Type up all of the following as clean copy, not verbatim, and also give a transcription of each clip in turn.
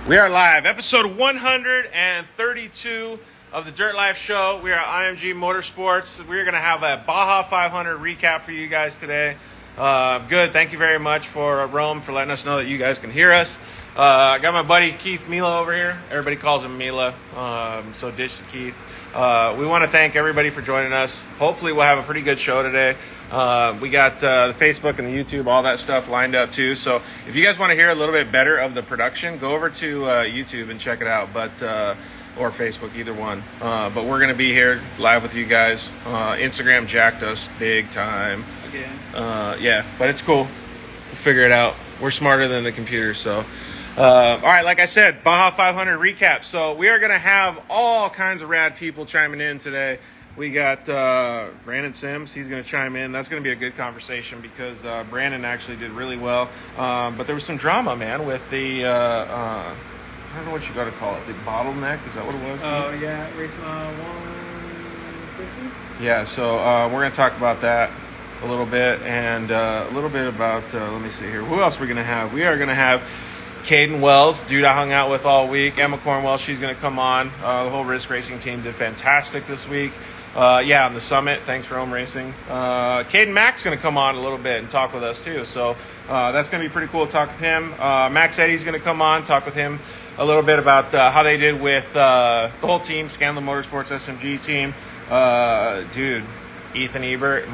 We are live, episode 132 of the Dirt Life Show. We are IMG Motorsports. We're going to have a Baja 500 recap for you guys today. Good. Thank you very much for Rome for letting us know that you guys can hear us. I got my buddy Keith Mila over here. Everybody calls him Mila, so ditch to Keith. We want to thank everybody for joining us. Hopefully we'll have a pretty good show today. We got the Facebook and the YouTube, all that stuff lined up too. So if you guys want to hear a little bit better of the production, go over to YouTube and check it out, or Facebook, either one. But we're going to be here live with you guys. Instagram jacked us big time. Again. Yeah, but it's cool. We'll figure it out. We're smarter than the computer, so... all right, like I said, Baja 500 recap. So we are going to have all kinds of rad people chiming in today. We got Brandon Sims. He's going to chime in. That's going to be a good conversation because Brandon actually did really well. But there was some drama, man, with the, I don't know what you got to call it, the bottleneck. Is that what it was? Oh, yeah, race 150? Yeah, so we're going to talk about that a little bit and a little bit about, let me see here. Who else are we going to have? We are going to have Kayden Wells, dude I hung out with all week. Emma Cornwell, she's going to come on. The whole Risk Racing team did fantastic this week. On the summit. Thanks for home racing. Kayden Mack's going to come on a little bit and talk with us too. So that's going to be pretty cool to talk with him. Max Eddy's going to come on, talk with him a little bit about how they did with the whole team, Scandal Motorsports SMG team. Dude, Ethan Ebert,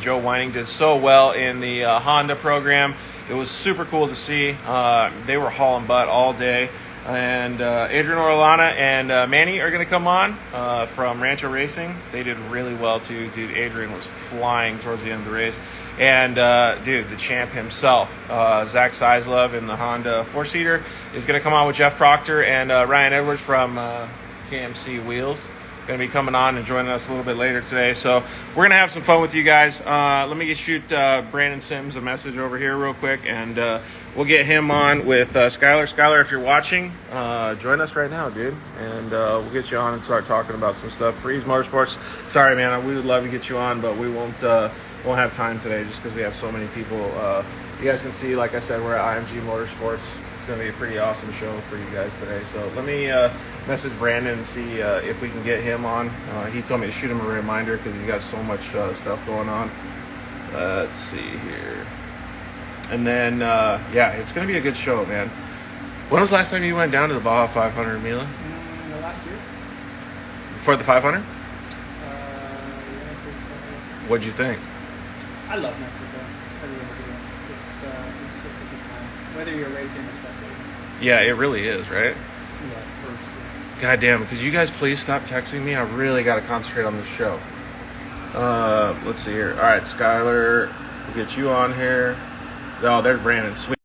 Joe Whining did so well in the Honda program. It was super cool to see. They were hauling butt all day. And Adrian Orellana and Manny are going to come on from Rancho Racing. They did really well, too. Dude, Adrian was flying towards the end of the race. And, dude, the champ himself, Zach Seislove in the Honda 4-seater, is going to come on with Jeff Proctor and Ryan Edwards from KMC Wheels. Going to be coming on and joining us a little bit later today. So we're going to have some fun with you guys. Let me shoot Brandon Sims a message over here real quick, and we'll get him on with Skylar. Skylar, if you're watching, join us right now, dude. And we'll get you on and start talking about some stuff. Freeze Motorsports. Sorry, man. We would love to get you on, but we won't have time today just because we have so many people. You guys can see, like I said, we're at IMG Motorsports. It's going to be a pretty awesome show for you guys today. So let me message Brandon and see if we can get him on. He told me to shoot him a reminder because he's got so much stuff going on. Let's see here. And then, it's going to be a good show, man. When was the last time you went down to the Baja 500, Mila? Last year. For the 500? Yeah, I think so. What'd you think? I love Mexico. I really do. It's just a good time. Whether you're racing or spectating. Yeah, it really is, right? Yeah, for sure. God damn, could you guys please stop texting me? I really got to concentrate on this show. Let's see here. All right, Skylar, we'll get you on here. Oh, there's Brandon. Sweet.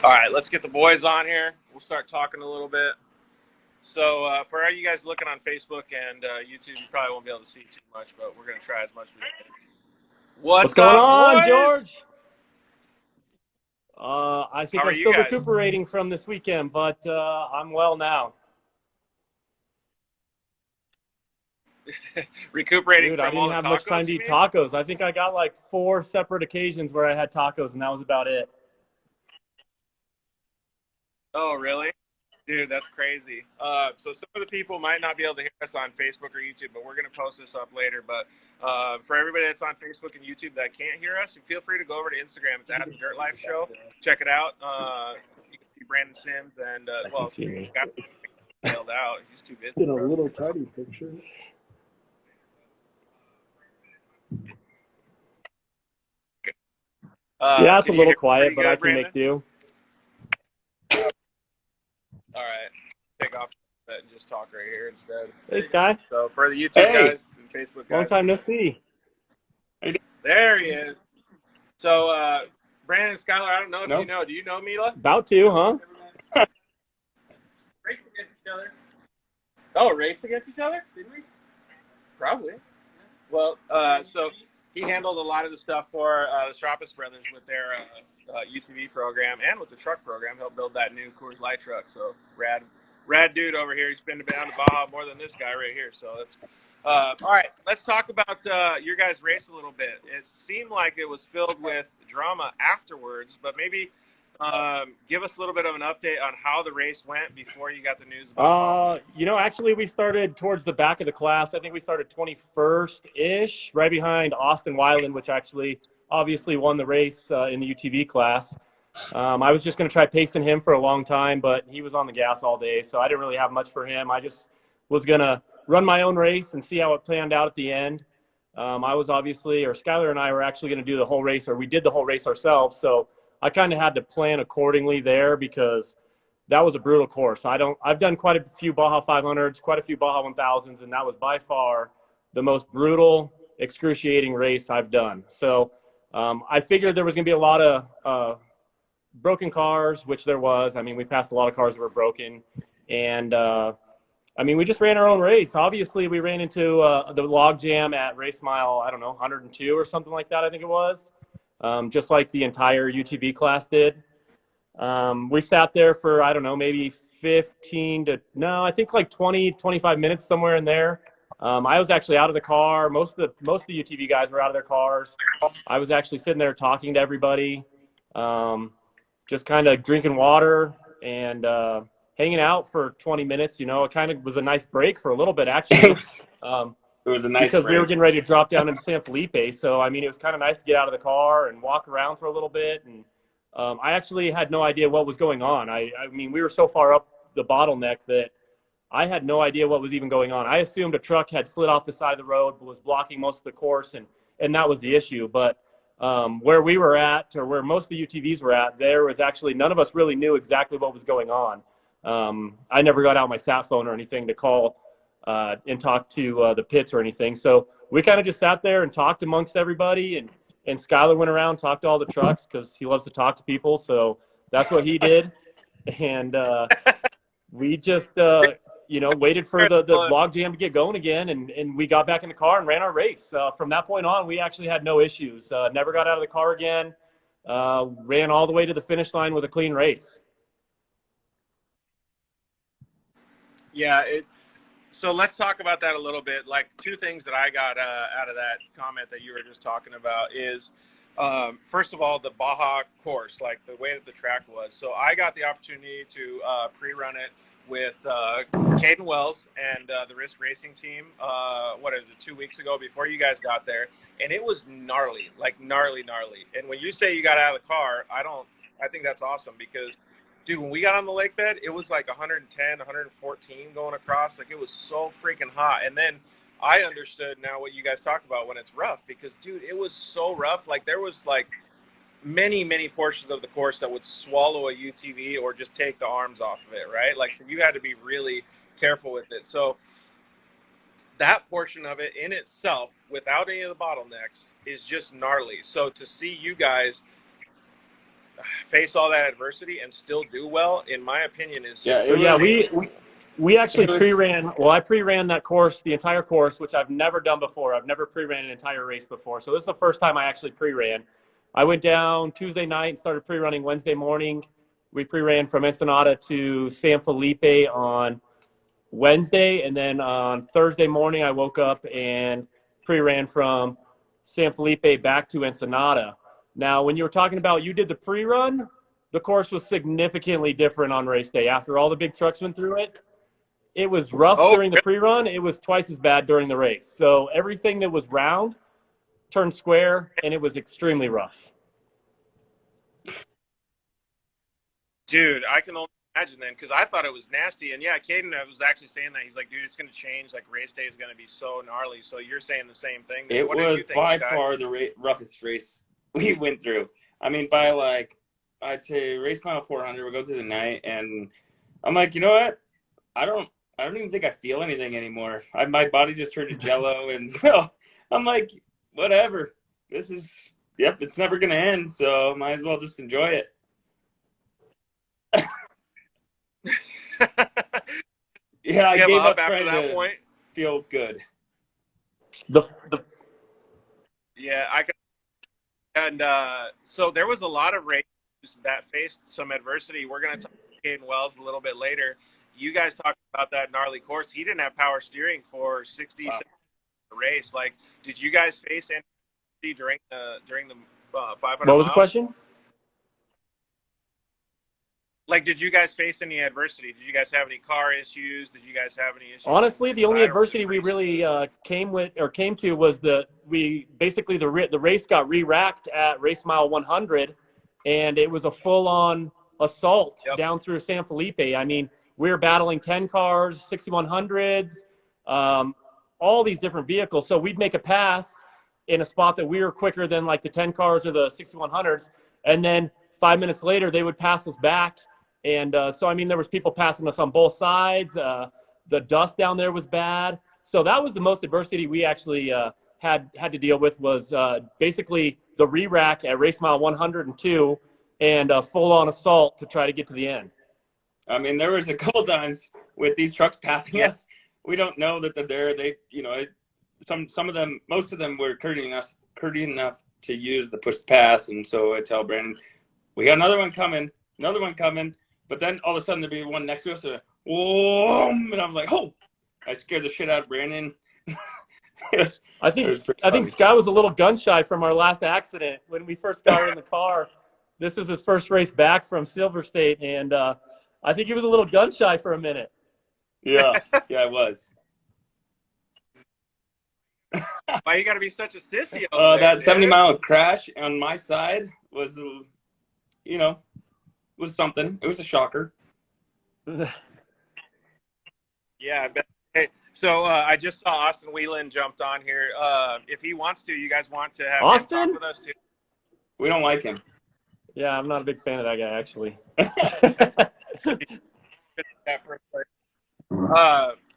All right, let's get the boys on here. We'll start talking a little bit. So for all you guys looking on Facebook and YouTube, you probably won't be able to see too much, but we're going to try as much as we can. What's going up, on, boys? George? I think How are I'm you still guys? recuperating from this weekend, but I'm well now. Recuperating Dude, from I all didn't the have tacos, much time to you eat mean? tacos. I think I got like 4 separate occasions where I had tacos, and that was about it. Oh, really? Dude, that's crazy. So some of the people might not be able to hear us on Facebook or YouTube, but we're going to post this up later. But for everybody that's on Facebook and YouTube that can't hear us, feel free to go over to Instagram. It's at the Dirt Life Show. Check it out. You can see Brandon Sims and, Scott bailed out. He's too busy. In a little tiny picture. Yeah, it's a can you little hear me quiet, pretty but good, I can Brandon? make do. All right. Take off that and just talk right here instead. Hey, Sky. So for the YouTube Hey. guys and Facebook guys. Long time no see. There he is. So, Brandon and Skylar, I don't know if Nope. you know. Do you know Mila? About to, huh? Race against each other. Oh, race against each other? Did we? Probably. Well, so he handled a lot of the stuff for the Roughest brothers with their UTV program and with the truck program. Helped build that new Coors Light truck. So rad dude over here. He's been down to Baja more than this guy right here. So All right, let's talk about your guys' race a little bit. It seemed like it was filled with drama afterwards, but maybe give us a little bit of an update on how the race went before you got the news about bottleneck. Actually, we started towards the back of the class. I think we started 21st-ish, right behind Austin Weiland, which actually obviously won the race in the UTV class. I was just going to try pacing him for a long time, but he was on the gas all day, so I didn't really have much for him. I just was going to run my own race and see how it planned out at the end. I was obviously, or Skylar and I were actually going to do the whole race, or we did the whole race ourselves, so I kind of had to plan accordingly there because that was a brutal course. I've done quite a few Baja 500s, quite a few Baja 1000s, and that was by far the most brutal, excruciating race I've done. So I figured there was going to be a lot of broken cars, which there was. I mean, we passed a lot of cars that were broken. And, we just ran our own race. Obviously, we ran into the log jam at race mile, 102 or something like that, I think it was, just like the entire UTV class did. We sat there for, maybe 20, 25 minutes, somewhere in there. I was actually out of the car. Most of the UTV guys were out of their cars. I was actually sitting there talking to everybody, just kind of drinking water and hanging out for 20 minutes. It kind of was a nice break for a little bit, actually. It was a nice because break. we were getting ready to drop down into San Felipe. So, it was kind of nice to get out of the car and walk around for a little bit. And I actually had no idea what was going on. We were so far up the bottleneck that I had no idea what was even going on. I assumed a truck had slid off the side of the road, was blocking most of the course, and that was the issue. But where we were at, or where most of the UTVs were at, there was actually none of us really knew exactly what was going on. I never got out my sat phone or anything to call and talk to the pits or anything. So we kind of just sat there and talked amongst everybody, and Skylar went around, talked to all the trucks because he loves to talk to people. So that's what he did. And we just, waited for the log jam to get going again. And we got back in the car and ran our race. From that point on, we actually had no issues. Never got out of the car again. Ran all the way to the finish line with a clean race. Yeah, so let's talk about that a little bit. Like, two things that I got out of that comment that you were just talking about is, first of all, the Baja course, like the way that the track was. So I got the opportunity to pre-run it with Kayden Wells and the Risk Racing team, 2 weeks ago before you guys got there. And it was gnarly, like gnarly. And when you say you got out of the car, I think that's awesome because, dude, when we got on the lake bed, it was like 110, 114 going across. Like, it was so freaking hot. And then I understood now what you guys talk about when it's rough because, dude, it was so rough. Like, there was like many portions of the course that would swallow a UTV or just take the arms off of it, right? Like, you had to be really careful with it. So that portion of it in itself, without any of the bottlenecks, is just gnarly. So to see you guys face all that adversity and still do well, in my opinion, is just we actually pre-ran. Well, I pre-ran that course, the entire course, which I've never done before. I've never pre-ran an entire race before, so this is the first time I actually pre-ran. I went down Tuesday night and started pre-running Wednesday morning. We pre-ran from Ensenada to San Felipe on Wednesday, and then on Thursday morning I woke up and pre-ran from San Felipe back to Ensenada. Now, when you were talking about you did the pre-run, the course was significantly different on race day. After all the big trucks went through it, it was rough during the pre-run. It was twice as bad during the race. So everything that was round turned square, and it was extremely rough. Dude, I can only imagine then, because I thought it was nasty. And yeah, Kayden was actually saying that. He's like, dude, it's going to change. Like, race day is going to be so gnarly. So you're saying the same thing. It what was did you think, by Sky? far the roughest race we went through. By like, I'd say race mile 400, we'll go through the night, and I'm like, you know what? I don't even think I feel anything anymore. My body just turned to jello, and so I'm like, whatever. This is, it's never going to end, so might as well just enjoy it. Yeah, I gave up after trying that to point. Feel good. Yeah, I could. And so there was a lot of races that faced some adversity. We're going to talk to Kayden Wells a little bit later. You guys talked about that gnarly course. He didn't have power steering for 60, the race. Like, did you guys face any during the 500 What was the miles? question? Like, did you guys face any adversity? Did you guys have any car issues? Did you guys have any issues? Honestly, the only inside, or was it adversity we pretty really came to was the race got re-racked at race mile 100, and it was a full-on assault Yep. down through San Felipe. I mean, we were battling 10 cars, 6100s, all these different vehicles. So we'd make a pass in a spot that we were quicker than like the 10 cars or the 6100s, and then 5 minutes later they would pass us back. And so, I mean, there was people passing us on both sides. The dust down there was bad. So that was the most adversity we actually had to deal with, was basically the re-rack at race mile 102 and a full-on assault to try to get to the end. I mean, there was a couple times with these trucks passing us. We don't know that they're there. They, you know, some of them, most of them were courteous enough to use the push to pass. And so I tell Brandon, we got another one coming. But then all of a sudden there'd be one next to us, and whoa! And I was like, oh! I scared the shit out of Brandon. I think Scott was a little gun shy from our last accident when we first got in the car. This was his first race back from Silver State, and I think he was a little gun shy for a minute. Yeah, I was. Why you got to be such a sissy? That 70-mile crash on my side was, was something. It was a shocker. Yeah, I bet. Hey, so I just saw Austin Whelan jumped on here. If he wants to, you guys want to have Austin? him talk with us too? We don't like him. Yeah, I'm not a big fan of that guy, actually.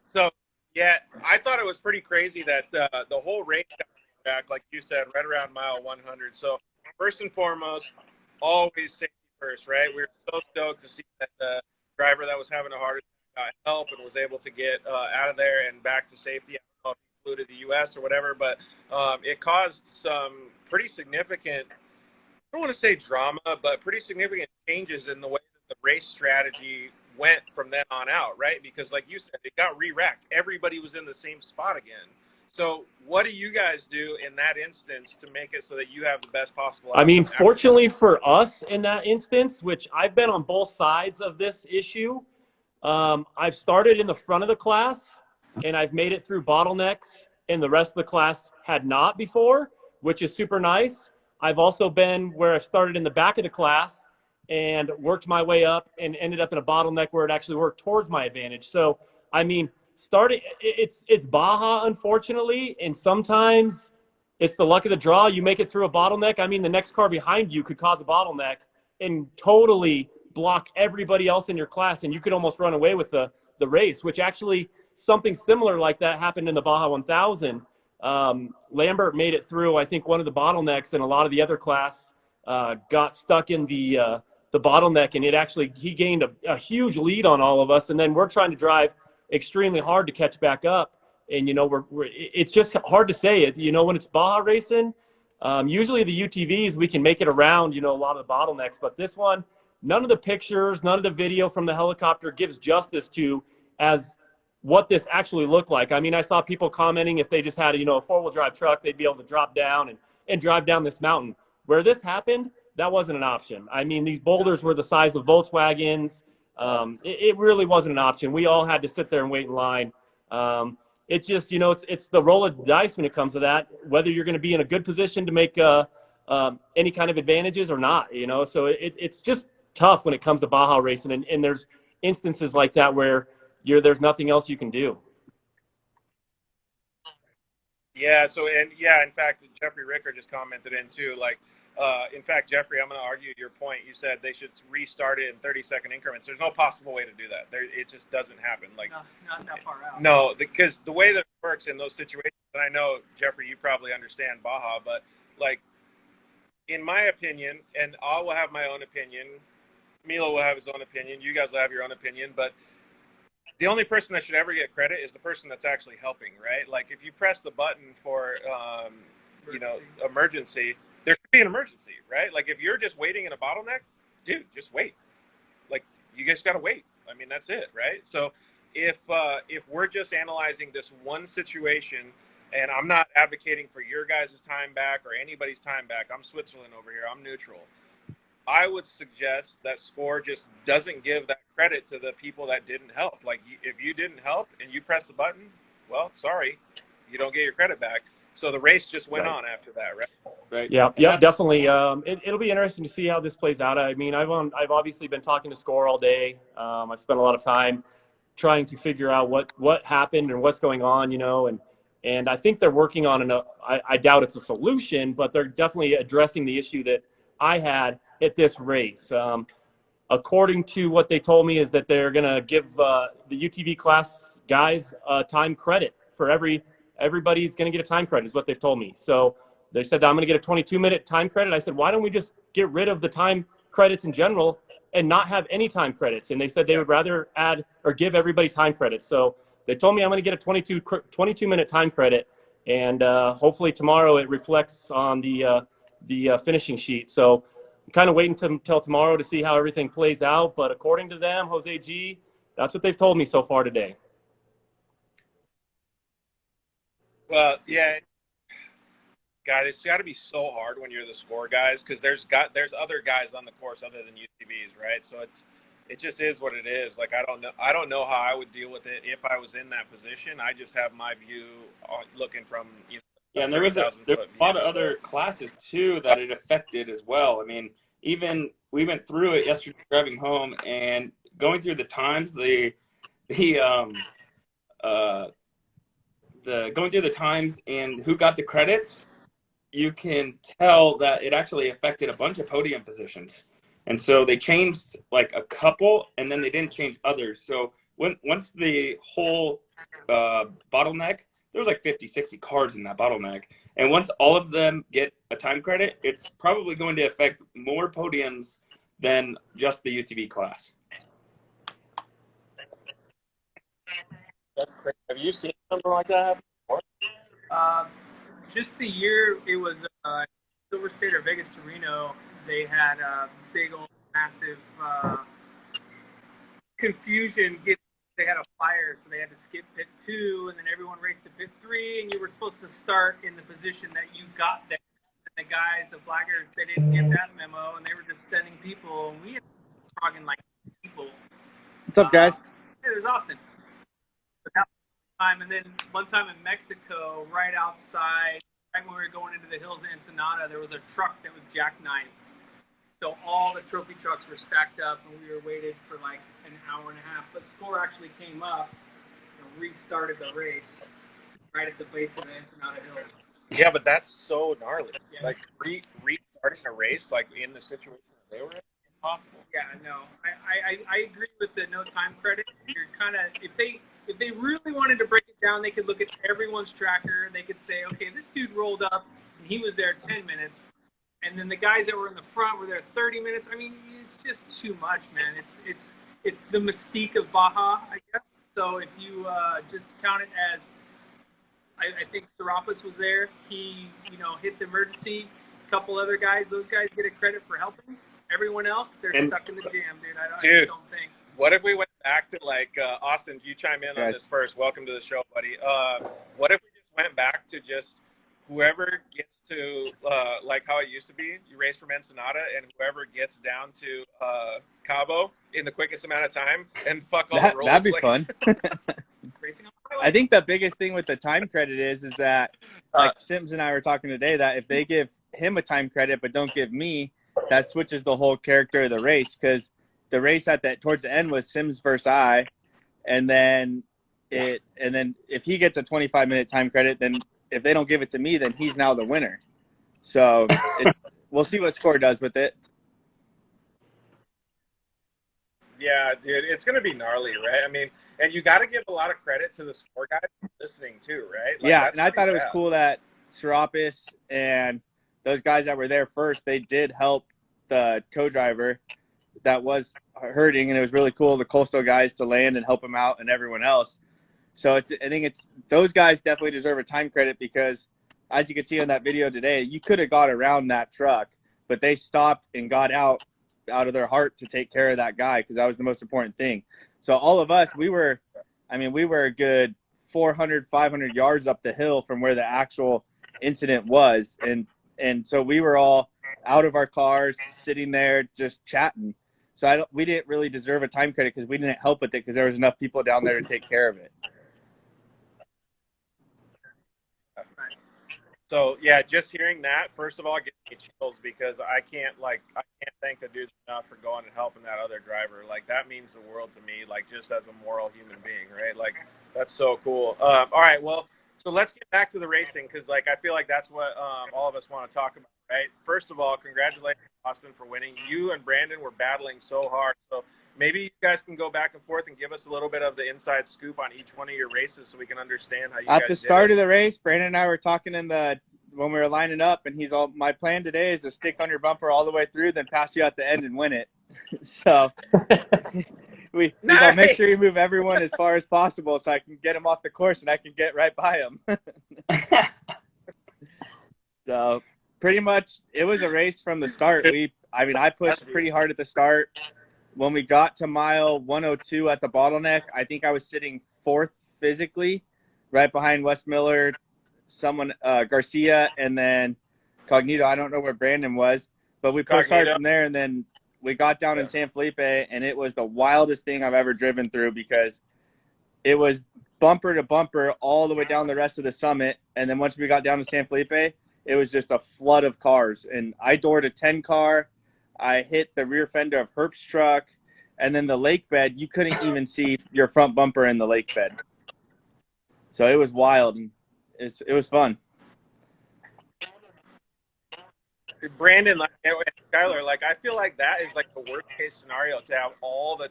So, yeah, I thought it was pretty crazy that the whole race got back, like you said, right around mile 100. So, first and foremost, always safety first, right? We were so stoked to see that the driver that was having a heart attack got help and was able to get out of there and back to safety. I don't know if he flew to the U.S. or whatever, but it caused some pretty significant, I don't want to say drama, but pretty significant changes in the way that the race strategy went from then on out, right? Because like you said, it got re-racked. Everybody was in the same spot again. So what do you guys do in that instance to make it so that you have the best possible outcome? I mean, fortunately for us in that instance, which I've been on both sides of this issue, I've started in the front of the class and I've made it through bottlenecks, and the rest of the class had not before, which is super nice. I've also been where I started in the back of the class and worked my way up and ended up in a bottleneck where it actually worked towards my advantage. So, I mean, it's Baja, unfortunately, and sometimes it's the luck of the draw. You make it through a bottleneck. I mean, the next car behind you could cause a bottleneck and totally block everybody else in your class, and you could almost run away with the race, which actually something similar like that happened in the Baja 1000. Lambert made it through, I think, one of the bottlenecks, and a lot of the other class got stuck in the bottleneck, and he gained a huge lead on all of us, and then we're trying to drive extremely hard to catch back up, and it's just hard to say it. When it's Baja racing, usually the UTVs we can make it around a lot of the bottlenecks, but this one, none of the pictures, none of the video from the helicopter gives justice to as what this actually looked like. I mean, I saw people commenting if they just had a four-wheel drive truck, they'd be able to drop down and drive down this mountain. Where this happened, that wasn't an option. I mean, these boulders were the size of Volkswagens. It really wasn't an option. We all had to sit there and wait in line. It just, it's the roll of the dice when it comes to that, whether you're going to be in a good position to make any kind of advantages or not, So it's just tough when it comes to Baja racing, and there's instances like that where there's nothing else you can do. Yeah. So, in fact, Jeffrey Ricker just commented in too, like, in fact, Jeffrey, I'm going to argue your point. You said they should restart it in 30-second increments. There's no possible way to do that. It just doesn't happen. Like, not that far out. No, because the way that it works in those situations, and I know, Jeffrey, you probably understand Baja, but like, in my opinion, and I will have my own opinion, Milo will have his own opinion, you guys will have your own opinion, but the only person that should ever get credit is the person that's actually helping, right? Like, if you press the button for, emergency, there should be an emergency, right? Like, if you're just waiting in a bottleneck, dude, just wait. Like, you just got to wait. I mean, that's it, right? So if we're just analyzing this one situation and I'm not advocating for your guys' time back or anybody's time back. I'm Switzerland over here. I'm neutral. I would suggest that SCORE just doesn't give that credit to the people that didn't help. Like, if you didn't help and you press the button, well, sorry, you don't get your credit back. So the race just went on after that, right? Right. Yeah, definitely. It'll be interesting to see how this plays out. I mean, I've obviously been talking to SCORE all day. I've spent a lot of time trying to figure out what happened and what's going on, and I think they're working on I doubt it's a solution, but they're definitely addressing the issue that I had at this race. According to what they told me, is that they're going to give the UTV class guys time credit for everybody's going to get a time credit is what they've told me. So they said that I'm going to get a 22-minute time credit. I said, why don't we just get rid of the time credits in general and not have any time credits? And they said they would rather add or give everybody time credits. So they told me I'm going to get a 22-minute time credit, and hopefully tomorrow it reflects on the finishing sheet. So I'm kind of waiting until tomorrow to see how everything plays out. But according to them, Jose G, that's what they've told me so far today. Well, yeah. God, it's got to be so hard when you're the SCORE guys, because there's other guys on the course other than UTVs, right? So it just is what it is. Like, I don't know how I would deal with it if I was in that position. I just have my view looking from yeah, and there was a lot of other classes too that it affected as well. I mean, even we went through it yesterday driving home and going through the times, going through the times and who got the credits, you can tell that it actually affected a bunch of podium positions. And so they changed like a couple, and then they didn't change others. So once the whole bottleneck, there was like 50, 60 cars in that bottleneck. And once all of them get a time credit, it's probably going to affect more podiums than just the UTV class. That's crazy. Have you seen something like that before? Just the year it was Silver State or Vegas to Reno, they had a big old massive confusion. They had a fire, so they had to skip pit 2, and then everyone raced to pit 3, and you were supposed to start in the position that you got there. And the guys, the flaggers, they didn't get that memo, and they were just sending people. And we had talking like people. What's up, guys? Hey, there's Austin. But that time, and then one time in Mexico, right outside, right when we were going into the hills of Ensenada, there was a truck that was jackknifed. So all the trophy trucks were stacked up, and we were waited for like an hour and a half. But SCORE actually came up and restarted the race right at the base of the Ensenada Hills. Yeah, but that's so gnarly. Yeah. Like restarting a race, like in the situation that they were in, impossible. Yeah, no, I agree with the no time credit. You're kind of if they really wanted to break it down, they could look at everyone's tracker. They could say, okay, this dude rolled up and he was there 10 minutes. And then the guys that were in the front were there 30 minutes. I mean, it's just too much, man. It's the mystique of Baja, I guess. So if you just count it as, I think Serapis was there. He, hit the emergency. A couple other guys, those guys get a credit for helping. Everyone else, they're stuck in the jam, dude. I just don't think. What if we went back to Austin? You chime in on this first. Welcome to the show, buddy. What if we just went back to just whoever gets to like how it used to be, you race from Ensenada, and whoever gets down to Cabo in the quickest amount of time, and fuck all the rules. That'd be fun. I think the biggest thing with the time credit is that, like Sims and I were talking today, that if they give him a time credit but don't give me, that switches the whole character of the race, because the race towards the end was Sims versus I, and then if he gets a 25-minute time credit, then if they don't give it to me, then he's now the winner. So we'll see what SCORE does with it. Yeah, dude, it's going to be gnarly, right? I mean, and you got to give a lot of credit to the SCORE guys listening too, right? Yeah, and I thought it was cool that Serapis and those guys that were there first, they did help the co-driver that was hurting, and it was really cool, the Coastal guys, to land and help him out and everyone else. So I think those guys definitely deserve a time credit, because as you can see on that video today, you could have got around that truck, but they stopped and got out of their heart to take care of that guy, because that was the most important thing. So all of us, we were a good 400, 500 yards up the hill from where the actual incident was. And so we were all out of our cars, sitting there just chatting. So we didn't really deserve a time credit because we didn't help with it because there was enough people down there to take care of it. So yeah, just hearing that, first of all, gives me chills because I can't thank the dudes enough for going and helping that other driver. Like that means the world to me, like just as a moral human being, right? Like that's so cool. All right, well, so let's get back to the racing because like I feel like that's what all of us want to talk about, right? First of all, congratulations, Austin, for winning. You and Brandon were battling so hard. So maybe you guys can go back and forth and give us a little bit of the inside scoop on each one of your races so we can understand how you guys At the start of the race, Brandon and I were talking when we were lining up, and he's all, my plan today is to stick on your bumper all the way through, then pass you at the end and win it. So he's all, make sure you move everyone as far as possible so I can get him off the course and I can get right by him. So pretty much it was a race from the start. I pushed pretty hard at the start. When we got to mile 102 at the bottleneck, I think I was sitting fourth physically, right behind Wes Miller, Garcia, and then Cognito. I don't know where Brandon was, but we pushed hard from there, and then we got down in San Felipe, and it was the wildest thing I've ever driven through because it was bumper to bumper all the way down the rest of the summit, and then once we got down to San Felipe, it was just a flood of cars, and I doored a 10 car. I hit the rear fender of Herp's truck, and then the lake bed, you couldn't even see your front bumper in the lake bed. So it was wild, and it was fun. Brandon, like Skylar, like I feel like that is like the worst case scenario to have all the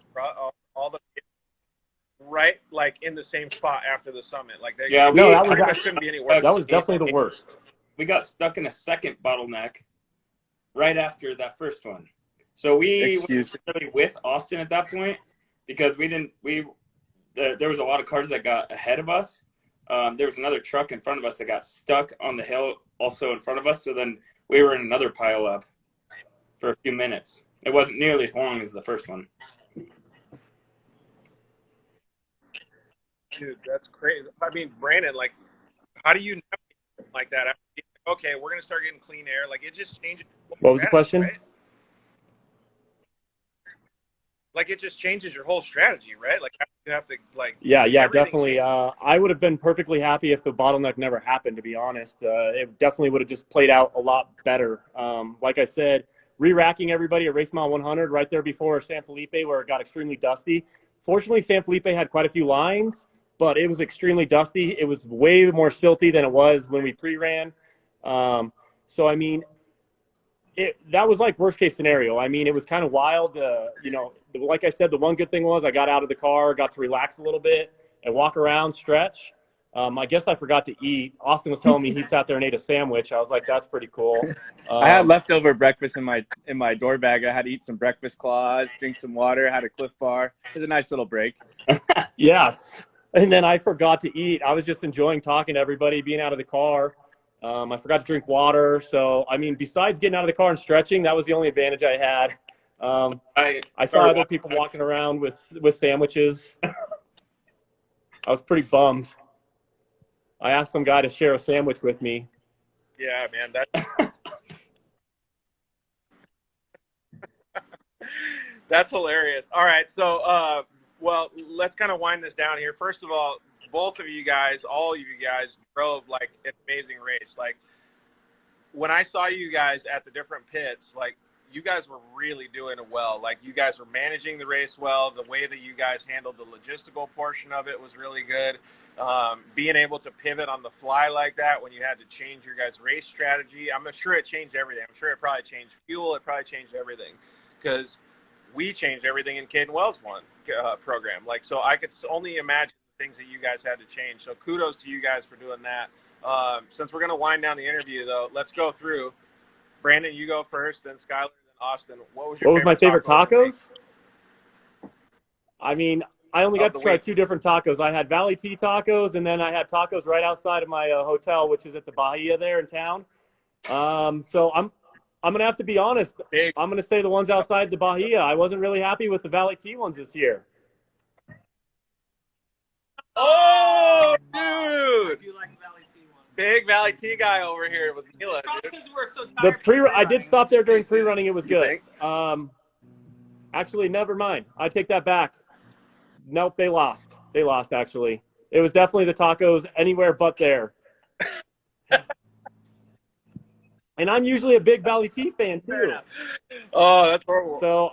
right like in the same spot after the summit. Like that couldn't be any worse. That was definitely the worst. We got stuck in a second bottleneck right after that first one. So we were really with Austin at that point because there was a lot of cars that got ahead of us. There was another truck in front of us that got stuck on the hill also in front of us. So then we were in another pile up for a few minutes. It wasn't nearly as long as the first one. Dude, that's crazy. I mean, Brandon, like, how do you know like that? Okay, we're going to start getting clean air. Like, it just changes. What was the question? Right? Like, it just changes your whole strategy, right? Like, you have to, like... Yeah, definitely. I would have been perfectly happy if the bottleneck never happened, to be honest. It definitely would have just played out a lot better. Like I said, re-racking everybody at race mile 100 right there before San Felipe where it got extremely dusty. Fortunately, San Felipe had quite a few lines, but it was extremely dusty. It was way more silty than it was when we pre-ran. So, I mean... that was like worst case scenario. I mean, it was kind of wild. Like I said, the one good thing was I got out of the car, got to relax a little bit and walk around, stretch. I guess I forgot to eat. Austin was telling me he sat there and ate a sandwich. I was like, that's pretty cool. I had leftover breakfast in my door bag. I had to eat some breakfast claws, drink some water, had a Cliff Bar. It was a nice little break. Yes. And then I forgot to eat. I was just enjoying talking to everybody, being out of the car. I forgot to drink water. So, I mean, besides getting out of the car and stretching, that was the only advantage I had. I saw other people walking around with sandwiches. I was pretty bummed. I asked some guy to share a sandwich with me. Yeah, man. That's hilarious. All right. So, well, let's kind of wind this down here. First of all, both of you guys, all of you guys drove like an amazing race. Like when I saw you guys at the different pits, like you guys were really doing it well. Like you guys were managing the race well. The way that you guys handled the logistical portion of it was really good. Being able to pivot on the fly like that when you had to change your guys' race strategy, I'm sure it changed everything. I'm sure it probably changed fuel. It probably changed everything because we changed everything in Kayden Wells' program. Like, so I could only imagine things that you guys had to change. So kudos to you guys for doing that. Since we're going to wind down the interview, though, let's go through. Brandon, you go first, then Skylar, then Austin. What was my favorite tacos? I mean, I only got to try two different tacos. I had Valley Tea tacos, and then I had tacos right outside of my hotel, which is at the Baja there in town. So I'm going to have to be honest. I'm going to say the ones outside the Baja. I wasn't really happy with the Valley Tea ones this year. Oh, I dude! do like Valley T one. Big Valley T guy over here with Mila, dude. Because we're so The tired. pre I did stop there during pre-running. It was You good. think? Actually, never mind. I take that back. Nope, they lost. They lost, actually. It was definitely the tacos anywhere but there. And I'm usually a big Valley T fan, too. Oh, that's horrible. So,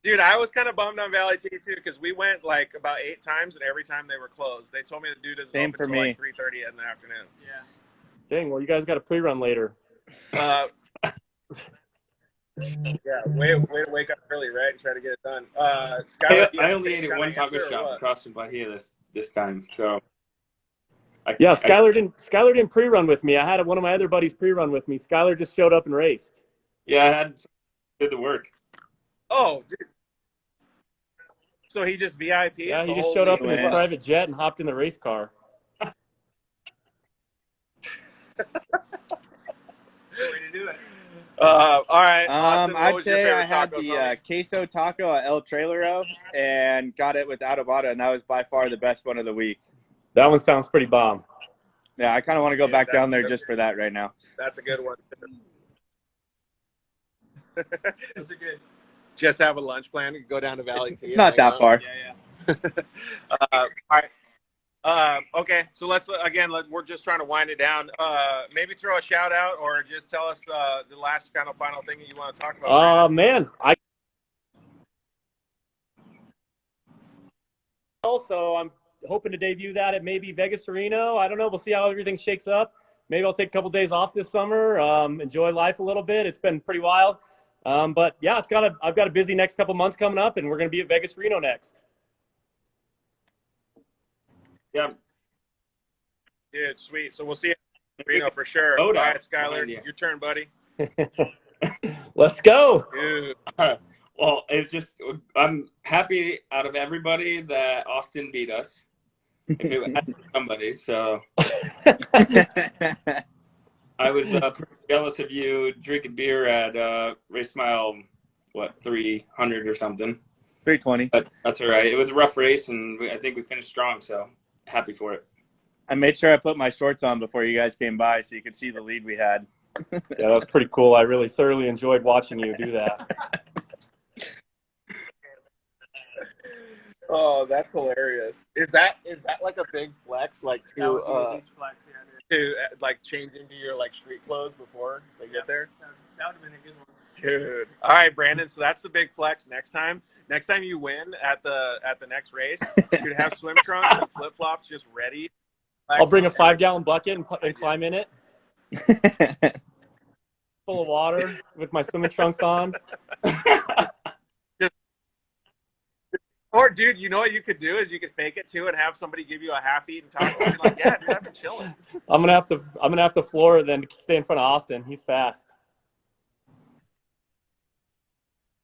Dude, I was kind of bummed on Valley T too because we went like about 8 times and every time they were closed. They told me the dude isn't Same open for until me. like 3:30 in the afternoon. Yeah. dang, well, you guys got a pre-run later. Yeah, way to wake up early, right? And try to get it done. Skylar, I only ate at one taco shop across from Baja this time, so. Yeah, Skylar didn't pre-run with me. I had one of my other buddies pre-run with me. Skylar just showed up and raced. Yeah, I did the work. Oh, dude. So he just VIP'd Yeah, he the just whole showed up in week? his private jet and hopped in the race car. That's the way to do it. All right. Austin, what I'd was your say favorite I had tacos, the homie? queso taco at El Trailero and got it with adobada, and that was by far the best one of the week. That one sounds pretty bomb. Yeah, I kind of want to go Yeah, back that's down there good. just for that right now. That's a good one. Those are good. Just have a lunch plan and go down to Valley T. It's not and hang that out. far. Yeah. All right. Okay, so we're just trying to wind it down. Maybe throw a shout out or just tell us the last final thing that you want to talk about. Man, also I'm hoping to debut that at maybe Vegas or Reno. I don't know. We'll see how everything shakes up. Maybe I'll take a couple days off this summer. Enjoy life a little bit. It's been pretty wild. But yeah, I've got a busy next couple months coming up, and we're going to be at Vegas, Reno next. Yeah. Dude, sweet. So we'll see you in Reno for sure. Oh, All no. right, Skylar, Yeah. your turn, buddy. Let's go. Dude. Well, I'm happy out of everybody that Austin beat us. If it had somebody, so I was pretty jealous of you drinking beer at race mile, 300 or something. 320. But that's all right. It was a rough race, and I think we finished strong, so happy for it. I made sure I put my shorts on before you guys came by so you could see the lead we had. Yeah, that was pretty cool. I really thoroughly enjoyed watching you do that. Oh, that's hilarious. Is that like a big flex, like That would be a huge flex, yeah, dude. to like change into your like street clothes before they get there? That would have been a good one. Dude. All right, Brandon. So that's the big flex next time. Next time you win at the next race, you'd have swim trunks and flip flops just ready. I'll bring a 5-gallon bucket and climb in it, full of water with my swimming trunks on. Or, dude, you know what you could do is you could fake it too and have somebody give you a half-eaten taco. You're like, yeah, dude, I've been chilling. I'm gonna have to floor it then to stay in front of Austin. He's fast.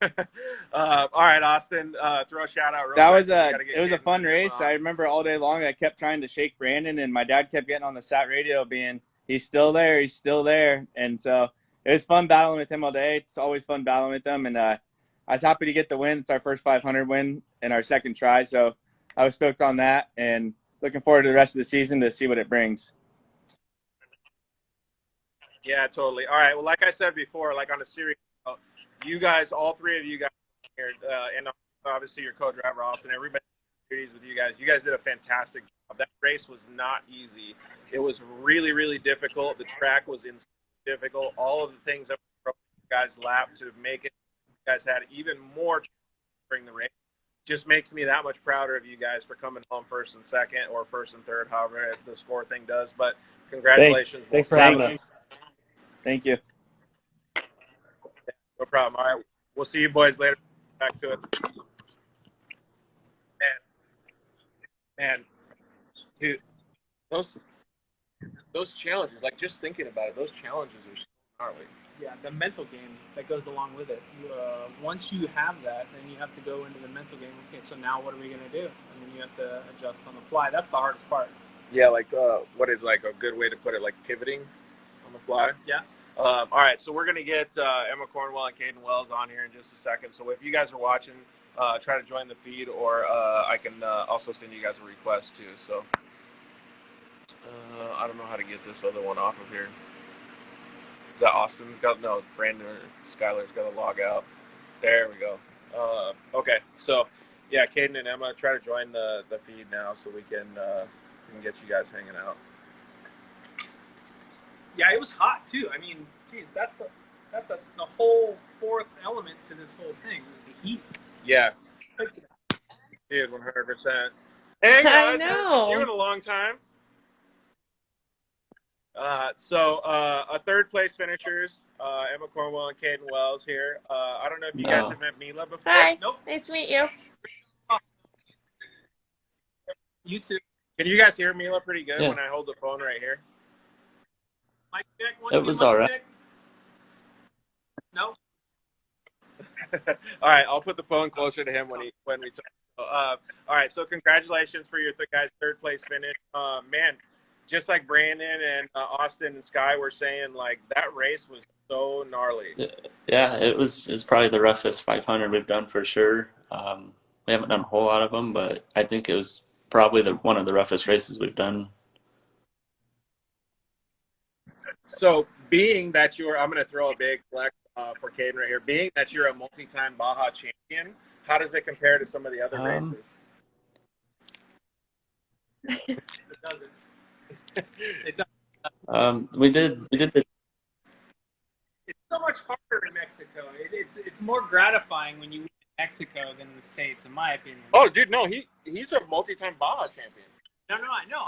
All right, Austin, throw a shout out. Real That quick. was it was a fun race. I remember all day long I kept trying to shake Brandon, and my dad kept getting on the sat radio being, he's still there, he's still there. And so it was fun battling with him all day. It's always fun battling with them. And I was happy to get the win. It's our first 500 win in our second try. So I was stoked on that and looking forward to the rest of the season to see what it brings. Yeah, totally. All right. Well, like I said before, like on a serious note, you guys, all three of you guys here, and obviously your co-driver, Austin, everybody with you guys. You guys did a fantastic job. That race was not easy. It was really, really difficult. The track was difficult. All of the things that you guys lapped to make it, you guys had even more during the race. Just makes me that much prouder of you guys for coming home first and second or first and third, however the score thing does. But congratulations. Thanks for having us. Thank you. No problem. All right. We'll see you boys later. Back to it. Man, dude, those challenges, like just thinking about it, those challenges are so gnarly. Yeah, the mental game that goes along with it. Once you have that, then you have to go into the mental game. Okay, so now what are we going to do? And then you have to adjust on the fly. That's the hardest part. Yeah, like what is like a good way to put it, like pivoting on the fly? Yeah. All right, so we're going to get Emma Cornwell and Kayden Wells on here in just a second. So if you guys are watching, try to join the feed, or I can also send you guys a request too. So I don't know how to get this other one off of here. Is that Austin? No, Brandon or Skylar's got to log out. There we go. Okay, so yeah, Kayden and Emma, try to join the feed now so we can get you guys hanging out. Yeah, it was hot too. I mean, geez, that's the whole fourth element to this whole thing, the heat. Yeah, dude, 100%. Hey guys, haven't seen you in a long time. So a third place finishers, Emma Cornwell and Kayden Wells here. I don't know if you guys have met Mila before. Hi. Nope. Nice to meet you. You too. Can you guys hear Mila pretty good Yeah. when I hold the phone right here? Mic check. It was all right. Check. No. All right, I'll put the phone closer to him when we talk. All right, so congratulations for your guys' third place finish. Man, just like Brandon and Austin and Sky were saying, like that race was so gnarly. Yeah, it's probably the roughest 500 we've done for sure. We haven't done a whole lot of them, but I think it was probably one of the roughest races we've done. So, being that I'm going to throw a big flex for Kayden right here. Being that you're a multi-time Baja champion, how does it compare to some of the other races? It doesn't. It doesn't. We did the It's so much harder in Mexico. It's more gratifying when you win in Mexico than in the States, in my opinion. Oh, dude, no, he's a multi-time Baja champion. No, I know.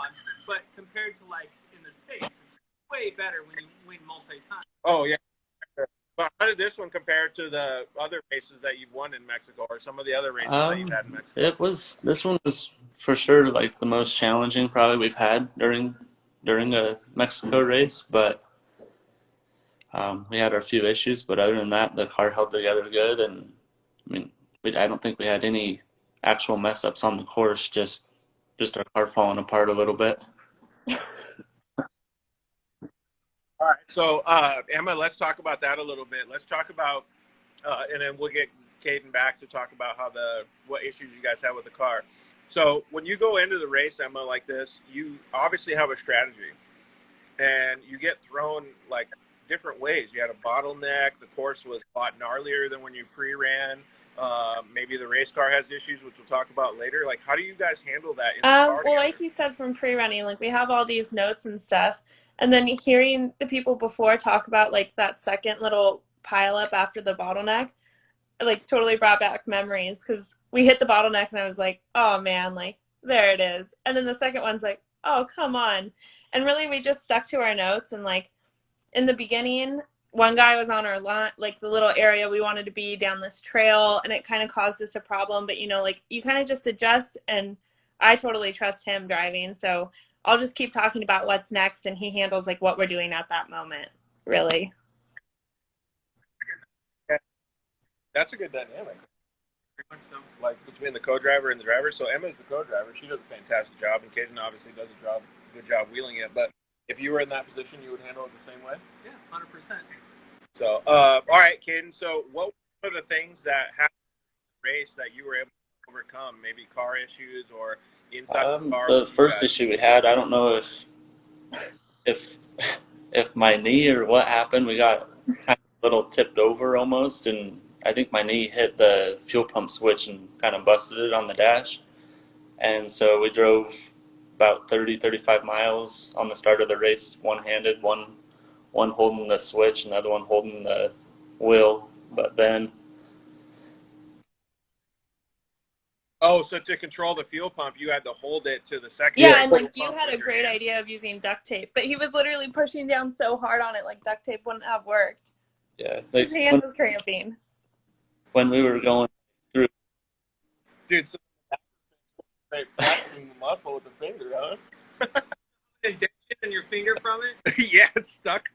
But compared to like in the States, it's way better when you win multi-time. Oh yeah. But how did this one compare to the other races that you've won in Mexico, or some of the other races that you've had in Mexico? this one was for sure like the most challenging probably we've had during the Mexico race, but we had our few issues, but other than that, the car held together good, and I mean, I don't think we had any actual mess ups on the course, just our car falling apart a little bit. All right, so Emma, let's talk about that a little bit. Let's talk about, and then we'll get Kayden back to talk about what issues you guys have with the car. So when you go into the race, Emma, like this, you obviously have a strategy, and you get thrown like different ways. You had a bottleneck. The course was a lot gnarlier than when you pre-ran. Maybe the race car has issues, which we'll talk about later. Like, how do you guys handle that in the car Well, together? like you said from pre-running, like we have all these notes and stuff, and then hearing the people before talk about like that second little pile up after the bottleneck, like totally brought back memories because we hit the bottleneck and I was like, oh man, like there it is. And then the second one's like, oh, come on. And really we just stuck to our notes, and like in the beginning, one guy was on our line, like the little area we wanted to be down this trail, and it kind of caused us a problem, but like you kind of just adjust, and I totally trust him driving, so I'll just keep talking about what's next, and he handles like what we're doing at that moment, really. That's a good dynamic. Very much so. Like between the co-driver and the driver. So Emma's the co-driver. She does a fantastic job, and Kayden obviously does a good job wheeling it. But if you were in that position, you would handle it the same way? Yeah, 100%. So, all right, Kayden. So what were the things that happened in the race that you were able to overcome? Maybe car issues or inside the car? The first issue we had, I don't know if my knee or what happened. We got kind of a little tipped over almost, and I think my knee hit the fuel pump switch and kind of busted it on the dash. And so we drove about 35 miles on the start of the race, one-handed, one holding the switch, another one holding the wheel. But then Oh, so to control the fuel pump, you had to hold it to the second. Yeah, and like fuel you pump had with a your great hand. idea of using duct tape, but he was literally pushing down so hard on it, like duct tape wouldn't have worked. yeah, His hand was cramping. when we were going through, Dude, so flexing the muscle with the finger, huh? Indentation in your finger from it? Yeah, it's stuck.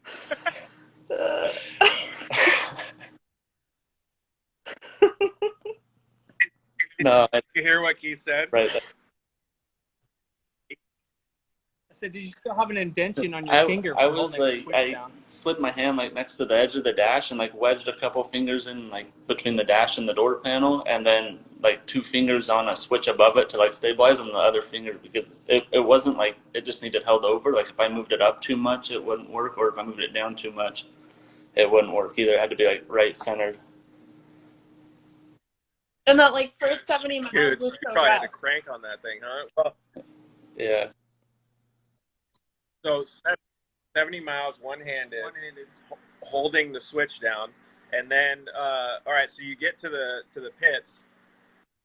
no, You hear what Keith said? right. said, did you still have an indention on your finger? I from was holding the like, switch I down? slid my hand like next to the edge of the dash and like wedged a couple fingers in like between the dash and the door panel, and then like 2 fingers on a switch above it to like stabilize, and the other finger because it wasn't like it just needed held over. Like if I moved it up too much, it wouldn't work, or if I moved it down too much, it wouldn't work either. It had to be like right centered. And that like first 70 miles Dude, so was you so probably had rough. to crank on that thing, huh? Well, Yeah. so 70 miles one-handed, holding the switch down, and then all right, so you get to the pits,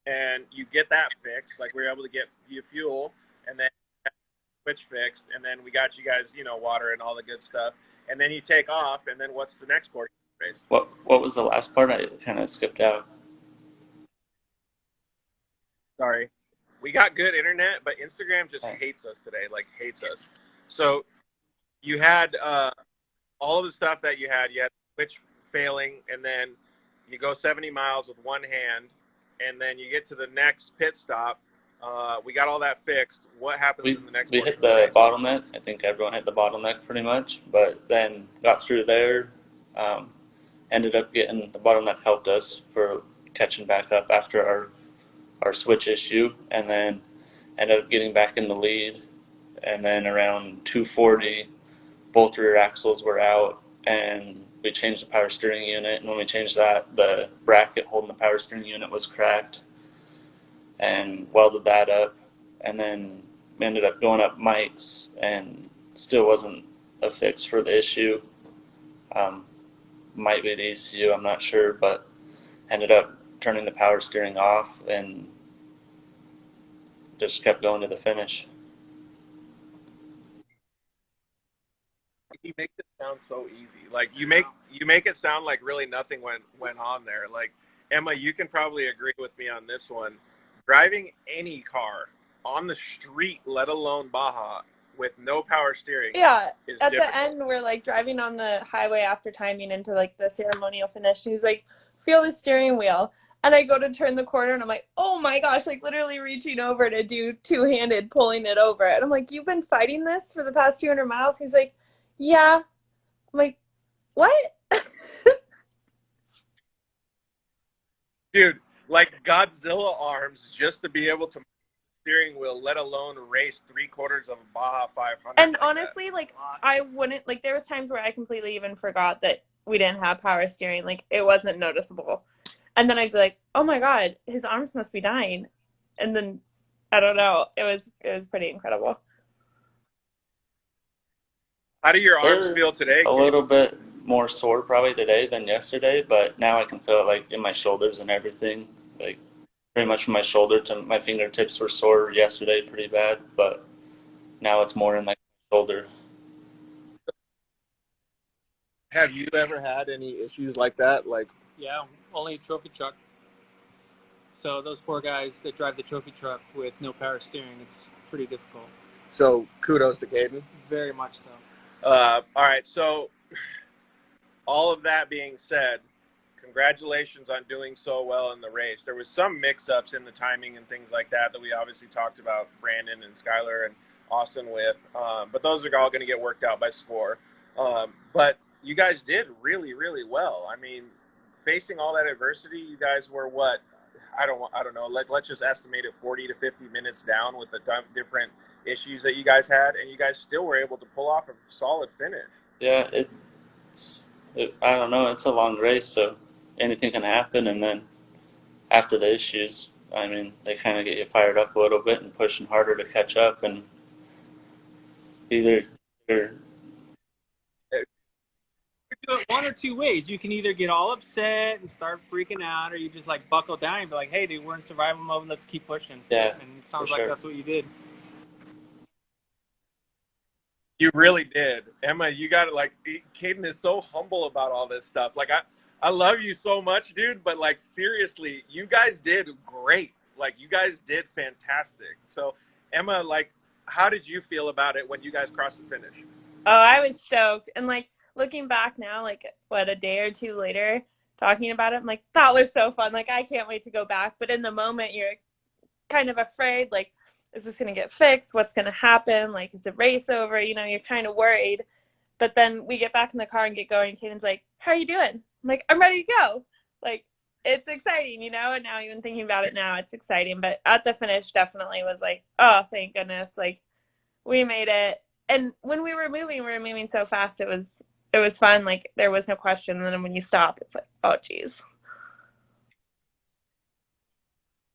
and you get that fixed. Like we were able to get you fuel, and then switch fixed, and then we got you guys, water and all the good stuff, and then you take off, and then what's the next portion of the race? What was the last part? I kind of skipped out. Sorry. We got good internet, but Instagram just hates us today, like hates us. So you had all of the stuff that you had switch failing, and then you go 70 miles with one hand, and then you get to the next pit stop. We got all that fixed. What happens in the next We portion hit of the the race? bottleneck. I think everyone hit the bottleneck pretty much, but then got through there. Ended up getting the bottleneck helped us for catching back up after our switch issue, and then ended up getting back in the lead. And then around 240, both rear axles were out, and we changed the power steering unit. And when we changed that, the bracket holding the power steering unit was cracked, and welded that up. And then we ended up going up mics, and still wasn't a fix for the issue. Might be the ECU, I'm not sure, but ended up turning the power steering off and just kept going to the finish. He makes it sound so easy. Like you make it sound like really nothing went on there. Like Emma, you can probably agree with me on this one. Driving any car on the street, let alone Baja, with no power steering. Yeah, is at difficult. the end, we're like driving on the highway after timing into like the ceremonial finish. And he's like, feel the steering wheel. And I go to turn the corner and I'm like, oh my gosh, like literally reaching over to do two-handed pulling it over. And I'm like, you've been fighting this for the past 200 miles? He's like, yeah. I'm like, what? Dude, like Godzilla arms just to be able to steering wheel, let alone race 3/4 of a Baja 500. And like honestly, like I wouldn't like there was times where I completely even forgot that we didn't have power steering. Like it wasn't noticeable. And then I'd be like, oh my God, his arms must be dying. And then I don't know. It was pretty incredible. How do your arms They're feel today? A little bit more sore probably today than yesterday, but now I can feel it like in my shoulders and everything. Like pretty much from my shoulder to my fingertips were sore yesterday pretty bad, but now it's more in like my shoulder. Have you ever had any issues like that? Like, Yeah, only trophy truck. So those poor guys that drive the trophy truck with no power steering, it's pretty difficult. so kudos to Kayden. Very much so. All right, so all of that being said, congratulations on doing so well in the race. There was some mix-ups in the timing and things like that we obviously talked about Brandon and Skylar and Austin with, but those are all going to get worked out by score. But you guys did really, really well. I mean, facing all that adversity, you guys were what? I don't know. Let's just estimate it 40 to 50 minutes down with the different issues that you guys had, and you guys still were able to pull off a solid finish. Yeah, I don't know. It's a long race, so anything can happen. And then after the issues, I mean, they kind of get you fired up a little bit and pushing harder to catch up. And either You can do it one or two ways. You can either get all upset and start freaking out, or you just like buckle down and be like, hey, dude, we're in survival mode. Let's keep pushing. Yeah, And it sounds for like sure. that's what you did. You really did. Emma, you got it. Like, Kayden is so humble about all this stuff. Like, I love you so much, dude, but like, seriously, you guys did great. Like, you guys did fantastic. So, Emma, like, how did you feel about it when you guys crossed the finish? Oh, I was stoked. And like looking back now, like what, a day or two later, talking about it, I'm like, that was so fun. Like I can't wait to go back. But in the moment, you're kind of afraid. Like is this going to get fixed? What's going to happen? Like, is the race over? You know, you're kind of worried. But then we get back in the car and get going. Kayden's like, how are you doing? I'm like, I'm ready to go. Like, it's exciting, you know? And now even thinking about it now, it's exciting. But at the finish, definitely was like, oh, thank goodness. Like, we made it. And when we were moving so fast. It was fun. Like, there was no question. And then when you stop, it's like, oh, geez.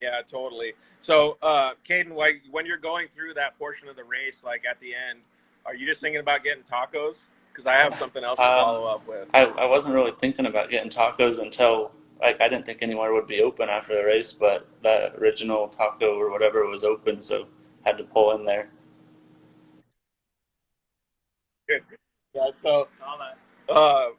Yeah, totally. So, Kayden, like, when you're going through that portion of the race, like at the end, are you just thinking about getting tacos? Because I have something else to follow up with. I wasn't really thinking about getting tacos until, like, I didn't think anywhere would be open after the race, but the original taco or whatever was open, so had to pull in there. Good. Yeah, so Saw that.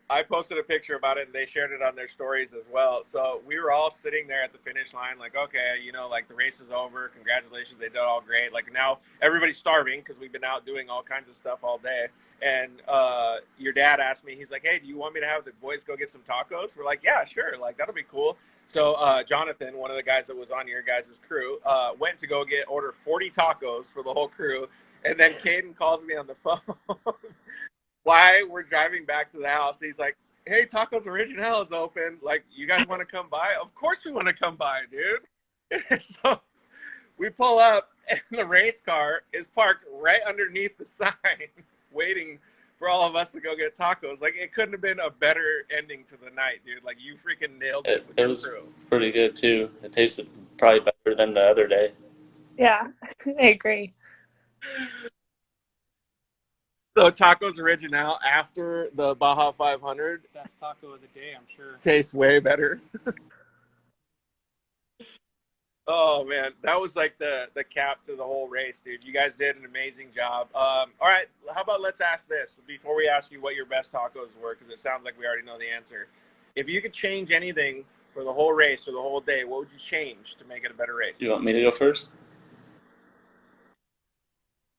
I posted a picture about it, and they shared it on their stories as well. So we were all sitting there at the finish line, like, okay, you know, like the race is over. Congratulations, they did all great. Like now everybody's starving because we've been out doing all kinds of stuff all day. And your dad asked me, he's like, hey, do you want me to have the boys go get some tacos? We're like, yeah, sure. Like that'll be cool. So Jonathan, one of the guys that was on your guys' crew, went to go order 40 tacos for the whole crew. And then Kayden calls me on the phone. Why we're driving back to the house, he's like, hey, Tacos Original is open. Like, you guys want to come by? Of course we want to come by, dude. So we pull up, and the race car is parked right underneath the sign, waiting for all of us to go get tacos. Like, it couldn't have been a better ending to the night, dude. Like, you freaking nailed it with It your was crew. pretty good, too. It tasted probably better than the other day. Yeah, I agree. So Tacos Original after the Baja 500 Best taco of the day, I'm sure. tastes way better. Oh man, that was like the cap to the whole race, dude. You guys did an amazing job. All right, how about let's ask this before we ask you what your best tacos were, because it sounds like we already know the answer. If you could change anything for the whole race or the whole day, what would you change to make it a better race? Do you want me to go first?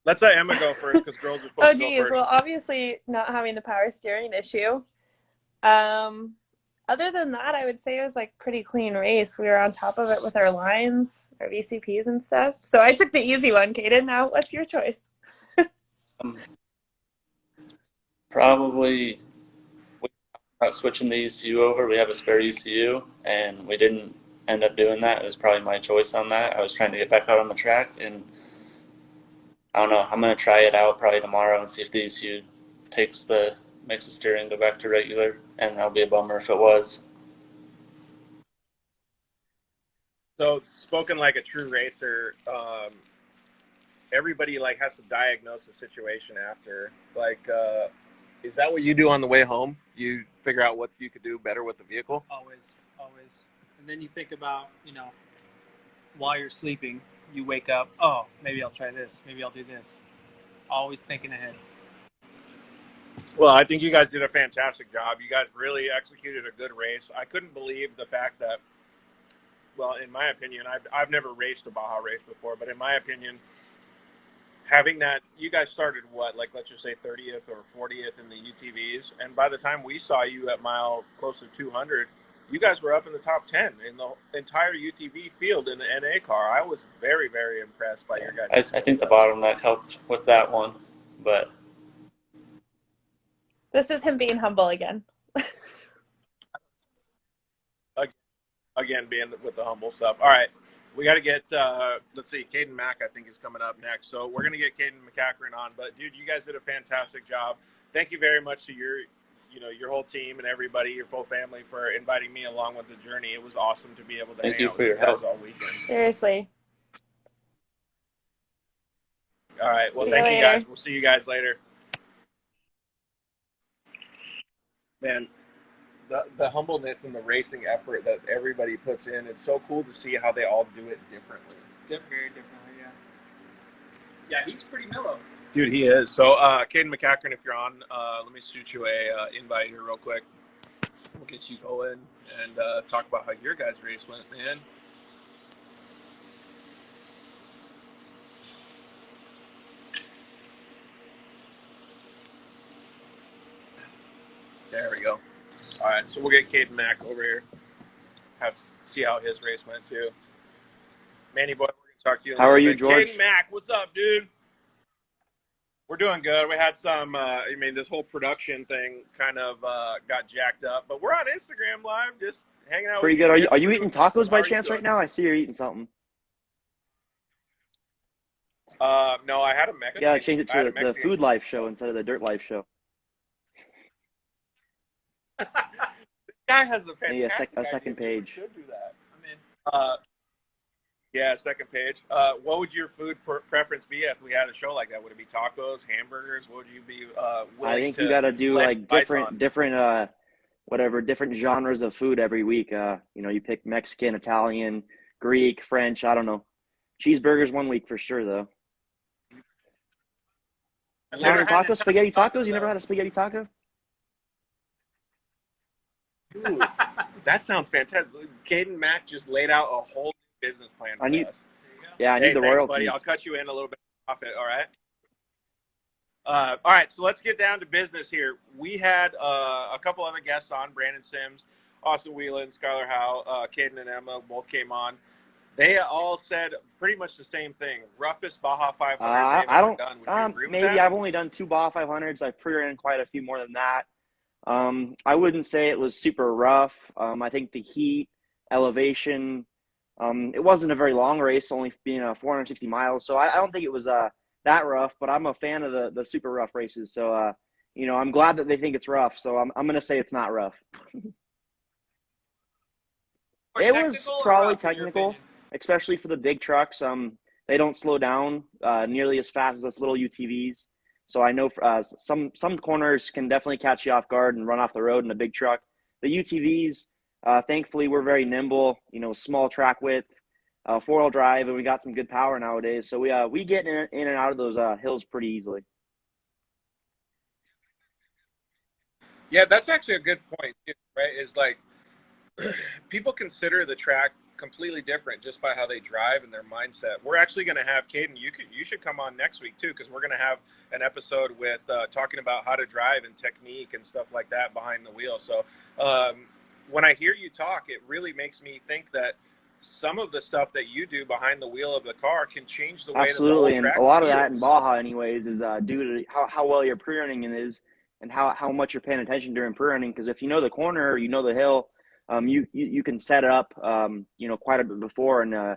Let's let Emma go first, because girls are supposed Oh, to go geez. first. Well, obviously not having the power steering issue. Other than that, I would say it was like pretty clean race. We were on top of it with our lines, our VCPs and stuff. So I took the easy one, Kayden. Now, what's your choice? Probably we about switching the ECU over. We have a spare ECU, and we didn't end up doing that. It was probably my choice on that. I was trying to get back out on the track, and I don't know. I'm gonna try it out probably tomorrow and see if the ECU makes the steering go back to regular, and that'll be a bummer if it was. So, spoken like a true racer, everybody like has to diagnose the situation after. Like, is that what you do on the way home? You figure out what you could do better with the vehicle? Always. And then you think about, while you're sleeping, you wake up, oh, maybe I'll try this. Maybe I'll do this. Always thinking ahead. Well, I think you guys did a fantastic job. You guys really executed a good race. I couldn't believe the fact that, well, in my opinion, I've never raced a Baja race before, but in my opinion, having that, you guys started what, like let's just say 30th or 40th in the UTVs, and by the time we saw you at mile close to 200, you guys were up in the top 10 in the entire UTV field in the NA car. I was very, very impressed by your guys. I think the bottleneck helped with that one, but This is him being humble again. Again, being with the humble stuff. All right, we got to get, let's see, Kayden Mack, I think, is coming up next. So we're going to get Kayden McCackern on. But, dude, you guys did a fantastic job. Thank you very much to your whole team and everybody, your full family, for inviting me along with the journey. It was awesome to be able to hang out with you guys all weekend. Seriously. All right, well, See you thank you later. guys. We'll see you guys later. Man, the humbleness and the racing effort that everybody puts in, it's so cool to see how they all do it differently. Very differently, yeah. Yeah, he's pretty mellow. Dude, he is. So, Kayden McCackern, if you're on, let me shoot you a invite here real quick. We'll get you going and talk about how your guys' race went, man. There we go. All right, so we'll get Kayden Mack over here. See how his race went too. Manny boy, we're gonna Talk to you in a How are little you, bit. George? Kayden Mack, what's up, dude? We're doing good. We had some, this whole production thing kind of got jacked up, but we're on Instagram Live, just hanging out Pretty with you. good. Are you kids. are you We're eating doing awesome. tacos How by are you chance right doing? now? I see you're eating something. No, I had a Mexican. Yeah, change it I had to a the Mexican. Food Life show instead of the Dirt Life show. This guy has a Maybe fantastic a second idea. page. We should do that. Yeah, second page. What would your food preference be if we had a show like that? Would it be tacos, hamburgers? What would you be willing I think to you got to do lend like advice on? different genres of food every week. You pick Mexican, Italian, Greek, French. I don't know. Cheeseburgers one week for sure though. I've never Italian had tacos, spaghetti tacos. You never had a spaghetti taco? Ooh, that sounds fantastic. Kayden Mack just laid out a whole business plan for us. Yeah, I need Hey, the thanks, royalties. buddy. I'll cut you in a little bit off it. All right. All right, so let's get down to business here. We had a couple other guests on, Brandon Sims, Austin Whelan, Skylar Howe, Kayden and Emma both came on. They all said pretty much the same thing. Roughest Baja 500 they've ever done. Would you agree with maybe that? I've only done 2 Baja 500s. I've pre-ran quite a few more than that. I wouldn't say it was super rough. I think the heat, elevation, it wasn't a very long race, only being 460 miles. So I don't think it was that rough, but I'm a fan of the super rough races. So, I'm glad that they think it's rough. So I'm going to say it's not rough. It was probably technical, especially for the big trucks. They don't slow down nearly as fast as us little UTVs. So I know some corners can definitely catch you off guard and run off the road in a big truck. The UTVs, thankfully, we're very nimble. Small track width, 4-wheel drive, and we got some good power nowadays. So we get in and out of those hills pretty easily. Yeah, that's actually a good point, too, right? Is like people consider the track completely different just by how they drive and their mindset. We're actually going to have Kayden. You should come on next week too, because we're going to have an episode with talking about how to drive and technique and stuff like that behind the wheel. So when I hear you talk, it really makes me think that some of the stuff that you do behind the wheel of the car can change the way Absolutely, that the whole track and a lot feels. of that in Baja, anyways, is due to how well your pre-running is and how much you're paying attention during pre-running. Because if you know the corner, or you know the hill, you can set it up, quite a bit before, and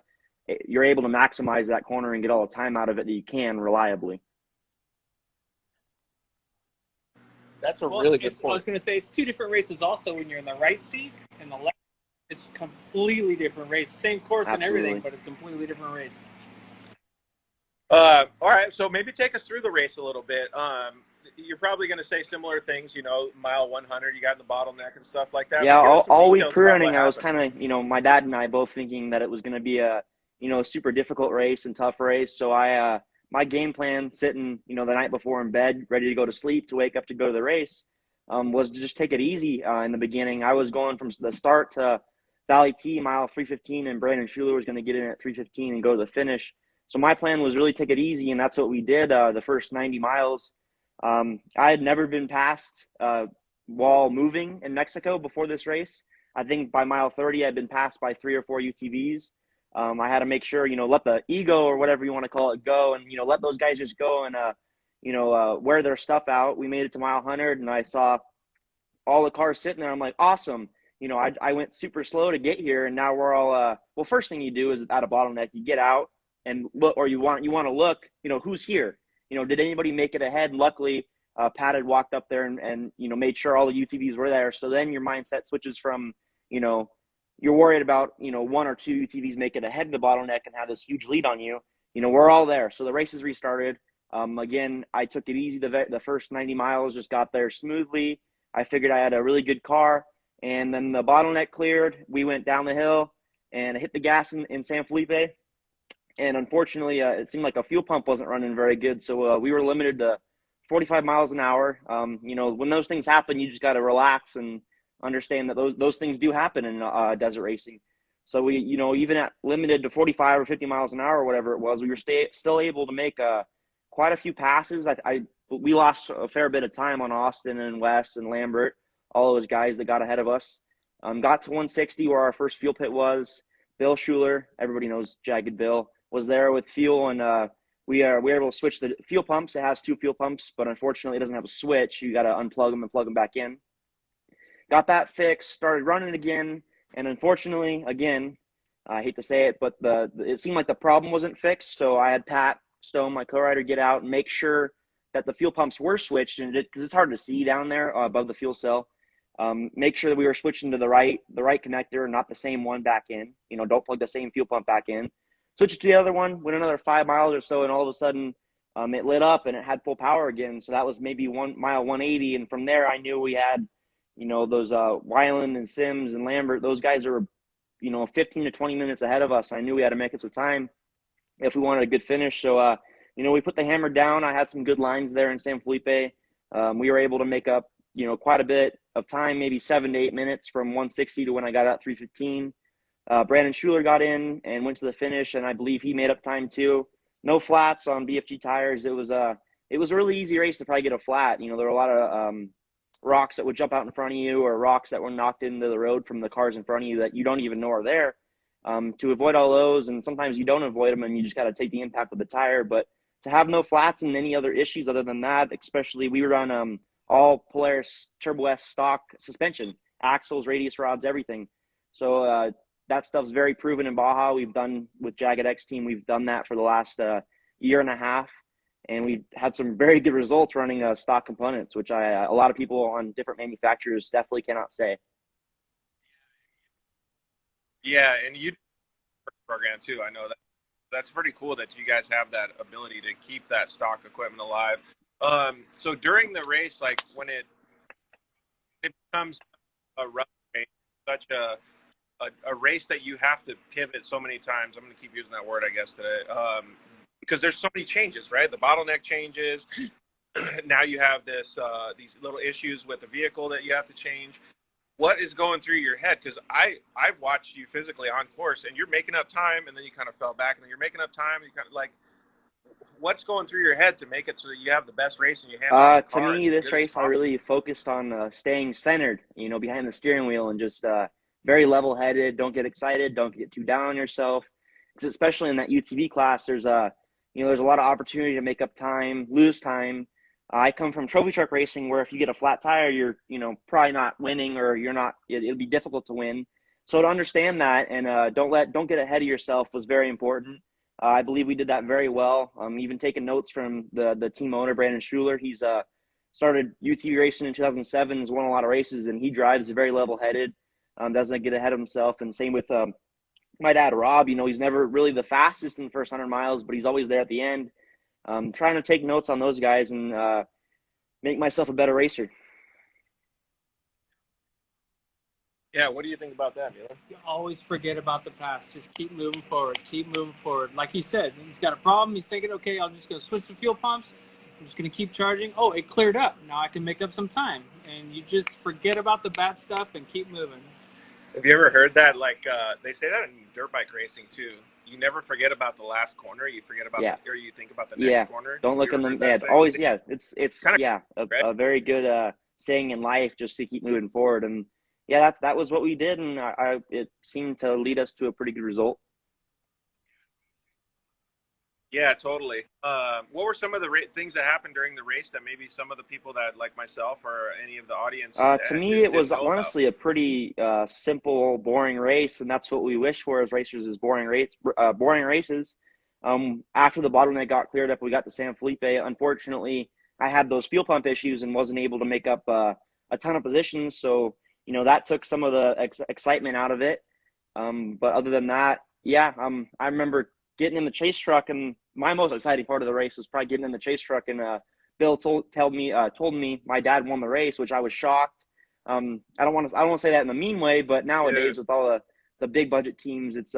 you're able to maximize that corner and get all the time out of it that you can reliably. That's a really good point. I was going to say it's 2 different races. Also, when you're in the right seat and the left, it's completely different race. Same course and everything, but it's completely different race. All right, so maybe take us through the race a little bit. You're probably going to say similar things, mile 100, you got in the bottleneck and stuff like that. Yeah, all week pre-running, I was kind of, my dad and I both thinking that it was going to be a super difficult race and tough race. So my game plan sitting, the night before in bed, ready to go to sleep, to wake up to go to the race, was to just take it easy in the beginning. I was going from the start to Valley T, mile 315, and Brandon Schuler was going to get in at 315 and go to the finish. So my plan was really take it easy, and that's what we did the first 90 miles. I had never been passed while moving in Mexico before this race. I think by mile 30, I'd been passed by 3 or 4 UTVs. I had to make sure, let the ego or whatever you want to call it go, and, let those guys just go and, wear their stuff out. We made it to mile 100, and I saw all the cars sitting there. I'm like, awesome. I went super slow to get here, and now we're all, first thing you do is at a bottleneck, you get out and look, or you want to look, who's here. Did anybody make it ahead? And luckily, Pat had walked up there and made sure all the UTVs were there. So then your mindset switches from, you're worried about, 1 or 2 UTVs make it ahead of the bottleneck and have this huge lead on you. We're all there. So the race is restarted. Again, I took it easy. The first 90 miles, just got there smoothly. I figured I had a really good car. And then the bottleneck cleared. We went down the hill and hit the gas in San Felipe. And unfortunately, it seemed like a fuel pump wasn't running very good. So we were limited to 45 miles an hour. When those things happen, you just got to relax and understand that those things do happen in desert racing. So we, even at limited to 45 or 50 miles an hour or whatever it was, we were still able to make quite a few passes. We lost a fair bit of time on Austin and Wes and Lambert, all those guys that got ahead of us. Got to 160 where our first fuel pit was. Bill Schuler, everybody knows Jagged Bill. was there with fuel, and we were able to switch the fuel pumps. It has 2 fuel pumps, but unfortunately it doesn't have a switch. You got to unplug them and plug them back in. Got that fixed, started running again, and unfortunately, again, I hate to say it, but it seemed like the problem wasn't fixed. So I had Pat Stone, my co-rider, get out and make sure that the fuel pumps were switched, and because it's hard to see down there above the fuel cell. Make sure that we were switching to the right connector, not the same one back in. Don't plug the same fuel pump back in. Switch to the other one, went another 5 miles or so, and all of a sudden it lit up and it had full power again. So that was maybe 1 mile 180, and from there I knew we had, those Weiland and Sims and Lambert. Those guys are, 15 to 20 minutes ahead of us. I knew we had to make it to time if we wanted a good finish. So we put the hammer down. I had some good lines there in San Felipe. We were able to make up, quite a bit of time, maybe 7 to 8 minutes from 160 to when I got out 315. Brandon Schuler got in and went to the finish, and I believe he made up time too. No flats on BFG tires. It was a really easy race to probably get a flat. There were a lot of rocks that would jump out in front of you, or rocks that were knocked into the road from the cars in front of you that you don't even know are there. To avoid all those, and sometimes you don't avoid them and you just got to take the impact of the tire. But to have no flats and any other issues other than that, especially we were on all Polaris Turbo S stock suspension, axles, radius rods, everything. So that stuff's very proven in Baja. We've done with Jagged X team, we've done that for the last year and a half, and we've had some very good results running stock components, which a lot of people on different manufacturers definitely cannot say. Yeah, and you program too. I know that. That's pretty cool that you guys have that ability to keep that stock equipment alive. So during the race, like when it becomes a rough race, such a race that you have to pivot so many times. I'm going to keep using that word, I guess, today, because there's so many changes, right? The bottleneck changes. Now you have these little issues with the vehicle that you have to change. What is going through your head? Because I've watched you physically on course, and you're making up time, and then you kind of fell back, and then you're making up time, and you kind of like, what's going through your head to make it so that you have the best race and you handle to me, this race I really focused on staying centered, behind the steering wheel, and just very level-headed. Don't get excited. Don't get too down on yourself. Because especially in that UTV class, there's a lot of opportunity to make up time, lose time. I come from trophy truck racing, where if you get a flat tire, you're probably not winning, or you're not. It'll be difficult to win. So to understand that and don't get ahead of yourself was very important. I believe we did that very well. Even taking notes from the team owner, Brandon Schuler. He's started UTV racing in 2007. Has won a lot of races, and he drives very level-headed. Doesn't get ahead of himself. And same with my dad, Rob. He's never really the fastest in the first 100 miles, but he's always there at the end. Trying to take notes on those guys and make myself a better racer. Yeah, what do you think about that, Mila? You always forget about the past. Just keep moving forward. Keep moving forward. Like he said, he's got a problem. He's thinking, okay, I'm just going to switch the fuel pumps. I'm just going to keep charging. Oh, it cleared up. Now I can make up some time. And you just forget about the bad stuff and keep moving. Have you ever heard that? Like they say that in dirt bike racing too. You never forget about the last corner. You forget about or you think about the next corner. Don't look in the head. Always, it's kind of a very good saying in life, just to keep moving forward. And that was what we did, and it seemed to lead us to a pretty good result. Yeah, totally. What were some of the things that happened during the race that maybe some of the people that, like myself or any of the audience? To me, it was honestly a pretty simple, boring race, and that's what we wish for as racers: is boring races. After the bottleneck got cleared up, we got to San Felipe. Unfortunately, I had those fuel pump issues and wasn't able to make up a ton of positions, so that took some of the excitement out of it. But other than that, I remember getting in the chase truck, and my most exciting part of the race was probably getting in the chase truck. And Bill told me my dad won the race, which I was shocked. I don't want to say that in a mean way, but nowadays with all the big budget teams, it's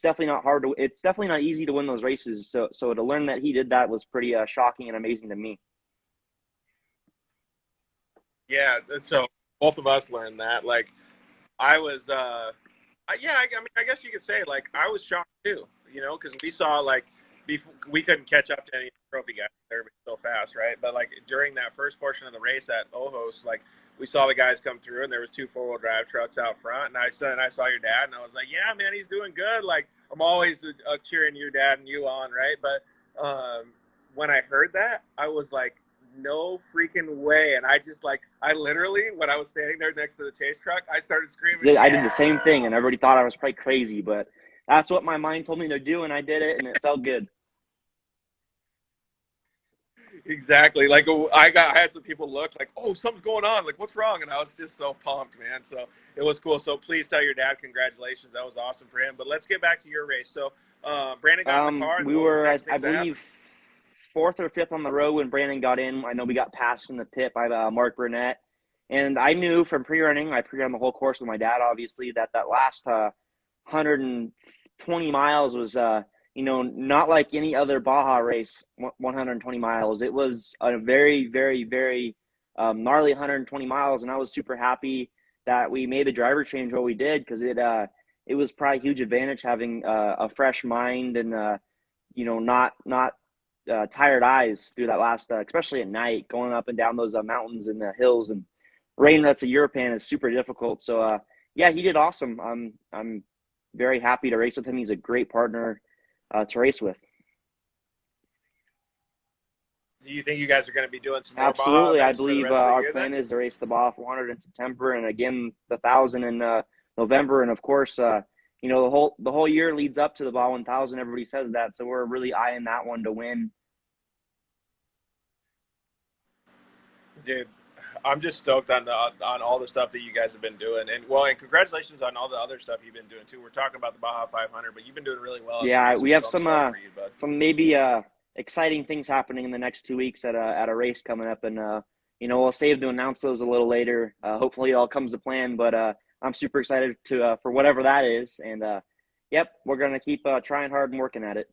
definitely not it's definitely not easy to win those races. So to learn that he did that was pretty shocking and amazing to me. Yeah, so both of us learned that. Like, I was, I mean, I guess you could say, like, I was shocked too, because we saw, like, we couldn't catch up to any trophy guys. Everybody's so fast, right? But, like, during that first portion of the race at Ojos, like, we saw the guys come through, and there was 2 4-wheel drive trucks out front, and I saw your dad, and I was like, yeah, man, he's doing good. Like, I'm always cheering your dad and you on, right? But when I heard that, I was like, no freaking way. And I literally, when I was standing there next to the chase truck, I started screaming. I did the same thing, and everybody thought I was probably crazy, but that's what my mind told me to do, and I did it, and it felt good. Exactly. Like I had some people look like, oh, something's going on. Like, what's wrong? And I was just so pumped, man. So it was cool. So please tell your dad congratulations. That was awesome for him. But let's get back to your race. So Brandon got in the car. And we were, I believe, fourth or fifth on the road when Brandon got in. I know we got passed in the pit by Mark Burnett. And I knew from pre-running, I pre-run the whole course with my dad, obviously, that last 120 miles was not like any other Baja race, 120 miles. It was a very, very, very gnarly 120 miles, and I was super happy that we made the driver change what we did, because it was probably a huge advantage having a fresh mind and not tired eyes through that last, especially at night, going up and down those mountains and the hills, and rain that's a European is super difficult. So yeah, he did awesome. I'm very happy to race with him. He's a great partner to race with. Do you think you guys are going to be doing some more Absolutely. Baja I believe our plan is to race the Baja 400 in September, and again the 1,000 in November, and of course the whole year leads up to the Baja 1,000. Everybody says that, so we're really eyeing that one to win. Dude, I'm just stoked on all the stuff that you guys have been doing, and congratulations on all the other stuff you've been doing too. We're talking about the Baja 500, but you've been doing really well. Yeah, we have some maybe exciting things happening in the next 2 weeks at a race coming up, and we'll save to announce those a little later. Hopefully, it all comes to plan, but I'm super excited for whatever that is, and yep, we're gonna keep trying hard and working at it.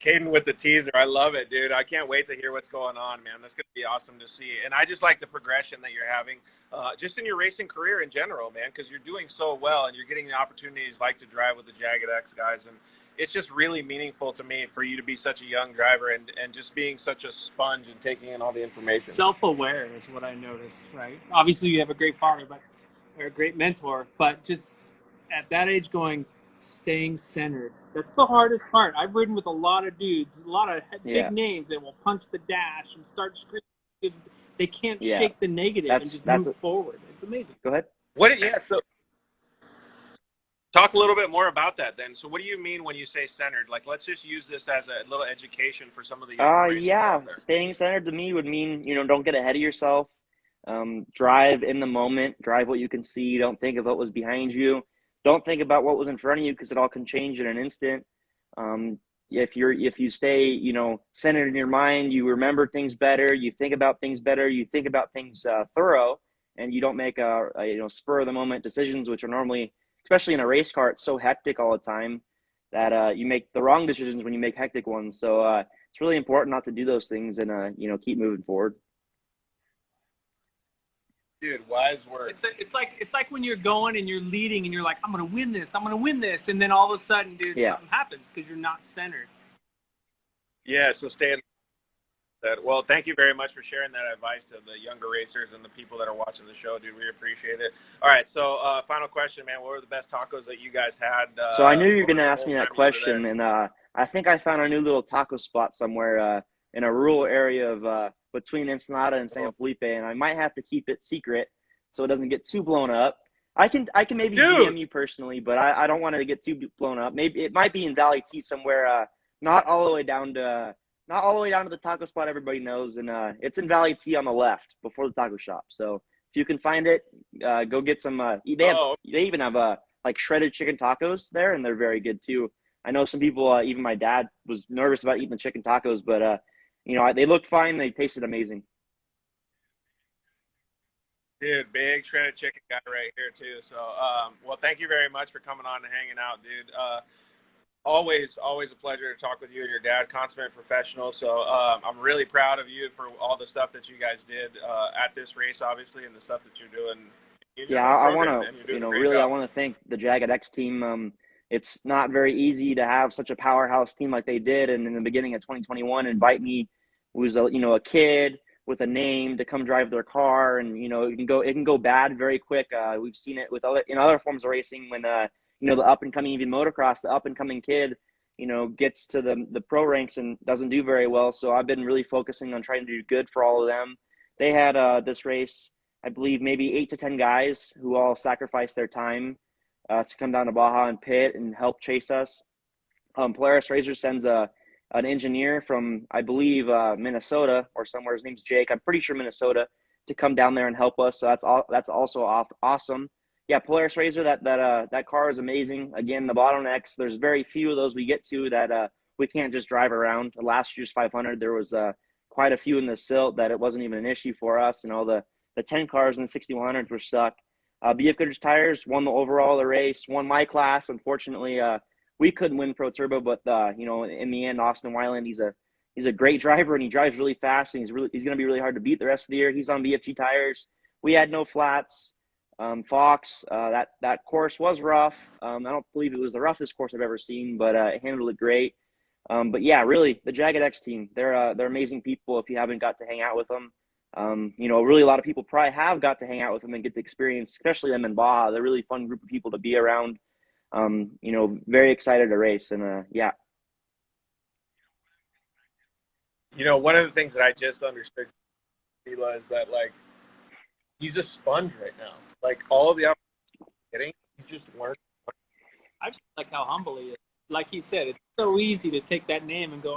Kayden with the teaser. I love it, dude. I can't wait to hear what's going on, man. That's going to be awesome to see. And I just like the progression that you're having just in your racing career in general, man, because you're doing so well and you're getting the opportunities like to drive with the Jagged X guys. And it's just really meaningful to me for you to be such a young driver and just being such a sponge and taking in all the information. Self-aware is what I noticed, right? Obviously, you have a great father, or a great mentor, but just at that age staying centered. That's the hardest part. I've ridden with a lot of dudes, a lot of big names that will punch the dash and start screaming. They can't shake the negative and just move forward. It's amazing. Go ahead. So talk a little bit more about that then. So what do you mean when you say centered? Like, let's just use this as a little education for some of the young racers out there. Staying centered to me would mean, don't get ahead of yourself. Drive in the moment. Drive what you can see. Don't think of what was behind you. Don't think about what was in front of you, because it all can change in an instant. If you stay, centered in your mind, you remember things better, you think about things better, you think about things thorough, and you don't make spur of the moment decisions, which are normally, especially in a race car, it's so hectic all the time that you make the wrong decisions when you make hectic ones. So it's really important not to do those things and keep moving forward. Dude, wise words. It's like when you're going and you're leading and you're like, I'm gonna win this, and then all of a sudden, dude, something happens because you're not centered. Yeah, so stay in that. Well, thank you very much for sharing that advice to the younger racers and the people that are watching the show, dude. We appreciate it. All right, so final question, man. What were the best tacos that you guys had? So I knew you were gonna ask me that question, and I think I found a new little taco spot somewhere in a rural area of between Ensenada and San Felipe, and I might have to keep it secret so it doesn't get too blown up. I can maybe DM you personally, but I don't want it to get too blown up. Maybe it might be in Valley T somewhere, not all the way down to the taco spot everybody knows, and it's in Valley T on the left before the taco shop. So if you can find it, go get some. They even have like shredded chicken tacos there, and they're very good too. I know some people, even my dad was nervous about eating the chicken tacos, but they looked fine. They tasted amazing. Dude, big shredded chicken guy right here too. So, well, thank you very much for coming on and hanging out, dude. Always a pleasure to talk with you and your dad, consummate professional. So, I'm really proud of you for all the stuff that you guys did at this race, obviously, and the stuff that you're doing. I want to, I want to thank the Jagged X team. It's not very easy to have such a powerhouse team like they did, and in the beginning of 2021, invite me, who was a kid with a name, to come drive their car, and it can go bad very quick. We've seen it with other forms of racing when the up and coming, even motocross, the up and coming kid, gets to the pro ranks and doesn't do very well. So I've been really focusing on trying to do good for all of them. They had this race, I believe maybe 8 to 10 guys who all sacrificed their time to come down to Baja and pit and help chase us. Polaris Razor sends an engineer from, I believe, Minnesota or somewhere. His name's Jake. I'm pretty sure Minnesota, to come down there and help us. So that's also awesome. Yeah, Polaris Razor, that car is amazing. Again, the bottlenecks, there's very few of those we get to that we can't just drive around. Last year's 500, there was quite a few in the silt that it wasn't even an issue for us, and all the 10 cars in the 6100s were stuck. BF Goodrich Tires won the overall of the race, won my class. Unfortunately, we couldn't win Pro Turbo, but in the end, Austin Weiland, he's a great driver, and he drives really fast, and he's going to be really hard to beat the rest of the year. He's on BFG tires. We had no flats. Fox, that course was rough. I don't believe it was the roughest course I've ever seen, but it handled it great. But yeah, really, the Jagged X team, they're amazing people. If you haven't got to hang out with them, really a lot of people probably have got to hang out with them and get the experience, especially them in Baja. They're a really fun group of people to be around. Very excited to race, and yeah. One of the things that I just understood, Mila, is that he's a sponge right now. All the opportunities getting, he just learned. I just like how humble he is. Like he said, it's so easy to take that name and go,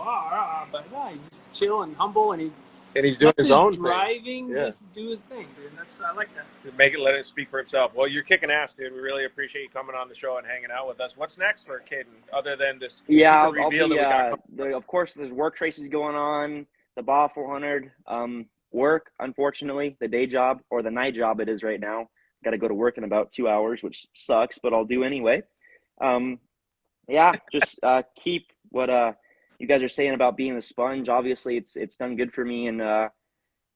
but no, he's just chill and humble, and he's doing his own driving, thing. Yeah. Just do his thing, dude. I like that. Let it speak for himself. Well, you're kicking ass, dude. We really appreciate you coming on the show and hanging out with us. What's next for Kayden, other than this reveal that we got? Of course, there's work races going on. The Baja 400, work, unfortunately, the day job or the night job it is right now. Got to go to work in about 2 hours, which sucks, but I'll do anyway. Just keep what you guys are saying about being a sponge. Obviously, it's done good for me, and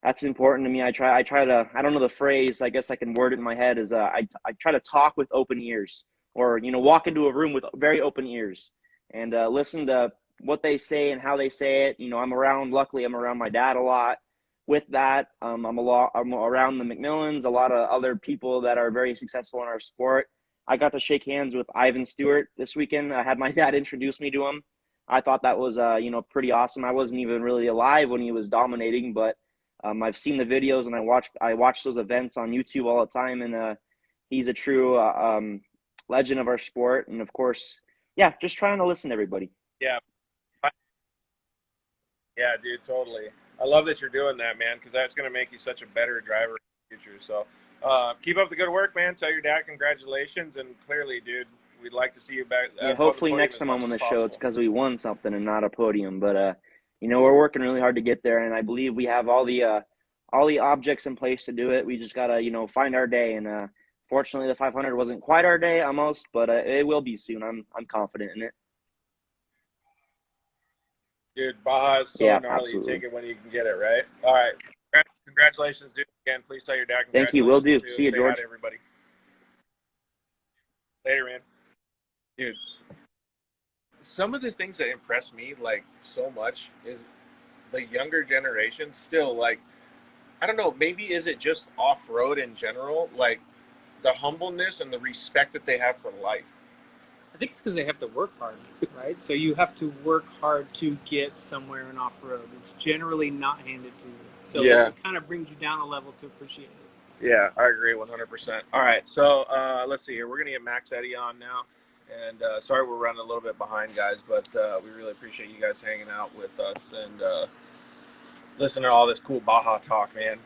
that's important to me. I try to, I don't know the phrase, I guess I can word it in my head, is I try to talk with open ears, or walk into a room with very open ears and listen to what they say and how they say it. Luckily I'm around my dad a lot. With that, I'm around the McMillans, a lot of other people that are very successful in our sport. I got to shake hands with Ivan Stewart this weekend. I had my dad introduce me to him. I thought that was pretty awesome. I wasn't even really alive when he was dominating, but I've seen the videos, and I watch those events on YouTube all the time, and he's a true legend of our sport. And of course, just trying to listen to everybody. Yeah, dude, totally. I love that you're doing that, man, because that's going to make you such a better driver in the future. So keep up the good work, man. Tell your dad congratulations, and clearly, dude, we'd like to see you back. Hopefully next time I'm on the show, it's because we won something and not a podium. But we're working really hard to get there, and I believe we have all the objects in place to do it. We just gotta find our day, and fortunately the 500 wasn't quite our day almost, but it will be soon. I'm confident in it. Dude, Baja is so gnarly. Absolutely. You take it when you can get it, right? All right. Congratulations, dude. Again, please tell your dad congratulations. Thank you. Will do. Too. See you, Say George. Hi to everybody. Later, man. Dude, some of the things that impress me, so much is the younger generation still, I don't know, maybe is it just off-road in general? The humbleness and the respect that they have for life. I think it's because they have to work hard, right? So you have to work hard to get somewhere in off-road. It's generally not handed to you. So it kind of brings you down a level to appreciate it. Yeah, I agree 100%. All right, so let's see here. We're going to get Max Eddy on now. And sorry we're running a little bit behind, guys, but we really appreciate you guys hanging out with us and listening to all this cool Baja talk, man.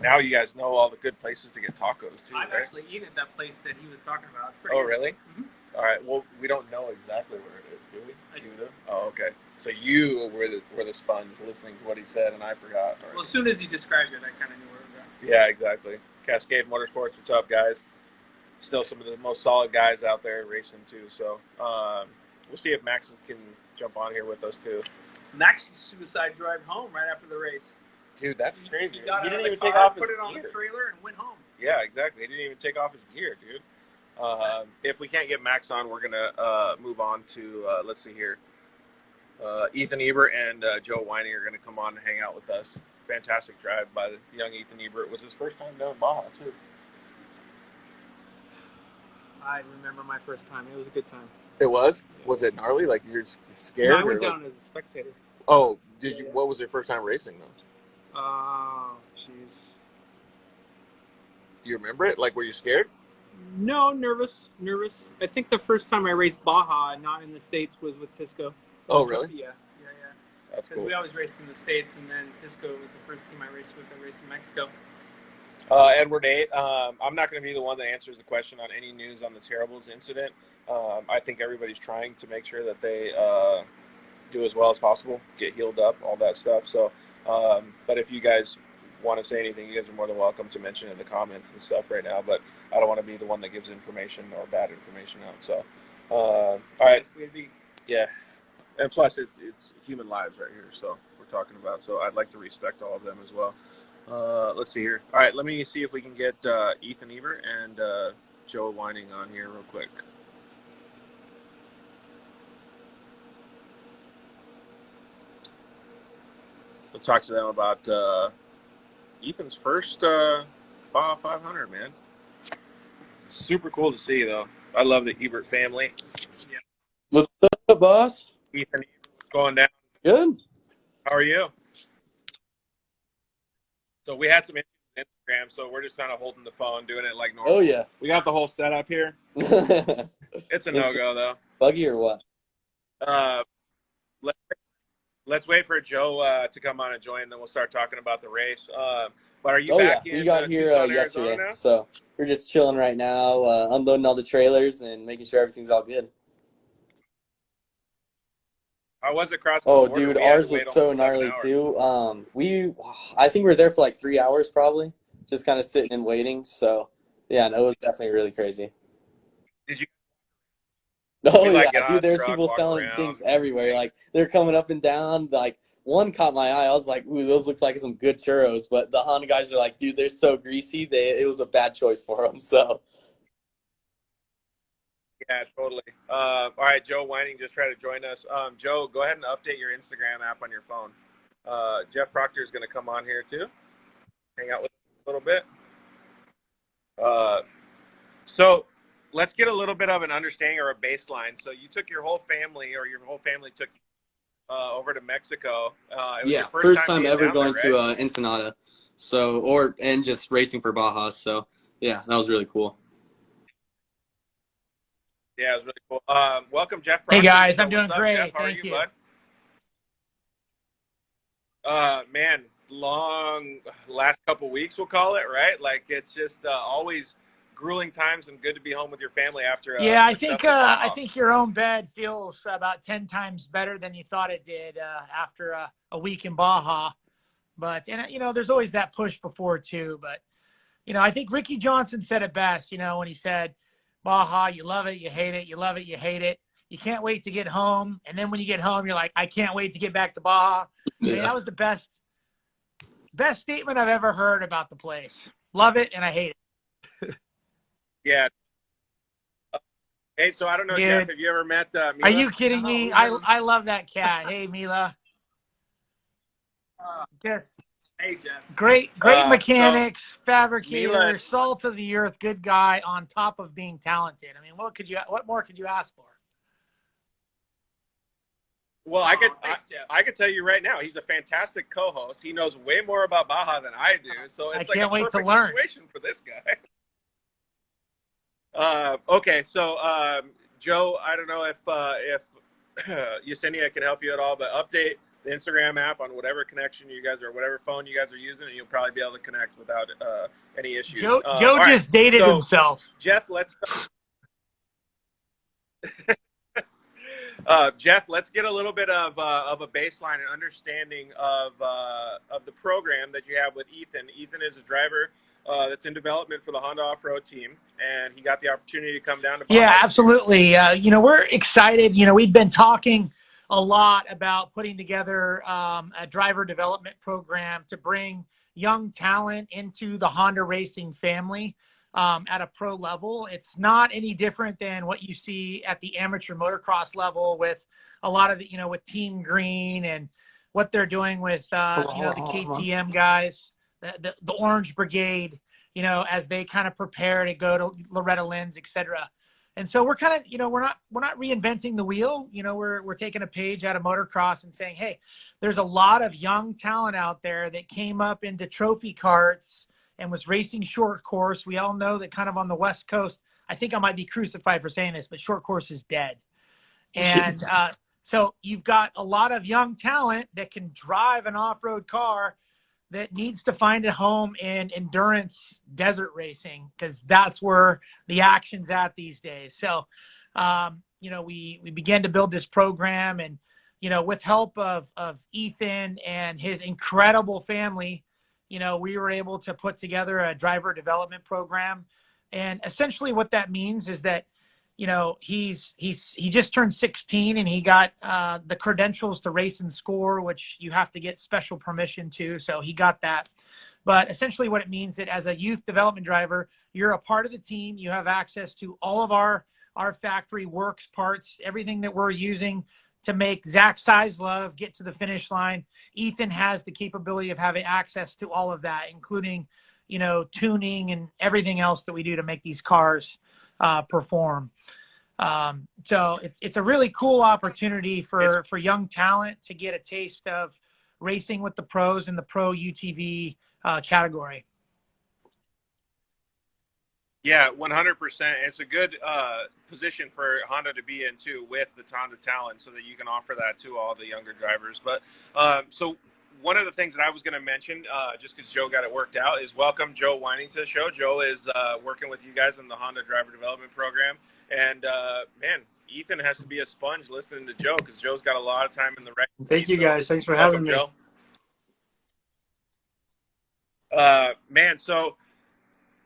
Now you guys know all the good places to get tacos, too, I've right? actually eaten at that place that he was talking about. It's pretty good. good. Really? Mm-hmm. All right, well, we don't know exactly where it is, do we? I do. Oh, okay. So you were the sponge listening to what he said, and I forgot. Well, as soon as he described it, I kind of knew where it was at. Yeah, exactly. Cascade Motorsports, what's up, guys? Still some of the most solid guys out there racing, too. So we'll see if Max can jump on here with us, too. Max suicide drive home right after the race. Dude, that's crazy. He got he out didn't of the even car, take off his put it on gear. the trailer, and went home. Yeah, exactly. He didn't even take off his gear, dude. If we can't get Max on, we're going to move on to, let's see here. Ethan Ebert and Joe Winey are going to come on and hang out with us. Fantastic drive by the young Ethan Ebert. It was his first time down Baja, too. I remember my first time. It was a good time. It was? Was it gnarly? Like you're scared? No, I went or down as a spectator. Oh, did you? What was your first time racing though? Oh, jeez. Do you remember it? Like, were you scared? No, nervous. I think the first time I raced Baja, not in the States, was with Tisco. Oh, really? Yeah. That's Because cool. we always raced in the States, and then Tisco was the first team I raced with. I raced in Mexico. Edward 8, I'm not going to be the one that answers the question on any news on the Terribles incident. I think everybody's trying to make sure that they do as well as possible, get healed up, all that stuff. So, but if you guys want to say anything, you guys are more than welcome to mention it in the comments and stuff right now. But I don't want to be the one that gives information or bad information out. So, all right. Yeah. And plus, it's human lives right here. So we're talking about. So I'd like to respect all of them as well. Let's see here. All right, let me see if we can get Ethan Ebert and Joe Whining on here real quick. We'll talk to them about Ethan's first Baja 500, man. Super cool to see, though. I love the Ebert family. Yeah. What's up, boss? Ethan Ebert, what's going down? Good. How are you? So we had some issues with Instagram, so we're just kind of holding the phone, doing it like normal. Oh, yeah. We got the whole setup here. It's a no-go, though. Buggy or what? Let's wait for Joe to come on and join, and then we'll start talking about the race. But are you back in We got here Tucson, yesterday, Arizona now? so we're just chilling right now, unloading all the trailers and making sure everything's all good. How was it crossing the Oh, border? dude, We had ours to wait was so almost 7 gnarly, hours. too. I think we were there for like 3 hours probably, just kind of sitting and waiting. So, yeah, no, it was definitely really crazy. Did you? Oh, You, like, yeah, get out dude, of the there's truck, people walk selling around? things everywhere. Like, they're coming up and down. Like, one caught my eye. I was like, ooh, those look like some good churros. But the Honda guys are like, dude, they're so greasy. It was a bad choice for them, so. Yeah, totally. All right, Joe Whining just tried to join us. Joe, go ahead and update your Instagram app on your phone. Jeff Proctor is going to come on here too. Hang out with us a little bit. So let's get a little bit of an understanding or a baseline. So you took your whole family, or your whole family took over to Mexico. It was Yeah, your first time being ever down going there, right? to Ensenada. So, and just racing for Baja. So, yeah, that was really cool. Yeah, it was really cool. Welcome, Jeff Proctor. Hey guys, So I'm doing what's up, great. Jeff? How are Thank you. bud? Man, long last couple weeks, we'll call it, right? Like, it's just always grueling times, and good to be home with your family after Yeah, I successful think your own bed feels about 10 times better than you thought it did after a week in Baja. But there's always that push before too. But I think Ricky Johnson said it best. When he said, "Baja, you love it, you hate it, you love it, you hate it. You can't wait to get home, and then when you get home, you're like, I can't wait to get back to Baja." Yeah. I mean, that was the best statement I've ever heard about the place. Love it and I hate it. Yeah. Hey, so I don't know, Dude, Jeff, have you ever met Mila? Are you kidding me? I love that cat. Hey, Mila. Just Hey, Jeff. great mechanics, fabricator, Mila, salt of the earth, good guy on top of being talented. I mean, what more could you ask for? well, Thanks, Jeff. I could tell you right now, he's a fantastic co-host. He knows way more about Baja than I do, so it's I can't like a wait to perfect learn. situation for this guy. Okay, so Joe, I don't know if Yesenia can help you at all, but update the Instagram app on whatever connection you guys or whatever phone you guys are using, and you'll probably be able to connect without any issues. Joe all right, just dated so, himself. Jeff, let's Jeff, let's get a little bit of a baseline and understanding of the program that you have with Ethan. Ethan is a driver that's in development for the Honda Off-Road team, and he got the opportunity to come down to Baja. Yeah, absolutely. We're excited. We've been talking a lot about putting together a driver development program to bring young talent into the Honda racing family at a pro level. It's not any different than what you see at the amateur motocross level with a lot of the, with Team Green and what they're doing with, the KTM guys, the Orange Brigade, as they kind of prepare to go to Loretta Lynn's, et cetera. And so we're kind of, we're not reinventing the wheel. We're taking a page out of motocross and saying, hey, there's a lot of young talent out there that came up into trophy carts and was racing short course. We all know that kind of on the West Coast, I think I might be crucified for saying this, but short course is dead. And so you've got a lot of young talent that can drive an off-road car that needs to find a home in endurance desert racing, because that's where the action's at these days. So, we began to build this program, and, with help of Ethan and his incredible family, we were able to put together a driver development program. And essentially what that means is that, he just turned 16 and he got the credentials to race and score, which you have to get special permission to. So he got that. But essentially what it means that as a youth development driver, you're a part of the team. You have access to all of our factory works parts, everything that we're using to make Zach Love get to the finish line. Ethan has the capability of having access to all of that, including, tuning and everything else that we do to make these cars perform. So it's a really cool opportunity for young talent to get a taste of racing with the pros in the pro UTV category. Yeah, 100%. It's a good position for Honda to be in too, with the Honda talent, so that you can offer that to all the younger drivers. But so one of the things that I was going to mention, just because Joe got it worked out, is welcome Joe Whining to the show. Joe is working with you guys in the Honda Driver Development Program. And, man, Ethan has to be a sponge listening to Joe, because Joe's got a lot of time in the race. Thank you, guys. Thanks for having me. Joe. Man, so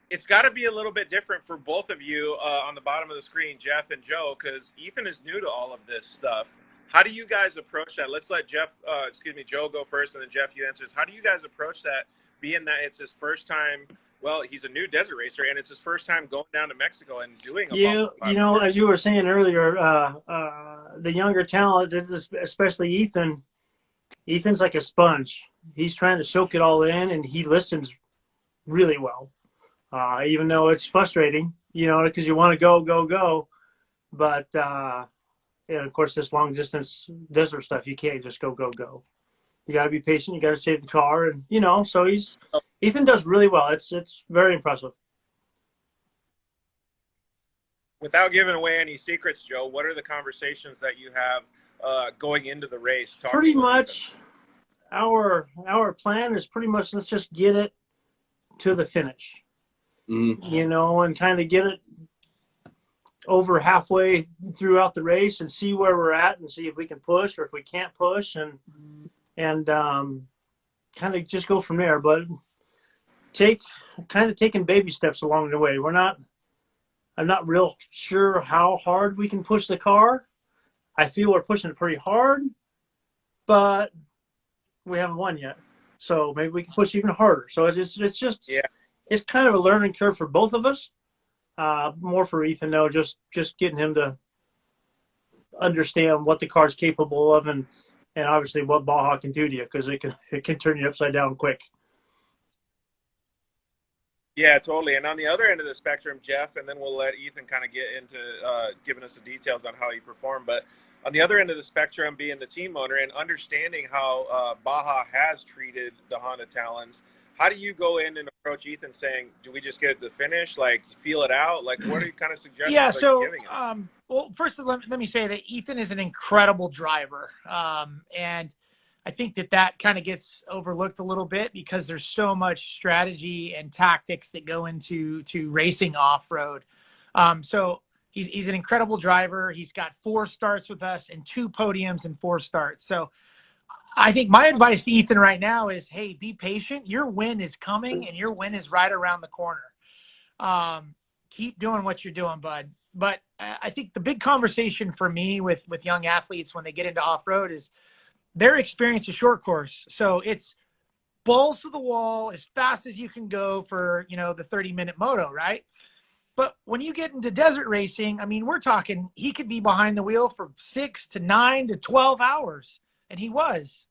it's got to be a little bit different for both of you on the bottom of the screen, Jeff and Joe, because Ethan is new to all of this stuff. How do you guys approach that? Let's let Joe go first, and then Jeff, you answer this. How do you guys approach that, being that it's his first time? Well, he's a new desert racer, and it's his first time going down to Mexico and doing a as you were saying earlier, the younger talent, especially Ethan's like a sponge. He's trying to soak it all in, and he listens really well, even though it's frustrating, because you want to go. But, of course, this long-distance desert stuff, you can't just go. You got to be patient. You got to save the car, and, so Ethan does really well. It's very impressive. Without giving away any secrets, Joe, what are the conversations that you have going into the race? Pretty much, our plan is pretty much, let's just get it to the finish, and kind of get it over halfway throughout the race and see where we're at and see if we can push or if we can't push, and kind of just go from there. But taking baby steps along the way. I'm not real sure how hard we can push the car. I feel we're pushing it pretty hard, but we haven't won yet. So maybe we can push even harder. So it's just it's kind of a learning curve for both of us. More for Ethan though, just getting him to understand what the car's capable of, and obviously what Baja can do to you, because it can turn you upside down quick. Yeah, totally. And on the other end of the spectrum, Jeff, and then we'll let Ethan kind of get into giving us the details on how he performed. But on the other end of the spectrum, being the team owner and understanding how Baja has treated the Honda talents, how do you go in and approach Ethan saying, do we just get it to the finish? Like, feel it out? Like, what are you kind of suggesting? Yeah, so, well, first let me say that Ethan is an incredible driver. And I think that kind of gets overlooked a little bit because there's so much strategy and tactics that go into racing off-road. So he's an incredible driver. He's got 4 starts with us and 2 podiums and 4 starts. So I think my advice to Ethan right now is, hey, be patient. Your win is coming, and your win is right around the corner. Keep doing what you're doing, bud. But I think the big conversation for me with young athletes when they get into off-road is their experience is short course. So it's balls to the wall as fast as you can go for, the 30-minute moto, right? But when you get into desert racing, I mean, we're talking he could be behind the wheel for 6 to 9 to 12 hours. And he was.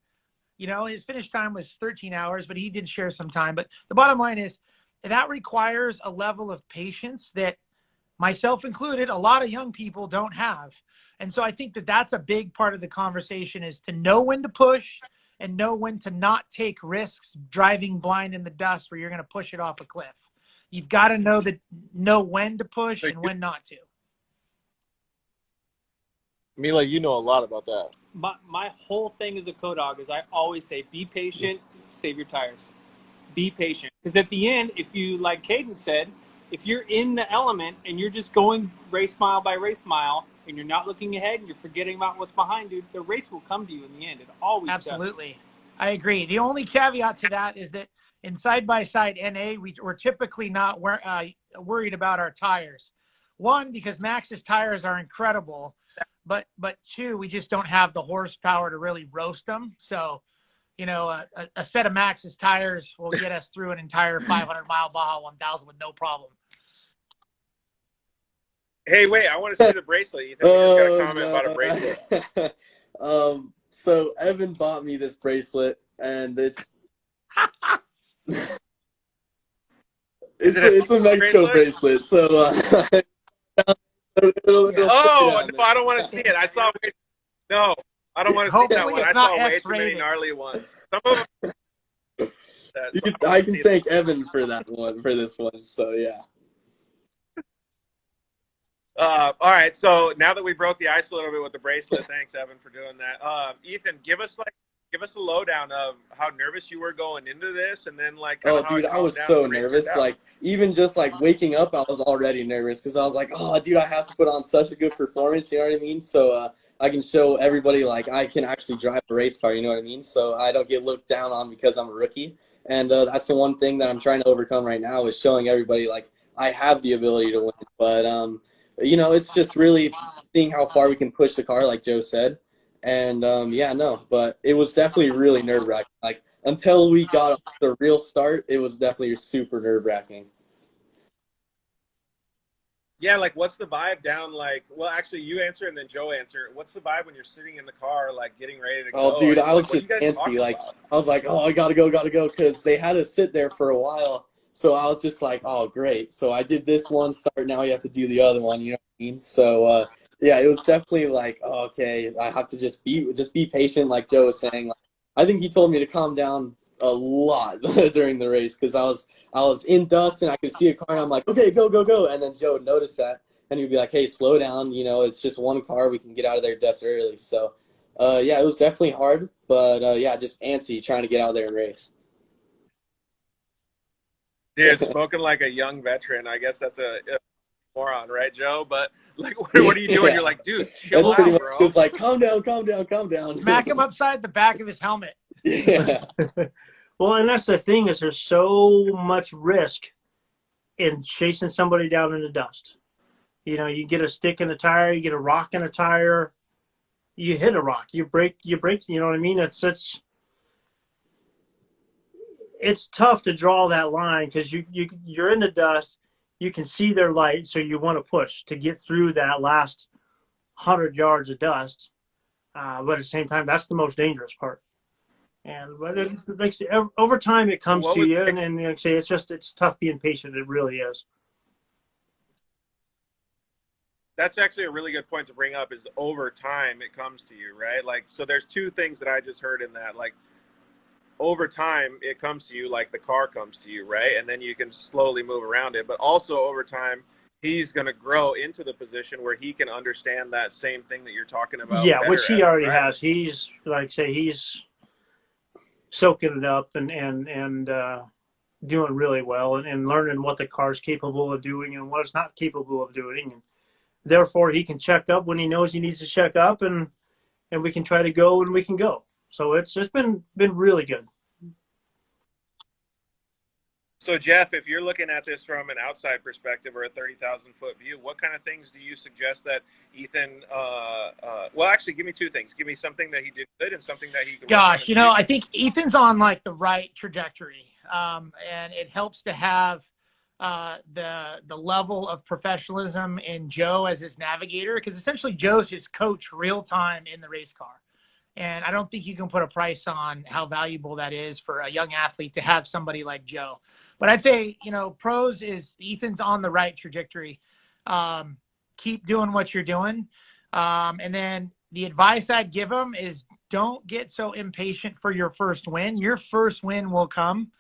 His finish time was 13 hours, but he did share some time. But the bottom line is that requires a level of patience that myself included, a lot of young people don't have. And so I think that that's a big part of the conversation, is to know when to push and know when to not take risks driving blind in the dust where you're going to push it off a cliff. You've got to know when to push and when not to. Mila, you know a lot about that. My whole thing as a co-dog is I always say, be patient, save your tires. Be patient. Because at the end, if you, like Kayden said, if you're in the element and you're just going race mile by race mile and you're not looking ahead and you're forgetting about what's behind you, the race will come to you in the end. It always Absolutely. does. I agree. The only caveat to that is that in side-by-side NA, we're typically not worried about our tires. One, because Max's tires are incredible, but two, we just don't have the horsepower to really roast them. So, you know, a set of Max's tires will get us through an entire 500-mile Baja 1000 with no problem. Hey, wait, I want to see the bracelet. You think you just got a comment about a bracelet? So Evan bought me this bracelet, and it's a Mexico bracelet. So it'll oh no, I don't want to see it. I saw. No, I don't want to see that one. I saw way too many gnarly ones. Some of them. I can thank Evan for that one, for this one. So yeah. All right, so now that we broke the ice a little bit with the bracelet, thanks Evan for doing that. Ethan, give us a lowdown of how nervous you were going into this, and then like. Oh, dude, I was so nervous. Like even just like waking up, I was already nervous because I was like, oh, dude, I have to put on such a good performance. You know what I mean? So I can show everybody like I can actually drive a race car. You know what I mean? So I don't get looked down on because I'm a rookie. And that's the one thing that I'm trying to overcome right now, is showing everybody like I have the ability to win. But you know, it's just really seeing how far we can push the car, like Joe said. And yeah, no, but it was definitely really nerve-wracking. Like until we got the real start, it was definitely super nerve-wracking. Yeah, like what's the vibe down? Like, well, actually, you answer and then Joe answer. What's the vibe when you're sitting in the car, like getting ready to go? Oh, dude, I was like, just antsy. Like, I was like, oh, I gotta go, because they had us sit there for a while. So I was just like, oh, great. So I did this one start. Now you have to do the other one. You know what I mean? So yeah, it was definitely like, oh, okay, I have to just be patient, like Joe was saying. Like, I think he told me to calm down a lot during the race because I was in dust and I could see a car and I'm like, okay, go, and then Joe would notice that and he'd be like, hey, slow down. You know, it's just one car. We can get out of there dust early. So yeah, it was definitely hard, but yeah, just antsy trying to get out there and race. Dude, spoken like a young veteran. I guess that's a moron, right, Joe? But like, what are you doing? Yeah. You're like, dude, chill That's pretty out, much bro. just like, calm down. Smack him upside the back of his helmet. Yeah. Well, and that's the thing, is there's so much risk in chasing somebody down in the dust. You know, you get a stick in a tire, you get a rock in a tire, you hit a rock, you break, you know what I mean? It's tough to draw that line because you're in the dust, you can see their light, so you want to push to get through that last 100 yards of dust. But at the same time, that's the most dangerous part. And but over time, it comes to you, and like I say, it's tough being patient. It really is. That's actually a really good point to bring up. Is over time it comes to you, right? Like, so there's two things that I just heard in that. Like, over time it comes to you, like the car comes to you, right? And then you can slowly move around it. But also over time, he's going to grow into the position where he can understand that same thing that you're talking about. Yeah, which he already has. He's like say he's soaking it up and doing really well and learning what the car's capable of doing and what it's not capable of doing. And therefore, he can check up when he knows he needs to check up, and we can try to go when we can go. So it's been really good. So, Jeff, if you're looking at this from an outside perspective or a 30,000-foot view, what kind of things do you suggest that Ethan well, actually, give me two things. Give me something that he did good and something that he could work on. You know, I think Ethan's on like the right trajectory, and it helps to have the level of professionalism in Joe as his navigator, because essentially Joe's his coach real time in the race car. And I don't think you can put a price on how valuable that is for a young athlete to have somebody like Joe. But I'd say, you know, pros is Ethan's on the right trajectory. Keep doing what you're doing. And then the advice I'd give them is don't get so impatient for your first win. Your first win will come.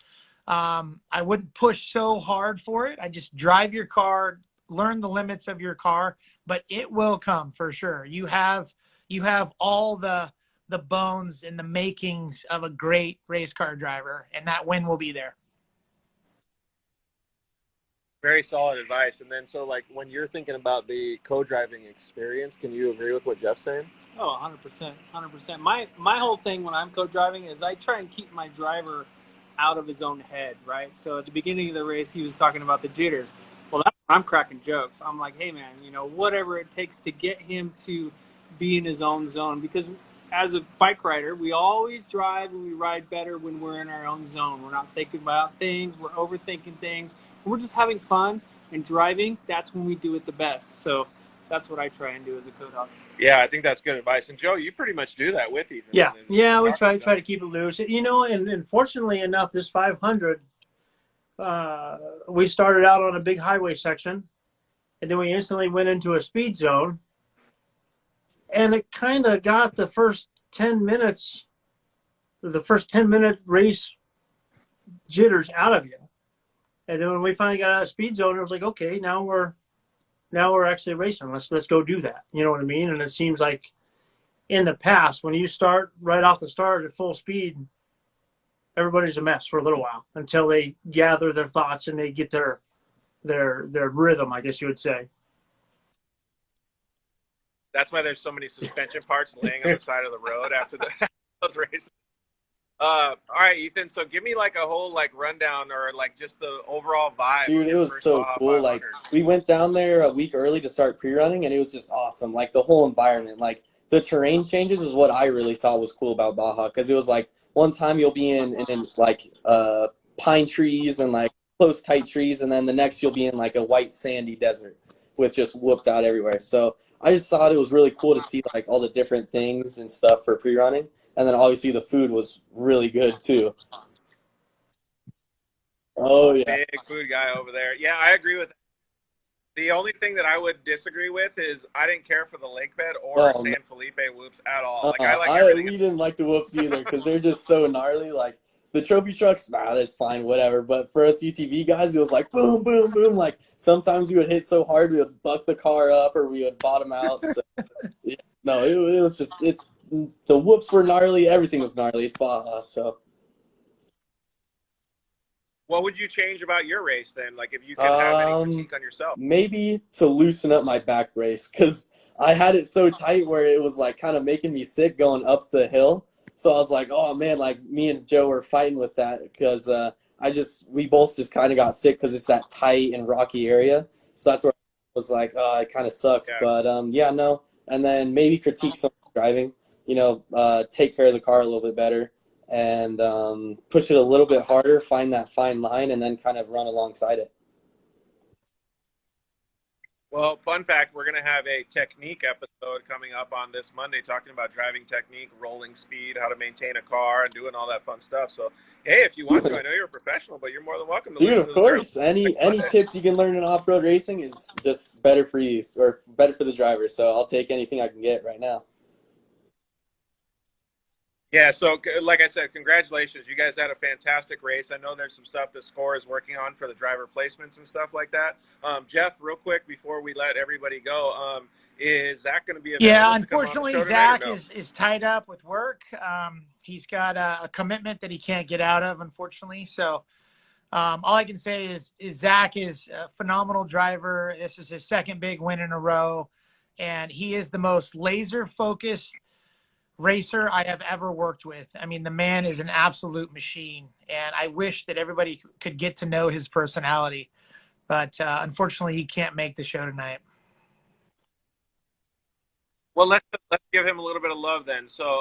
I wouldn't push so hard for it. I just drive your car, learn the limits of your car, but it will come for sure. You have all the bones and the makings of a great race car driver, and that win will be there. Very solid advice. And then, so like when you're thinking about the co-driving experience, can you agree with what Jeff's saying? Oh, 100%. 100%. My whole thing when I'm co-driving is I try and keep my driver out of his own head, right? So at the beginning of the race, he was talking about the jitters. Well, I'm cracking jokes. I'm like, hey, man, whatever it takes to get him to be in his own zone. Because as a bike rider, we always drive and we ride better when we're in our own zone. We're not thinking about things. We're overthinking things. We're just having fun and driving. That's when we do it the best. So that's what I try and do as a co-dog. Yeah, I think that's good advice. And Joe, you pretty much do that with Ethan. Yeah, we try to keep it loose. And fortunately enough, this 500, we started out on a big highway section, and then we instantly went into a speed zone. And it kind of got the first 10 minutes, the first 10-minute race jitters out of you. And then when we finally got out of speed zone, it was like, okay, now we're actually racing. Let's go do that. You know what I mean? And it seems like in the past, when you start right off the start at full speed, everybody's a mess for a little while until they gather their thoughts and they get their rhythm, I guess you would say. That's why there's so many suspension parts laying on the side of the road after those races. All right, Ethan. So give me like a whole like rundown or like just the overall vibe. Dude, it was so cool. Like we went down there a week early to start pre-running, and it was just awesome. Like the whole environment, like the terrain changes is what I really thought was cool about Baja, because it was like one time you'll be in like pine trees and like close tight trees, and then the next you'll be in like a white sandy desert with just whooped out everywhere. So I just thought it was really cool to see like all the different things and stuff for pre-running. And then obviously the food was really good too. Oh yeah, big food guy over there. Yeah, I agree with that. The only thing that I would disagree with is I didn't care for the lake bed or San Felipe whoops at all. Like I like everything. We didn't like the whoops either because they're just so gnarly. Like the trophy trucks, that's fine, whatever. But for us UTV guys, it was like boom, boom, boom. Like sometimes we would hit so hard we would buck the car up or we would bottom out. So, yeah, no, it was just the whoops were gnarly. Everything was gnarly. It's Baja, so. What would you change about your race then? Like if you could have any critique on yourself? Maybe to loosen up my back brace, because I had it so tight where it was like kind of making me sick going up the hill. So I was like, oh man, like me and Joe were fighting with that because we both just kind of got sick because it's that tight and rocky area. So that's where I was like, oh, it kind of sucks. Yeah. But yeah, no. And then maybe critique some driving. Take care of the car a little bit better and push it a little bit harder, find that fine line, and then kind of run alongside it. Well, fun fact, we're going to have a technique episode coming up on this Monday talking about driving technique, rolling speed, how to maintain a car, and doing all that fun stuff. So, hey, if you want to, I know you're a professional, but you're more than welcome to Dude, of course. Any tips you can learn in off-road racing is just better for you or better for the driver. So I'll take anything I can get right now. Yeah, so like I said, congratulations. You guys had a fantastic race. I know there's some stuff the score is working on for the driver placements and stuff like that. Jeff, real quick before we let everybody go, is Zach going to be available? Yeah, unfortunately, Zach is tied up with work. He's got a commitment that he can't get out of, unfortunately. So all I can say is Zach is a phenomenal driver. This is his second big win in a row, and he is the most laser-focused racer I have ever worked with. I mean, the man is an absolute machine, and I wish that everybody could get to know his personality. But unfortunately, he can't make the show tonight. Well, let's give him a little bit of love then. So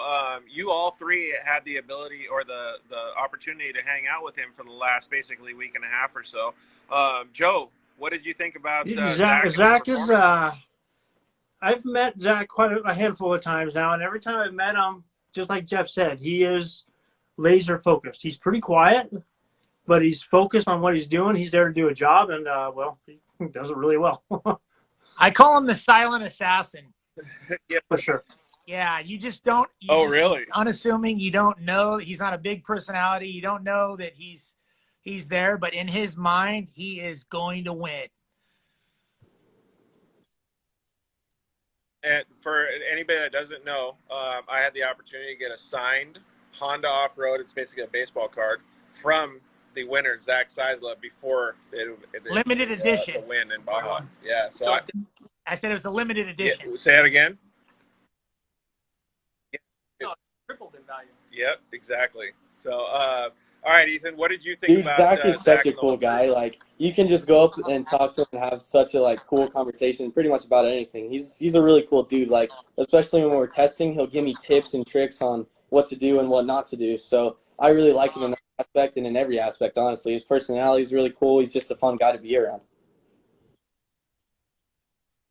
you all three had the ability or the opportunity to hang out with him for the last basically week and a half or so. Joe, what did you think about Zach is I've met Zach quite a handful of times now, and every time I've met him, just like Jeff said, he is laser focused. He's pretty quiet, but he's focused on what he's doing. He's there to do a job, and he does it really well. I call him the silent assassin. Yeah. For sure. Yeah, you just don't. Oh, really? He's unassuming. You don't know. He's not a big personality. You don't know that he's there, but in his mind, he is going to win. And for anybody that doesn't know, I had the opportunity to get a signed Honda off-road. It's basically a baseball card from the winner, Zach Seisler, before Limited edition. the win in Baja. Yeah. So I said it was a limited edition. Yeah, say that again. no, tripled in value. Yep, exactly. So, all right, Ethan, what did you think Dude, about Zach is such a and the cool whole guy. group? Like, you can just go up and talk to him and have such a like cool conversation pretty much about anything. He's a really cool dude. Like, especially when we're testing, he'll give me tips and tricks on what to do and what not to do. So I really like him in that aspect and in every aspect, honestly. His personality is really cool. He's just a fun guy to be around.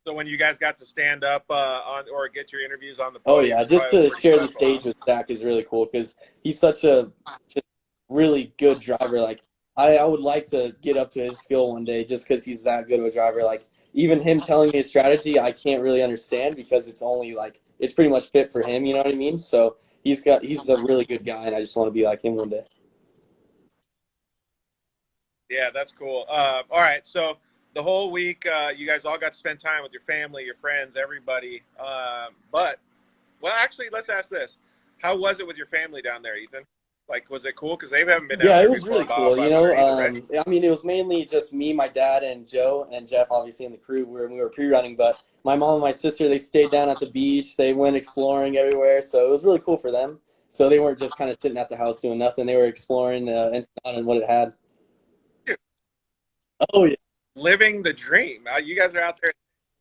So when you guys got to stand up on or get your interviews on the Oh, podium, yeah, just probably to pretty share the special, stage with Zach is really cool because he's such a just really good driver. Like, I would like to get up to his skill one day just because he's that good of a driver. Like, even him telling me his strategy, I can't really understand because it's only like it's pretty much fit for him. You know what I mean? So he's a really good guy, and I just want to be like him one day. Yeah, that's cool. All right, so the whole week, you guys all got to spend time with your family, your friends, everybody. But, well, actually, let's ask this: how was it with your family down there, Ethan? Like, was it cool? Because they haven't been down Yeah, there it was before really Baja cool. 500 either, right? I mean, it was mainly just me, my dad, and Joe, and Jeff, obviously, in the crew where we were pre-running. But my mom and my sister, they stayed down at the beach. They went exploring everywhere, so it was really cool for them. So they weren't just kind of sitting at the house doing nothing. They were exploring Ensenada and what it had. Oh yeah, Living the dream. You guys are out there.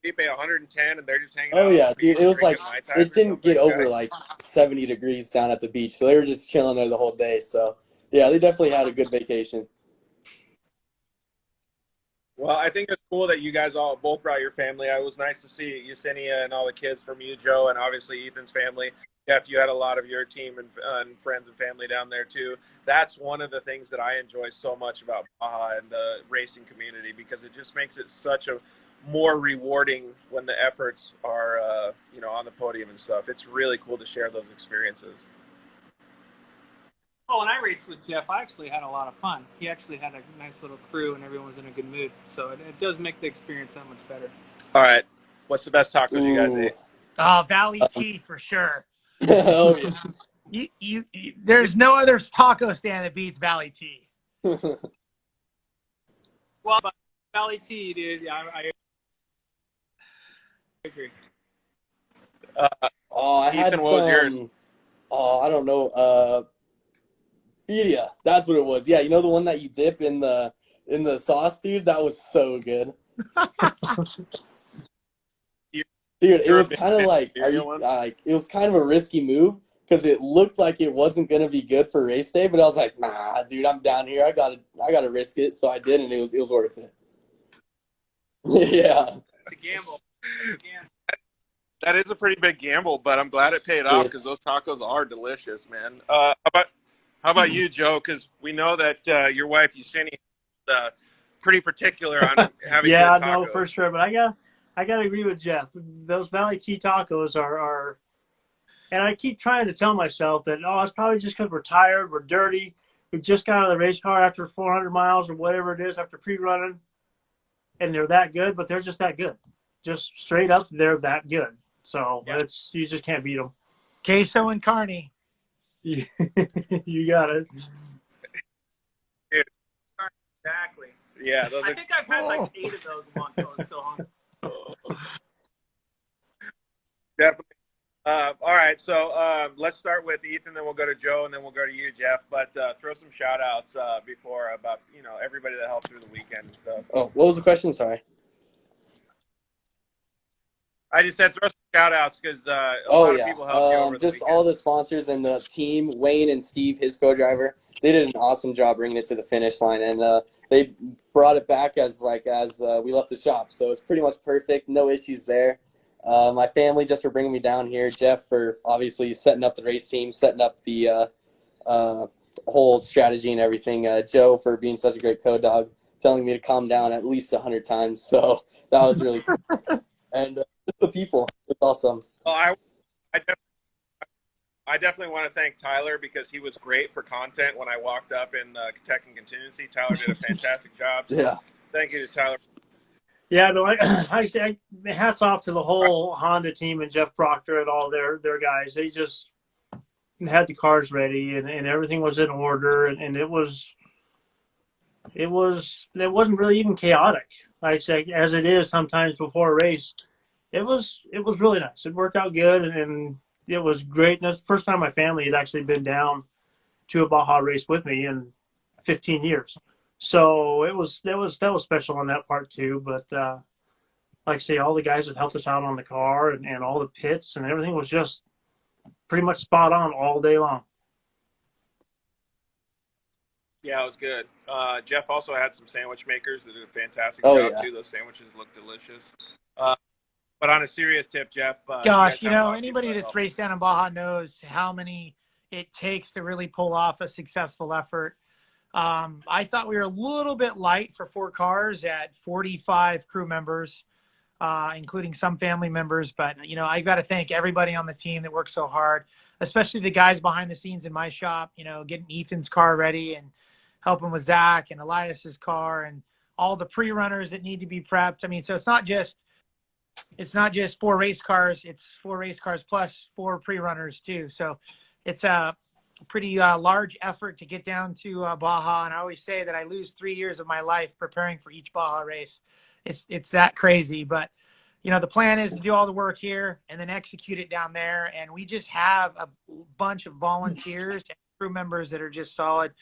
You pay 110, and they're just hanging out. oh on yeah, the dude. beach It was like drinking Mai Tais it or didn't get something, over guys. like 70 degrees down at the beach, so they were just chilling there the whole day. So yeah, they definitely had a good vacation. Well, I think it's cool that you guys all both brought your family. It was nice to see Yesenia and all the kids from you, Joe, and obviously Ethan's family. Jeff, you had a lot of your team and friends and family down there too. That's one of the things that I enjoy so much about Baja and the racing community because it just makes it such a more rewarding when the efforts are, on the podium and stuff. It's really cool to share those experiences. Oh, and I raced with Jeff. I actually had a lot of fun. He actually had a nice little crew, and everyone was in a good mood. So it does make the experience that much better. All right. What's the best tacos you guys Ooh. ate? Oh, Valley Tea for sure. Oh yeah. You there's no other taco stand that beats Valley Tea. Well, but Valley Tea, dude, I agree. Oh, I had Ethan, what was yours? some. Oh, I don't know. Birria. That's what it was. Yeah, you know the one that you dip in the sauce, dude. That was so good. Dude, it was kind of like, it was kind of a risky move because it looked like it wasn't gonna be good for race day, but I was like, nah, dude, I'm down here. I gotta risk it. So I did, and it was worth it. Yeah. It's a gamble. That is a pretty big gamble, but I'm glad it paid off because those tacos are delicious, man. How about you, Joe? Because we know that your wife Yesenia is pretty particular on having Yeah, good tacos. no, for sure. But I gotta agree with Jeff. Those Valley Tea tacos are, and I keep trying to tell myself that it's probably just because we're tired, we're dirty, we just got out of the race car after 400 miles or whatever it is after pre-running, and they're that good. But they're just that good, just straight up, they're that good. So you just can't beat them. Queso and carne. You got it. Exactly. Yeah, I think I've had like 8 of those once. I was so hungry. Definitely. All right, so let's start with Ethan, then we'll go to Joe, and then we'll go to you, Jeff. But throw some shout-outs before about everybody that helped through the weekend and stuff. Oh, what was the question? Sorry. I just said throw some shout-outs because a lot of people helped you over the just weekend. all the sponsors and the team, Wayne and Steve, his co-driver, they did an awesome job bringing it to the finish line, and they brought it back as we left the shop. So it's pretty much perfect, no issues there. My family just for bringing me down here, Jeff for obviously setting up the race team, setting up the whole strategy and everything. Joe for being such a great co-dog, telling me to calm down at least 100 times. So that was really cool. and just the people. It's awesome. Well, I, def- I definitely want to thank Tyler because he was great for content when I walked up in Tech and Contingency. Tyler did a fantastic job. So Yeah. thank you to Tyler. Yeah, no, I say hats off to the whole Honda team and Jeff Proctor and all their guys. They just had the cars ready and everything was in order and it wasn't really even chaotic. I'd say as it is sometimes before a race. It was really nice. It worked out good and it was great. And that's the first time my family had actually been down to a Baja race with me in 15 years. So that was special on that part too. But like I say, all the guys that helped us out on the car and all the pits and everything was just pretty much spot on all day long. Yeah, it was good. Jeff also had some sandwich makers that did a fantastic Oh, job yeah. too. Those sandwiches look delicious. But on a serious tip, Jeff. Gosh, you guys have a lot of anybody people that that's help. raced down in Baja knows how many it takes to really pull off a successful effort. I thought we were a little bit light for 4 cars at 45 crew members, including some family members. But, I've got to thank everybody on the team that worked so hard, especially the guys behind the scenes in my shop, getting Ethan's car ready and helping with Zach and Elias's car and all the pre-runners that need to be prepped. I mean, so it's not just 4 race cars, it's 4 race cars plus 4 pre-runners too. So it's a pretty large effort to get down to Baja. And I always say that I lose 3 years of my life preparing for each Baja race. It's that crazy, but the plan is to do all the work here and then execute it down there. And we just have a bunch of volunteers and crew members that are just solid.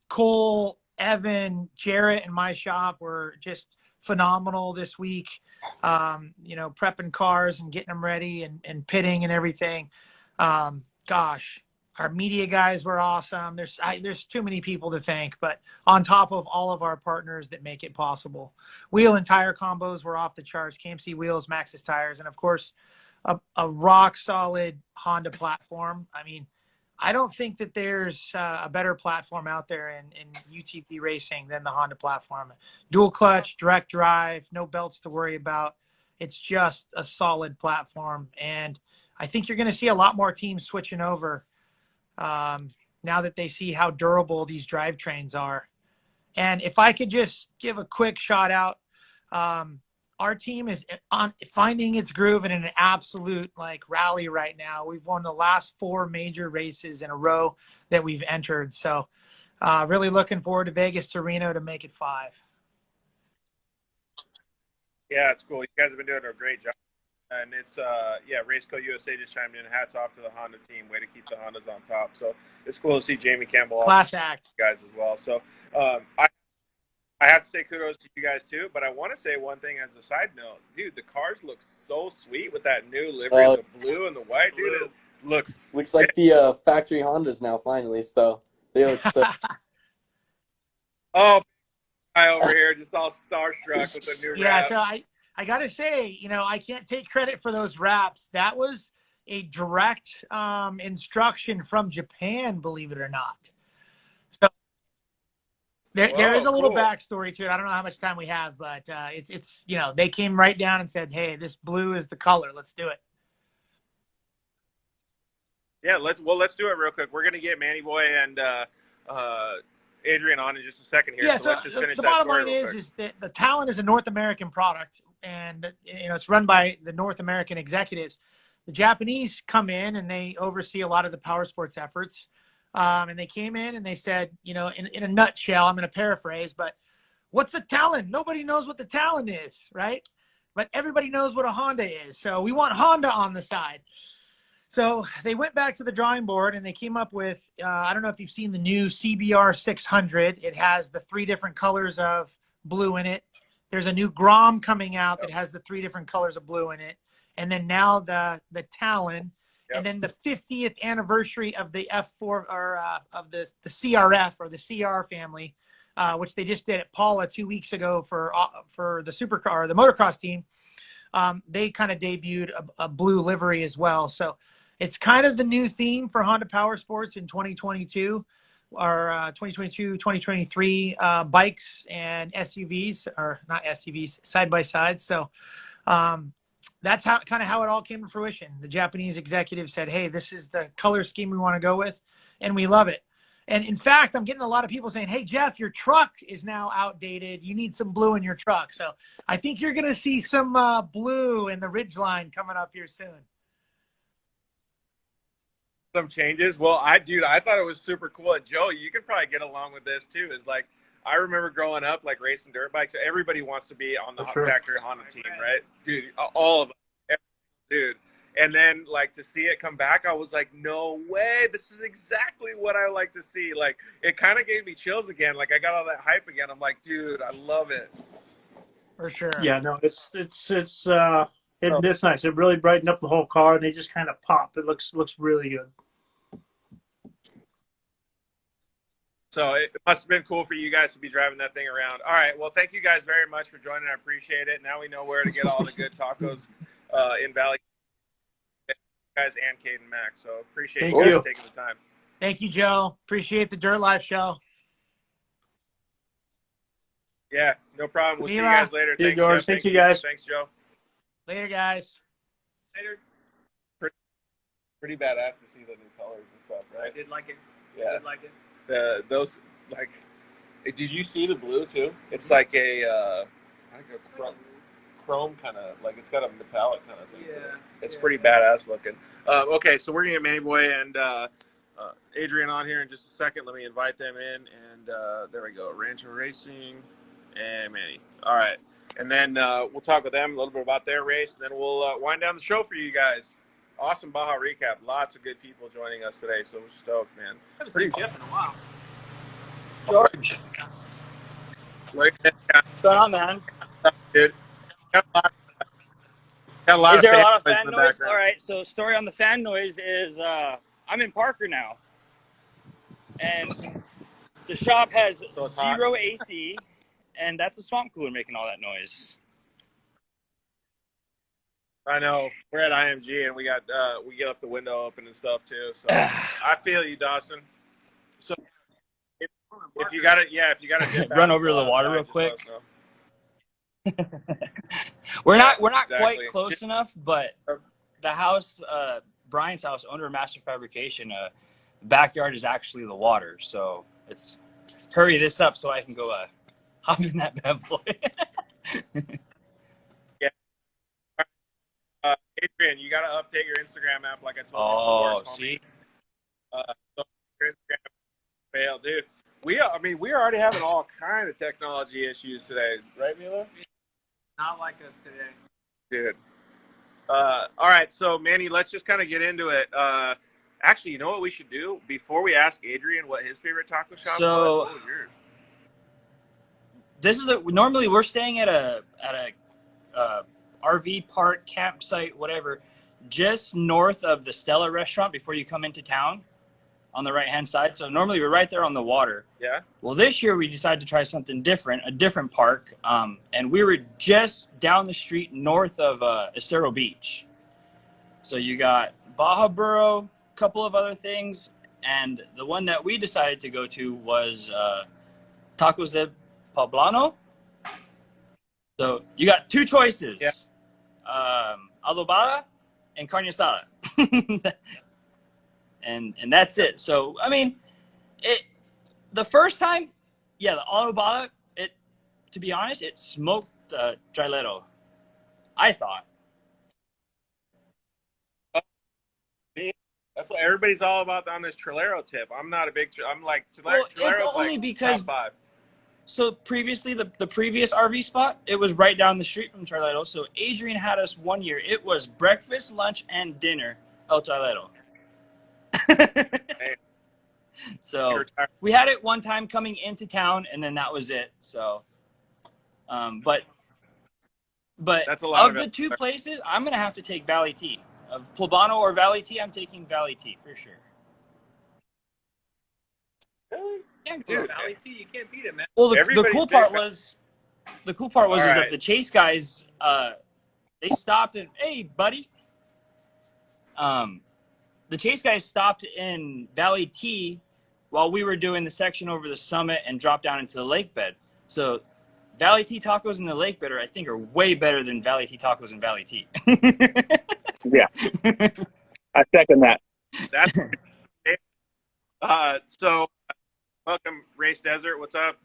Cole, Evan, Jarrett, and my shop were just phenomenal this week. Prepping cars and getting them ready and pitting and everything. Gosh, our media guys were awesome. There's too many people to thank, but on top of all of our partners that make it possible. Wheel and tire combos were off the charts. KMC wheels, Maxxis tires, and of course, a rock solid Honda platform. I mean, I don't think that there's a better platform out there in UTV racing than the Honda platform. Dual clutch, direct drive, no belts to worry about. It's just a solid platform. And I think you're going to see a lot more teams switching over now that they see how durable these drivetrains are. And if I could just give a quick shout out, our team is on finding its groove in an absolute rally right now. We've won the last 4 major races in a row that we've entered. So really looking forward to Vegas to Reno to make it 5. Yeah, it's cool. You guys have been doing a great job. And it's, Raceco USA just chimed in. Hats off to the Honda team. Way to keep the Hondas on top. So it's cool to see Jamie Campbell. Class act. Guys as well. So I have to say kudos to you guys too, but I want to say one thing as a side note. Dude, the cars look so sweet with that new livery, the blue and the white. Dude, it looks like the factory Hondas now, finally. So they look so. Oh, guy over here just all starstruck with the new wrap. So I got to say, I can't take credit for those wraps. That was a direct instruction from Japan, believe it or not. So there is a little backstory to it. I don't know how much time we have, but it's they came right down and said, "Hey, this blue is the color. Let's do it." Yeah, let's do it real quick. We're gonna get Manny Boy and Adrian on in just a second here. Yeah, so let's just finish the that bottom story line real quick. is that the Talon is a North American product, and it's run by the North American executives. The Japanese come in and they oversee a lot of the power sports efforts. And they came in and they said, in a nutshell, I'm going to paraphrase, but what's the Talon? Nobody knows what the Talon is, right? But everybody knows what a Honda is. So we want Honda on the side. So they went back to the drawing board and they came up with, I don't know if you've seen the new CBR 600. It has the 3 different colors of blue in it. There's a new Grom coming out that has the 3 different colors of blue in it. And then now the Talon. Yep. And then the 50th anniversary of the F4 or of the CRF or the CR family, which they just did at Paula 2 weeks ago for the supercar, the motocross team. They kind of debuted a blue livery as well. So it's kind of the new theme for Honda Power Sports in 2022 or 2022, 2023 bikes and SUVs, or not SUVs, side by side. So that's kind of how it all came to fruition. The Japanese executive said, "Hey, this is the color scheme we want to go with, and we love it." And in fact, I'm getting a lot of people saying, "Hey, Jeff, your truck is now outdated. You need some blue in your truck." So I think you're going to see some blue in the Ridgeline coming up here soon. Some changes. Well, dude, I thought it was super cool. And Joe, you can probably get along with this too. Is like, I remember growing up, like racing dirt bikes. Everybody wants to be on the factory Honda team, right? Dude, all of them, dude. And then, like, to see it come back, I was like, no way. This is exactly what I like to see. Like, it kind of gave me chills again. Like, I got all that hype again. I'm like, dude, I love it. For sure. Yeah, no, it's nice. It really brightened up the whole car, and they just kind of pop. It looks really good. So it must have been cool for you guys to be driving that thing around. All right. Well, thank you guys very much for joining. I appreciate it. Now we know where to get all the good tacos in Valley. Guys and Kayden Mack. So appreciate you guys taking the time. Thank you, Joe. Appreciate the Dirt Life show. Yeah, no problem. We'll see you guys later. Thanks, George. Thank you, guys. Thanks, Joe. Later, guys. Later. Pretty badass to see the new colors and stuff, right? I did like it. Yeah. I did like it. Those, like, did you see the blue too? It's like a chrome kind of, like it's got a metallic kind of thing. Yeah. It's pretty badass looking. Okay, so we're gonna get Manny Boy and Adrian on here in just a second. Let me invite them in, and there we go. Rancho Racing and Manny. All right, and then we'll talk with them a little bit about their race, and then we'll wind down the show for you guys. Awesome Baja recap. Lots of good people joining us today, so we're stoked, man. I haven't seen Jeff in a while. George, What's what's going on, man? dude? Got a lot Is there a fan lot of noise fan in the noise? background. All right, so story on the fan noise is I'm in Parker now, and the shop has So it's hot. zero AC, and that's a swamp cooler making all that noise. I know. We're at IMG and we get left the window open and stuff too. So I feel you, Dawson. So if you got it, Run over to the water real quick. We're not quite close enough, but the house, Brian's house, owner of Master Fabrication, backyard is actually the water. So it's hurry this up so I can go hop in that bad boy. Adrian, you got to update your Instagram app like I told you before. See? So your Instagram failed, dude. We are already having all kind of technology issues today, right, Mila? Not like us today. Dude. All right, so Manny, let's just kind of get into it. Actually, you know what we should do before we ask Adrian what his favorite taco shop was? What was yours? This is normally we're staying at a RV park, campsite, whatever, just north of the Stella restaurant before you come into town on the right-hand side. So normally we're right there on the water. Yeah. Well, this year we decided to try something different, a different park. And we were just down the street north of Acero Beach. So you got Baja Burro, a couple of other things. And the one that we decided to go to was Tacos de Poblano. So you got two choices. Yeah. Adobada and carne asada. and that's it. So I mean, the first time, yeah, the adobada, to be honest, it smoked trilero, I thought. That's what everybody's all about on this Trilero tip. I'm not a big. I'm like Trilero's Well, it's only like because top 5. So previously, the previous RV spot, it was right down the street from Trilero. So Adrian had us one year. It was breakfast, lunch, and dinner El Trilero. So we had it one time coming into town, and then that was it. So, but that's a lot of the two places, I'm gonna have to take Valley T. Of Poblano or Valley T, I'm taking Valley T for sure. Really? Dude, Valley T, you can't beat it, man. Well, the cool part was that the Chase guys, they stopped and, hey, buddy. The Chase guys stopped in Valley T while we were doing the section over the summit and dropped down into the lake bed. So Valley T tacos in the Lake Bidder, I think, are way better than Valley T tacos in Valley T. Yeah, I second that. That's so. Welcome, Race Desert. What's up?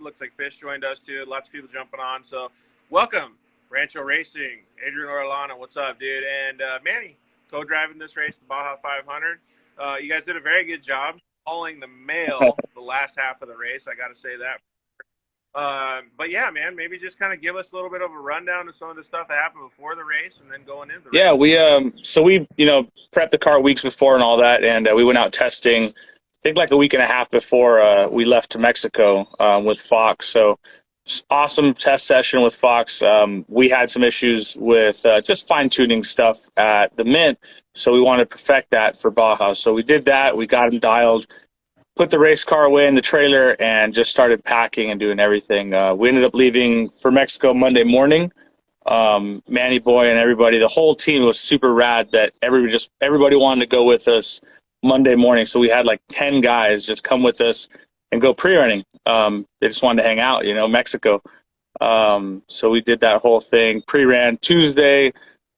Looks like Fish joined us too. Lots of people jumping on. So, welcome, Rancho Racing. Adrian Orellana, what's up, dude? And Manny, co-driving this race, the Baja 500. You guys did a very good job hauling the mail the last half of the race. I got to say that. But yeah, man, maybe just kind of give us a little bit of a rundown of some of the stuff that happened before the race and then going into the race. Yeah, we prepped the car weeks before and all that, and we went out testing. I think like a week and a half before we left to Mexico with Fox. So awesome test session with Fox. We had some issues with just fine tuning stuff at the Mint, so we wanted to perfect that for Baja. So we did that. We got them dialed. Put the race car away in the trailer and just started packing and doing everything. We ended up leaving for Mexico Monday morning. Manny Boy and everybody, the whole team was super rad that everybody wanted to go with us Monday morning. So we had like 10 guys just come with us and go pre-running. They just wanted to hang out, Mexico. So we did that whole thing. Pre-ran Tuesday,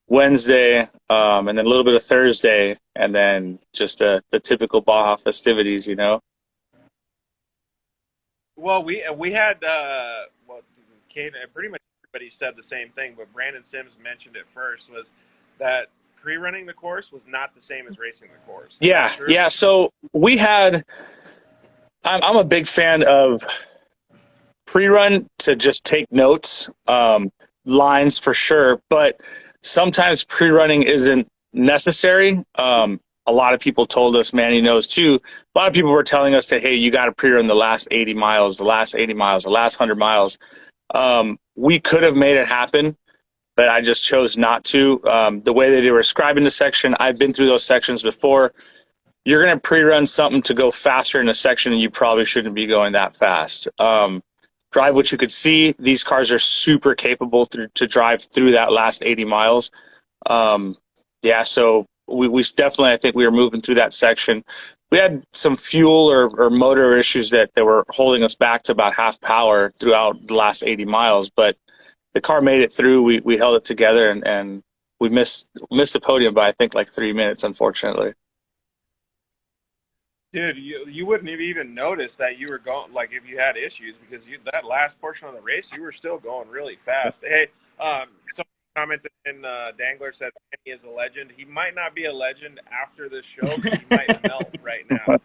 Wednesday, and then a little bit of Thursday, and then just the typical Baja festivities, Well, we had Kayden, pretty much everybody said the same thing, but Brandon Sims mentioned it first, was that pre-running the course was not the same as racing the course. Yeah. So we had. I'm a big fan of pre-run to just take notes, lines for sure, but sometimes pre-running isn't necessary. A lot of people told us, Manny knows too, a lot of people were telling us that, hey, you got to pre-run the last 80 miles, the last 100 miles. We could have made it happen, but I just chose not to. The way that they were describing the section, I've been through those sections before. You're going to pre-run something to go faster in a section, and you probably shouldn't be going that fast. Drive what you could see. These cars are super capable to drive through that last 80 miles. So we definitely, I think we were moving through that section. We had some fuel or motor issues that were holding us back to about half power throughout the last 80 miles, but the car made it through. We held it together, and we missed the podium by, I think, like 3 minutes, unfortunately. Dude, you wouldn't have even noticed that you were going, like, if you had issues, because that last portion of the race, you were still going really fast. Hey, someone commented in Dangler said he is a legend. He might not be a legend after this show, but he might melt right now.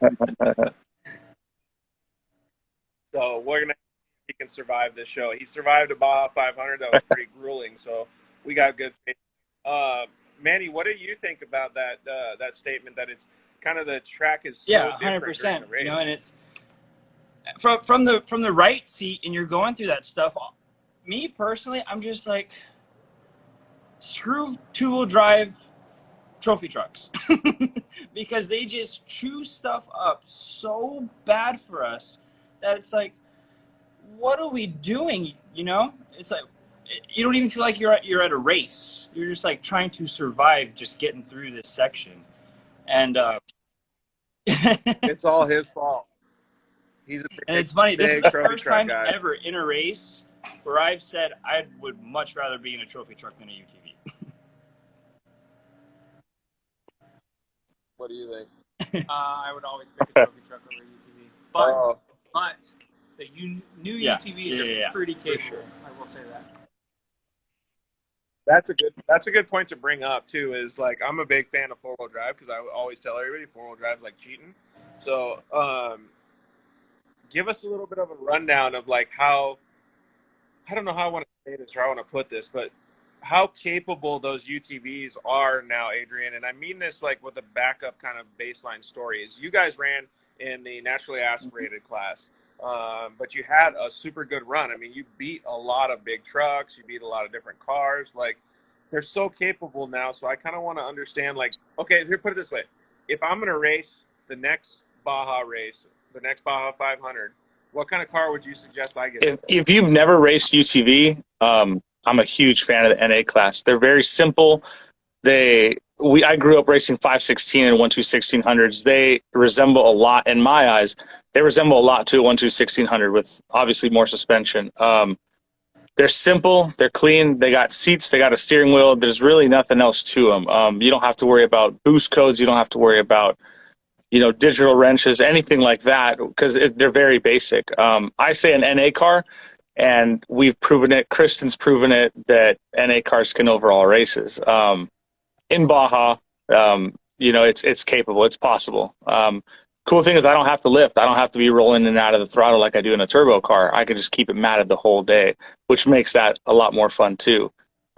So we're going to see if he can survive this show. He survived a Baja 500. That was pretty grueling, so we got good faith. Manny, what do you think about that statement that it's kind of the track is so different 100%. during the race? And it's from the right seat, and you're going through that stuff. Me personally, I'm just like, screw two-wheel drive trophy trucks because they just chew stuff up so bad for us that it's like, what are we doing? It's like you don't even feel like you're at a race. You're just like trying to survive, just getting through this section. And it's all his fault. And it's funny. This is the first time ever in a race where I've said I would much rather be in a trophy truck than a UTV. What do you think? I would always pick a trophy truck over a UTV. But the new UTVs are pretty capable. Sure. I will say that. That's a good point to bring up too. Is like, I'm a big fan of 4-wheel drive because I always tell everybody 4-wheel drive is like cheating. So give us a little bit of a rundown of like how, I don't know how I want to say this or how I want to put this, but how capable those UTVs are now, Adrian. And I mean this like with a backup kind of baseline story. Is you guys ran in the naturally aspirated class. But you had a super good run. I mean, you beat a lot of big trucks. You beat a lot of different cars. Like, they're so capable now. So I kind of want to understand, like, okay, here, put it this way. If I'm going to race the next Baja race, the next Baja 500, what kind of car would you suggest I get? If you've never raced UTV, I'm a huge fan of the NA class. They're very simple. They I grew up racing 516 and 1/2/1600s. They resemble a lot, in my eyes, they resemble a lot to a 1/2/1600 with obviously more suspension. They're simple, they're clean, they got seats, they got a steering wheel. There's really nothing else to them. You don't have to worry about boost codes. You don't have to worry about, digital wrenches, anything like that, because they're very basic. I say an NA car, and we've proven it. Kristen's proven it that NA cars can overall races. In Baja, it's capable, it's possible. Cool thing is I don't have to lift. I don't have to be rolling in and out of the throttle like I do in a turbo car. I can just keep it matted the whole day, which makes that a lot more fun too.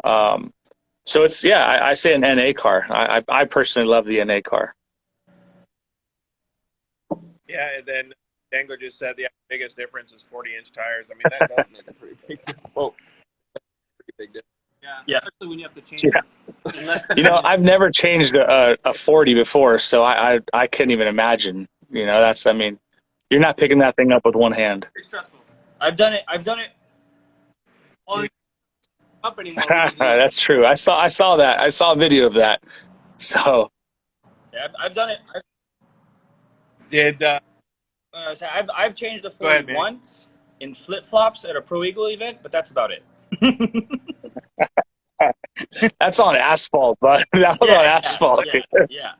So it's, I say an NA car. I personally love the NA car. Yeah, and then Dango just said the biggest difference is 40-inch tires. I mean, that does make a pretty big difference. Whoa. Pretty big difference. Yeah. Especially when you have to change it. I've never changed a 40 before, so I couldn't even imagine. You're not picking that thing up with one hand. It's stressful. I've done it. Up anymore. That's true. I saw that. I saw a video of that. So Yeah, I've done it. Did I've changed the Go ahead, 40 man. once in flip flops at a Pro Eagle event, but that's about it. that's on asphalt, but that was on asphalt. Yeah.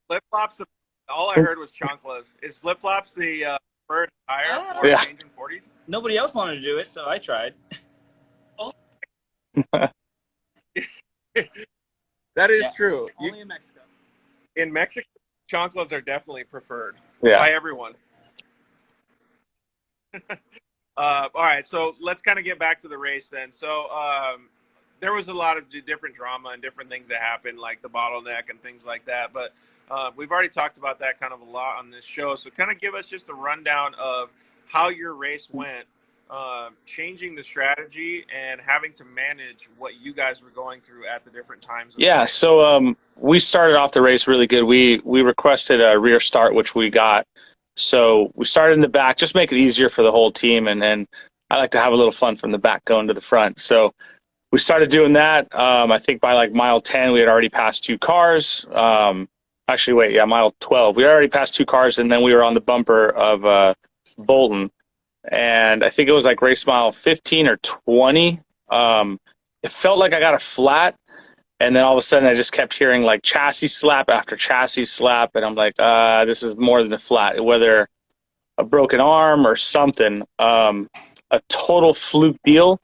flip flops? All I heard was chanclas. Is flip flops the first tire for Yeah. changing 40s? Nobody else wanted to do it, so I tried. That is true. Only in Mexico. In Mexico, chanclas are definitely preferred Yeah. by everyone. All right, so let's kind of get back to the race then. So there was a lot of different drama and different things that happened, like the bottleneck and things like that. But we've already talked about that kind of a lot on this show. So kind of give us just a rundown of how your race went, changing the strategy and having to manage what you guys were going through at the different times. Yeah, so we started off the race really good. We requested a rear start, which we got. So we started in the back, just make it easier for the whole team. And then I like to have a little fun from the back going to the front. So we started doing that. I think by like mile 10, we had already passed 2 cars. Mile 12. We had already passed 2 cars, and then we were on the bumper of Bolton. And I think it was like race mile 15 or 20. It felt like I got a flat. And then all of a sudden I just kept hearing like chassis slap after chassis slap. And I'm like, this is more than a flat, whether a broken arm or something. A total fluke deal.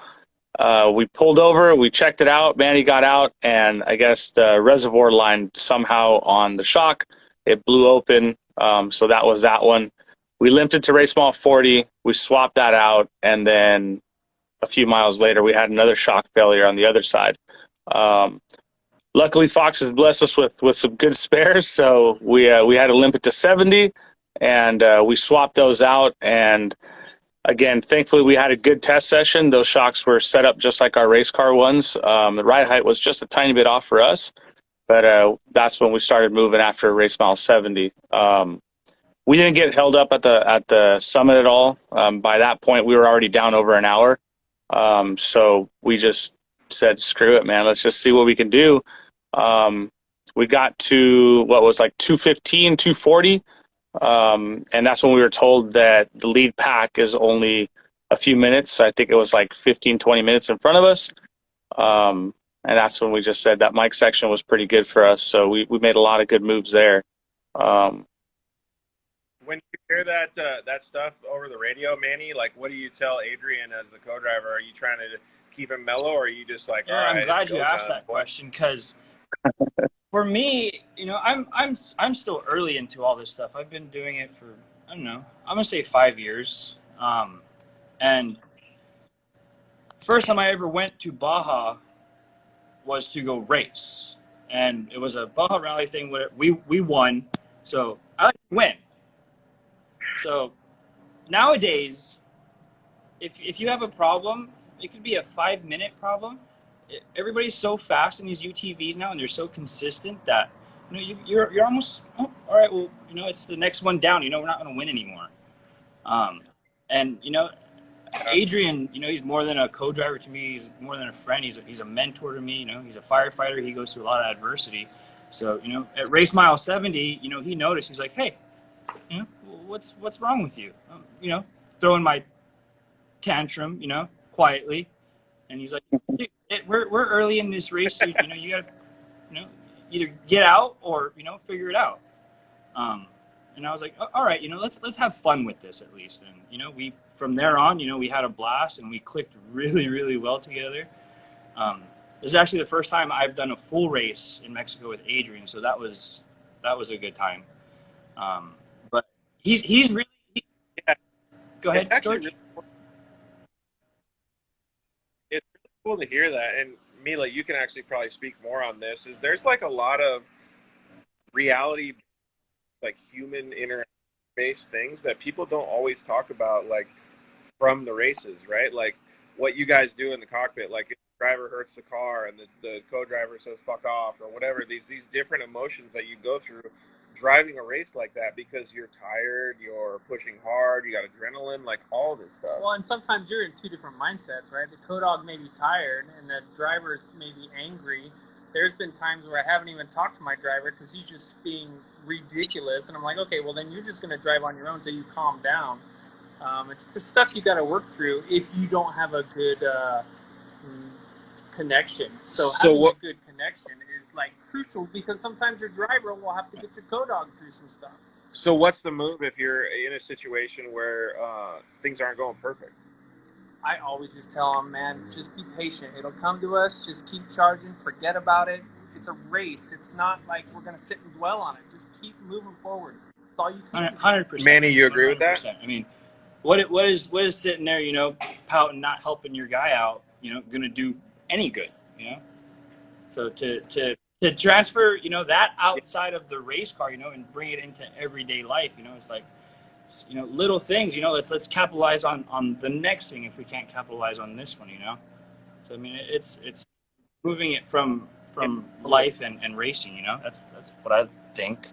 We pulled over, we checked it out. Manny got out, and I guess the reservoir line somehow on the shock, it blew open. So that was that one. We limped it to race mile 40. We swapped that out. And then a few miles later, we had another shock failure on the other side. Luckily, Fox has blessed us with some good spares, so we had to limp it to 70, and we swapped those out. And again, thankfully, we had a good test session. Those shocks were set up just like our race car ones. The ride height was just a tiny bit off for us, but that's when we started moving after race mile 70. We didn't get held up at the summit at all. By that point, we were already down over an hour, so we just said, screw it, man. Let's just see what we can do. We got to what was like 215, 240. And that's when we were told that the lead pack is only a few minutes. I think it was like 15, 20 minutes in front of us. And that's when we just said that Mike section was pretty good for us. So we made a lot of good moves there. When you hear that stuff over the radio, Manny, like, what do you tell Adrian as the co-driver? Are you trying to keep him mellow, or are you just like, all right, I'm glad you asked that question, because for me, I'm still early into all this stuff. I've been doing it for, I don't know, I'm gonna say 5 years. And first time I ever went to Baja was to go race, and it was a Baja rally thing where we won. So I like to win. So nowadays, if you have a problem, it could be a 5-minute problem. Everybody's so fast in these UTVs now, and they're so consistent that you're almost, oh, all right. Well, it's the next one down. We're not going to win anymore. And Adrian, he's more than a co-driver to me. He's more than a friend. He's a mentor to me. He's a firefighter. He goes through a lot of adversity. So, at race mile 70, he noticed. He's like, hey, what's wrong with you? Throwing my tantrum, quietly. And he's like, we're early in this race. So, you got to, either get out or, figure it out. And I was like, all right, let's have fun with this at least. And, we, from there on, we had a blast and we clicked really, really well together. This is actually the first time I've done a full race in Mexico with Adrian. So that was a good time. But he's really, go ahead, George. It's really cool to hear that. And Mila, you can actually probably speak more on this. Is there's like a lot of reality, like human interaction-based things that people don't always talk about, like from the races, right? Like what you guys do in the cockpit, like if the driver hurts the car and the co-driver says fuck off or whatever, these different emotions that you go through driving a race like that, because you're tired, you're pushing hard, you got adrenaline, like all this stuff. Well, and sometimes you're in two different mindsets, right? The co-dog may be tired and the driver may be angry. There's been times where I haven't even talked to my driver because he's just being ridiculous. And I'm like, okay, well, then you're just going to drive on your own until you calm down. It's the stuff you got to work through if you don't have a good connection. So having a good connection is like crucial, because sometimes your driver will have to get your co-dog through some stuff. So what's the move if you're in a situation where things aren't going perfect? I always just tell them, man, just be patient. It'll come to us. Just keep charging. Forget about it. It's a race. It's not like we're going to sit and dwell on it. Just keep moving forward. That's all you can do. 100%. Manny, you agree with that? I mean, what is sitting there, pouting, not helping your guy out, going to do any good, So to transfer, that outside of the race car, and bring it into everyday life, it's like, little things, let's capitalize on the next thing if we can't capitalize on this one, So I mean, it's moving it from life and racing, That's what I think.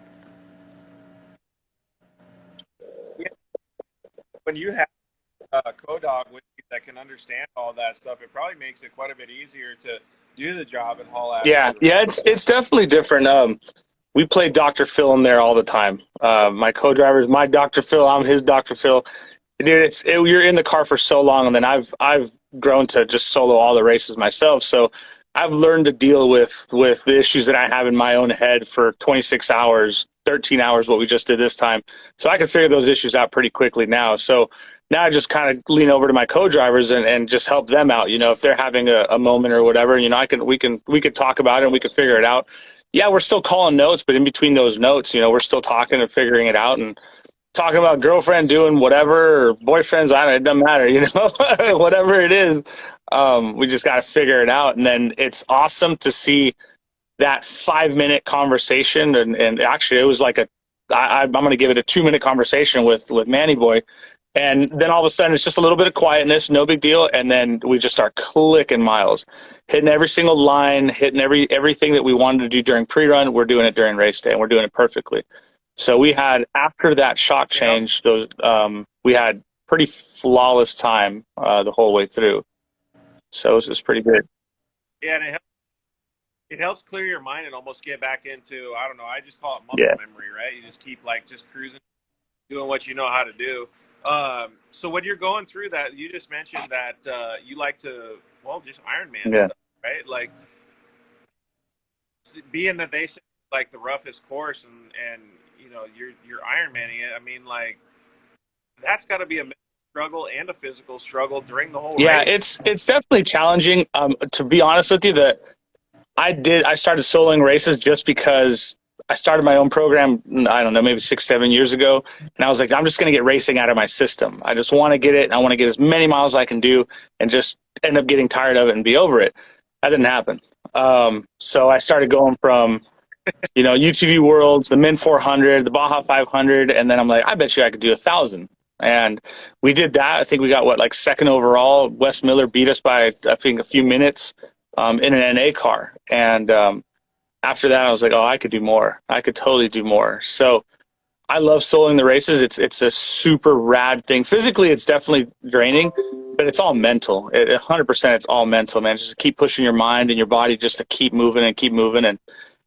Yeah. When you have a co-dog with you that can understand all that stuff, it probably makes it quite a bit easier to do the job and haul ass. Yeah, it's definitely different. We play Dr. Phil in there all the time. My co-driver is my Dr. Phil. I'm his Dr. Phil. Dude, you're in the car for so long, and then I've grown to just solo all the races myself. So I've learned to deal with the issues that I have in my own head for 26 hours, 13 hours, what we just did this time. So I can figure those issues out pretty quickly now. So now I just kind of lean over to my co-drivers and just help them out. If they're having a moment or whatever, we could talk about it and we could figure it out. Yeah, we're still calling notes, but in between those notes, we're still talking and figuring it out and talking about girlfriend doing whatever or boyfriends. It doesn't matter, whatever it is. We just got to figure it out. And then it's awesome to see that 5-minute conversation. And actually it was like I'm going to give it a 2-minute conversation with Manny Boy. And then all of a sudden it's just a little bit of quietness, no big deal. And then we just start clicking miles, hitting every single line, hitting everything that we wanted to do during pre-run. We're doing it during race day and we're doing it perfectly. So we had, after that shock change, we had pretty flawless time the whole way through. So it was pretty good. Yeah, and it helps clear your mind and almost get back into, I don't know, I just call it muscle memory, right? You just keep just cruising, doing what you know how to do. So when you're going through that, you just mentioned that you like to, just Ironman stuff, right? Like, being that they say like the roughest course and you're Ironmanning it, I mean, like, that's got to be a mental struggle and a physical struggle during the whole race. It's definitely challenging. To be honest with you, I started soloing races just because I started my own program, I don't know, maybe 6-7 years ago. And I was like, I'm just going to get racing out of my system. I just want to get it. And I want to get as many miles as I can do and just end up getting tired of it and be over it. That didn't happen. So I started going from, UTV Worlds, the Min 400, the Baja 500. And then I'm like, I bet you I could do 1,000. And we did that. I think we got second overall. Wes Miller beat us by, I think, a few minutes in an NA car. And after that, I was like, oh, I could do more. I could totally do more. So I love soloing the races. It's a super rad thing. Physically, it's definitely draining. but it's all mental. 100%, it's all mental, man. Just keep pushing your mind and your body just to keep moving and keep moving. And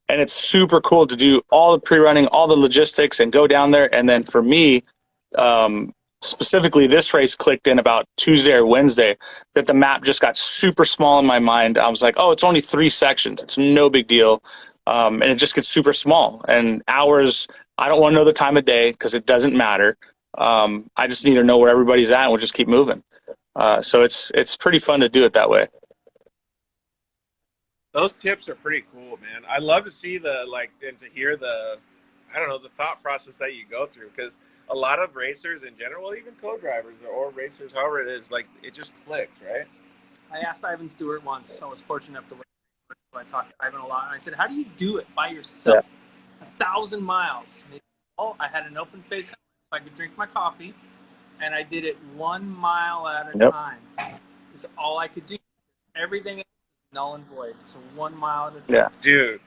it's super cool to do all the pre-running, all the logistics, and go down there. And then for me, specifically, this race clicked in about Tuesday or Wednesday that the map just got super small in my mind. I was like, oh, it's only 3 sections. It's no big deal. And it just gets super small. And hours, I don't want to know the time of day because it doesn't matter. I just need to know where everybody's at, and we'll just keep moving. So it's pretty fun to do it that way. Those tips are pretty cool, man. I love to see and to hear the thought process that you go through, because a lot of racers in general, even co-drivers or racers, however it is, like, it just clicks, right? I asked Ivan Stewart once. I was fortunate enough to win, so I talked to Ivan a lot, and I said, "How do you do it by yourself? 1,000 miles?" Oh, I had an open face helmet so I could drink my coffee, and I did it 1 mile at a time. It's all I could do. Everything else is null and void. So 1 mile at a time. Yeah, dude,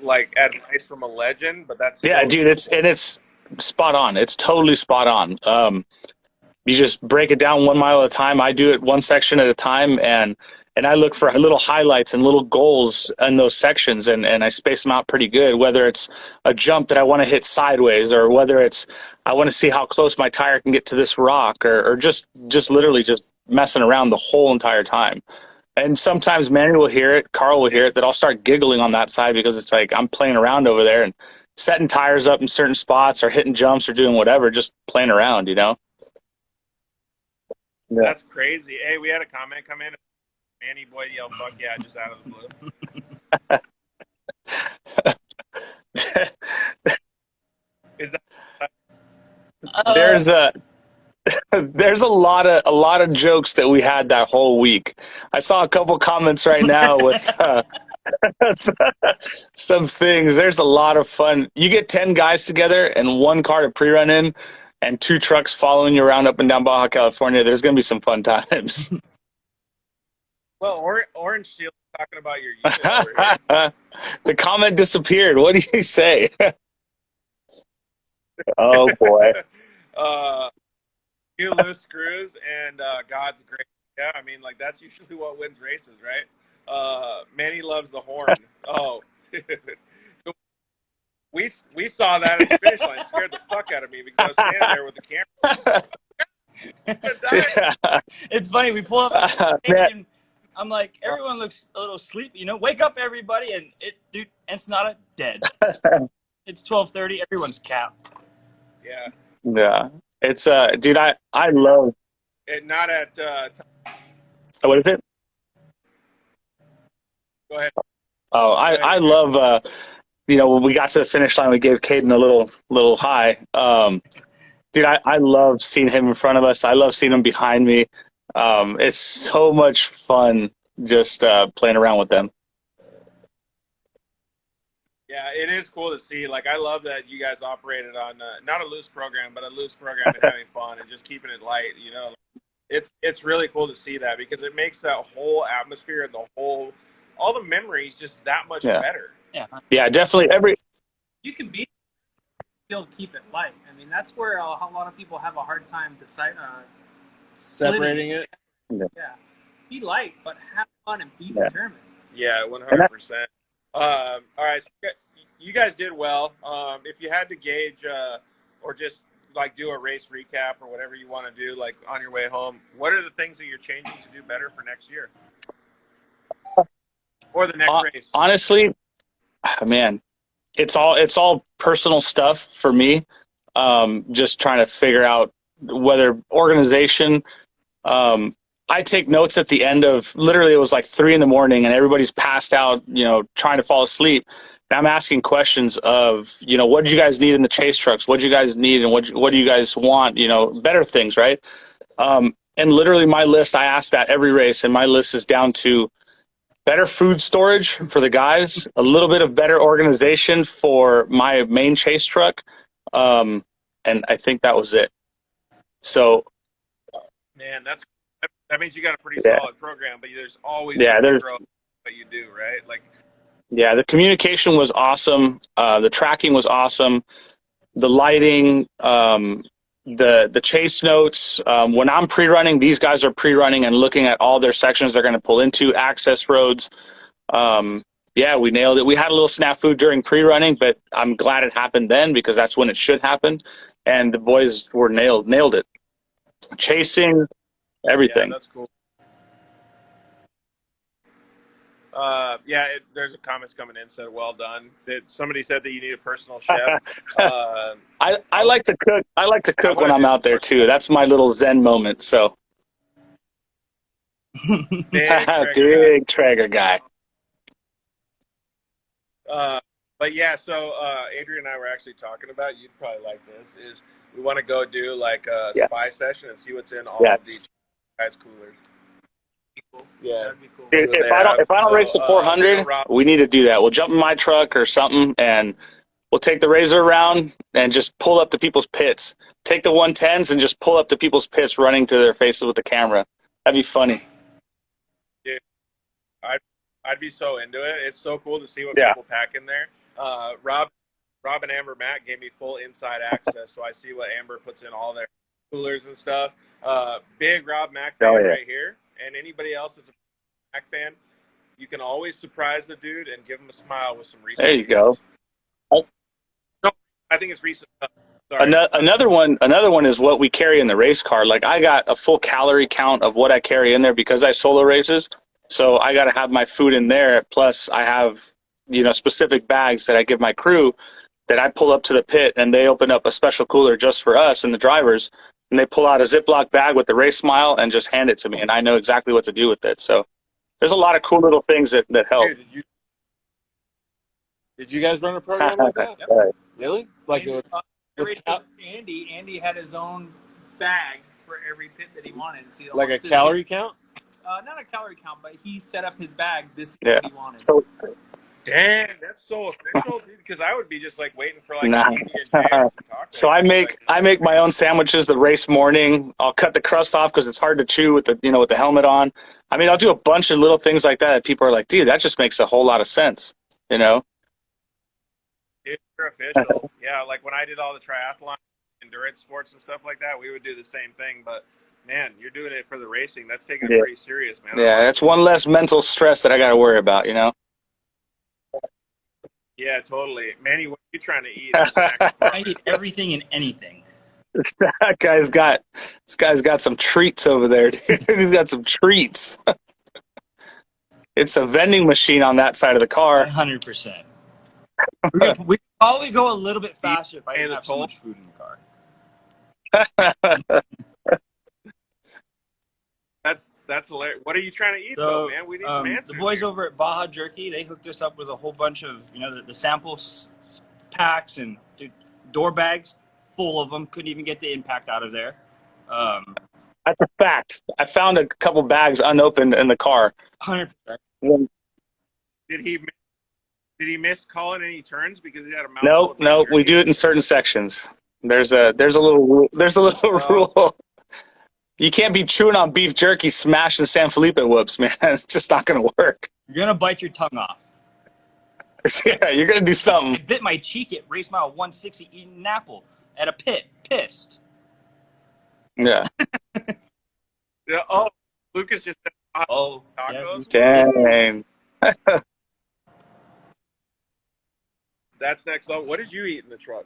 like advice from a legend, but that's dude. It's spot on. It's totally spot on. You just break it down 1 mile at a time. I do it one section at a time, and I look for little highlights and little goals in those sections, and I space them out pretty good, whether it's a jump that I want to hit sideways, or whether it's I want to see how close my tire can get to this rock, or just literally just messing around the whole entire time. And sometimes Manny will hear it, Carl will hear it, that I'll start giggling on that side because it's like I'm playing around over there and setting tires up in certain spots or hitting jumps or doing whatever, just playing around, you know? Yeah. That's crazy. Hey, we had a comment come in. Manny boy yelled "fuck yeah" just out of the blue. Is that there's a lot of jokes that we had that whole week. I saw a couple comments right now with some things. There's a lot of fun. You get 10 guys together and 1 car to pre-run in and 2 trucks following you around up and down Baja, California. There's going to be some fun times. Well, Orange Shield talking about your unit over here. The comment disappeared. What did he say? Oh, boy. You loose screws and God's great. Yeah, I mean, like, that's usually what wins races, right? Manny loves the horn. Oh. So we saw that at the finish line. It scared the fuck out of me because I was standing there with the camera. Yeah. It's funny. We pull up and I'm like, everyone looks a little sleepy, you know? Wake up, everybody. And dude, Ensenada, dead. It's 12:30. Everyone's capped. Yeah. Yeah. It's, dude, I love it. Not at, what is it? Go ahead. Oh, I love, you know, when we got to the finish line, we gave Kayden a little high. Dude, I love seeing him in front of us. I love seeing him behind me. It's so much fun just playing around with them. Yeah, it is cool to see. Like, I love that you guys operated on not a loose program, but a loose program and having fun and just keeping it light. You know, it's really cool to see that because it makes that whole atmosphere and all the memories just that much better. Yeah, definitely. You can still keep it light. I mean, that's where a lot of people have a hard time separating it. Yeah, be light, but have fun and be determined. Yeah, 100%. All right, so you guys did well. If you had to gauge or just like do a race recap or whatever you want to do, like on your way home, what are the things that you're changing to do better for next year or the next race? Honestly, man, it's all personal stuff for me. Just trying to figure out whether organization. I take notes at the end of literally it was like 3 a.m. and everybody's passed out, you know, trying to fall asleep. And I'm asking questions of, you know, what did you guys need in the chase trucks? What do you guys need? And what do you guys want? You know, better things, right? And literally my list, I ask that every race, and my list is down to better food storage for the guys, a little bit of better organization for my main chase truck. And I think that was it. So, man, that means you got a pretty solid program, but there's always there's what you do, right? Like, yeah, the communication was awesome. The tracking was awesome. The lighting, the chase notes. When I'm pre-running, these guys are pre-running and looking at all their sections they're going to pull into, access roads. Yeah, we nailed it. We had a little snafu during pre-running, but I'm glad it happened then because that's when it should happen. And the boys were nailed it. Chasing, everything. Yeah, that's cool. There's a comments coming in said well done. Somebody said that you need a personal chef. I like to cook. I like to cook when I'm out there too. That's my little zen moment. So big Traeger guy. But yeah, so Adrian and I were actually talking about, you'd probably like this, is we want to go do like a spy session and see what's in all of these guys' coolers. Cool. Yeah. That'd be cool. If I don't race the 400, we need to do that. We'll jump in my truck or something, and we'll take the Razor around and just pull up to people's pits. Take the 110s and just pull up to people's pits, running to their faces with the camera. That'd be funny. Dude, I'd be so into it. It's so cool to see what people pack in there. Rob and Amber Mack gave me full inside access, so I see what Amber puts in all their coolers and stuff. Big Rob Mack fan right here. And anybody else that's a Mack fan, you can always surprise the dude and give him a smile with some recent. There you go. No, I think it's recent. Sorry. Another one is what we carry in the race car. Like, I got a full calorie count of what I carry in there because I solo races. So I got to have my food in there. Plus I have, specific bags that I give my crew that I pull up to the pit, and they open up a special cooler just for us and the drivers. And they pull out a Ziploc bag with the race smile and just hand it to me, and I know exactly what to do with it. So there's a lot of cool little things that help. Dude, did you guys run a program like that? Yep. Really? Like Andy had his own bag for every pit that he wanted. See, like a calorie count? Not a calorie count, but he set up his bag. This is what he wanted. So, dang, that's so official, dude. Because I would be just like waiting for like a PB&J. So I make my own sandwiches the race morning. I'll cut the crust off because it's hard to chew with the helmet on. I mean, I'll do a bunch of little things like that. People are like, dude, that just makes a whole lot of sense. It's official. Yeah, like when I did all the triathlon, endurance sports and stuff like that, we would do the same thing. But man, you're doing it for the racing. That's taking it pretty serious, man. Yeah, that's one less mental stress that I got to worry about. Yeah, totally. Manny, what are you trying to eat? I eat everything and anything. This guy's got some treats over there, dude. He's got some treats. It's a vending machine on that side of the car. 100%. We probably go a little bit faster if I didn't have so much food in the car. That's hilarious. What are you trying to eat, though, man? We need some answers. The boys over at Baja Jerky, they hooked us up with a whole bunch of, the sample packs and door bags full of them. Couldn't even get the impact out of there. That's a fact. I found a couple bags unopened in the car. 100%. Did he miss calling any turns because he had a mouthful? No. We do it in certain sections. There's a little rule. You can't be chewing on beef jerky, smashing San Felipe whoops, man. It's just not going to work. You're going to bite your tongue off. Yeah, you're going to do something. I bit my cheek at race mile 160 eating an apple at a pit. Pissed. Yeah. Yeah. Oh, Lucas just said tacos. Dang. That's next level. What did you eat in the truck?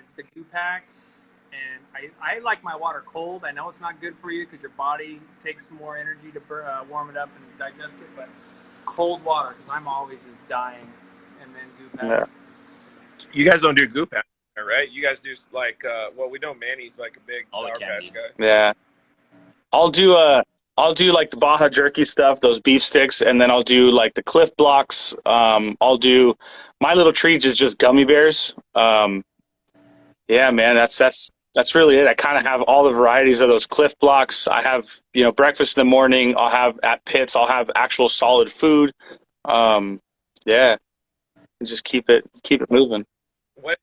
It's the goo packs. And I like my water cold. I know it's not good for you because your body takes more energy to warm it up and digest it, but cold water because I'm always just dying. And then goo packs. Yeah. You guys don't do goo packs, right? You guys do like, we know Manny's like a big Sour Patch guy. Yeah. I'll do like the Baja Jerky stuff, those beef sticks, and then I'll do like the Cliff Blocks. I'll do my little treats is just gummy bears. Yeah, man, that's really it. I kind of have all the varieties of those Cliff Blocks. I have, breakfast in the morning. I'll have at pits. I'll have actual solid food. Yeah, just keep it moving. What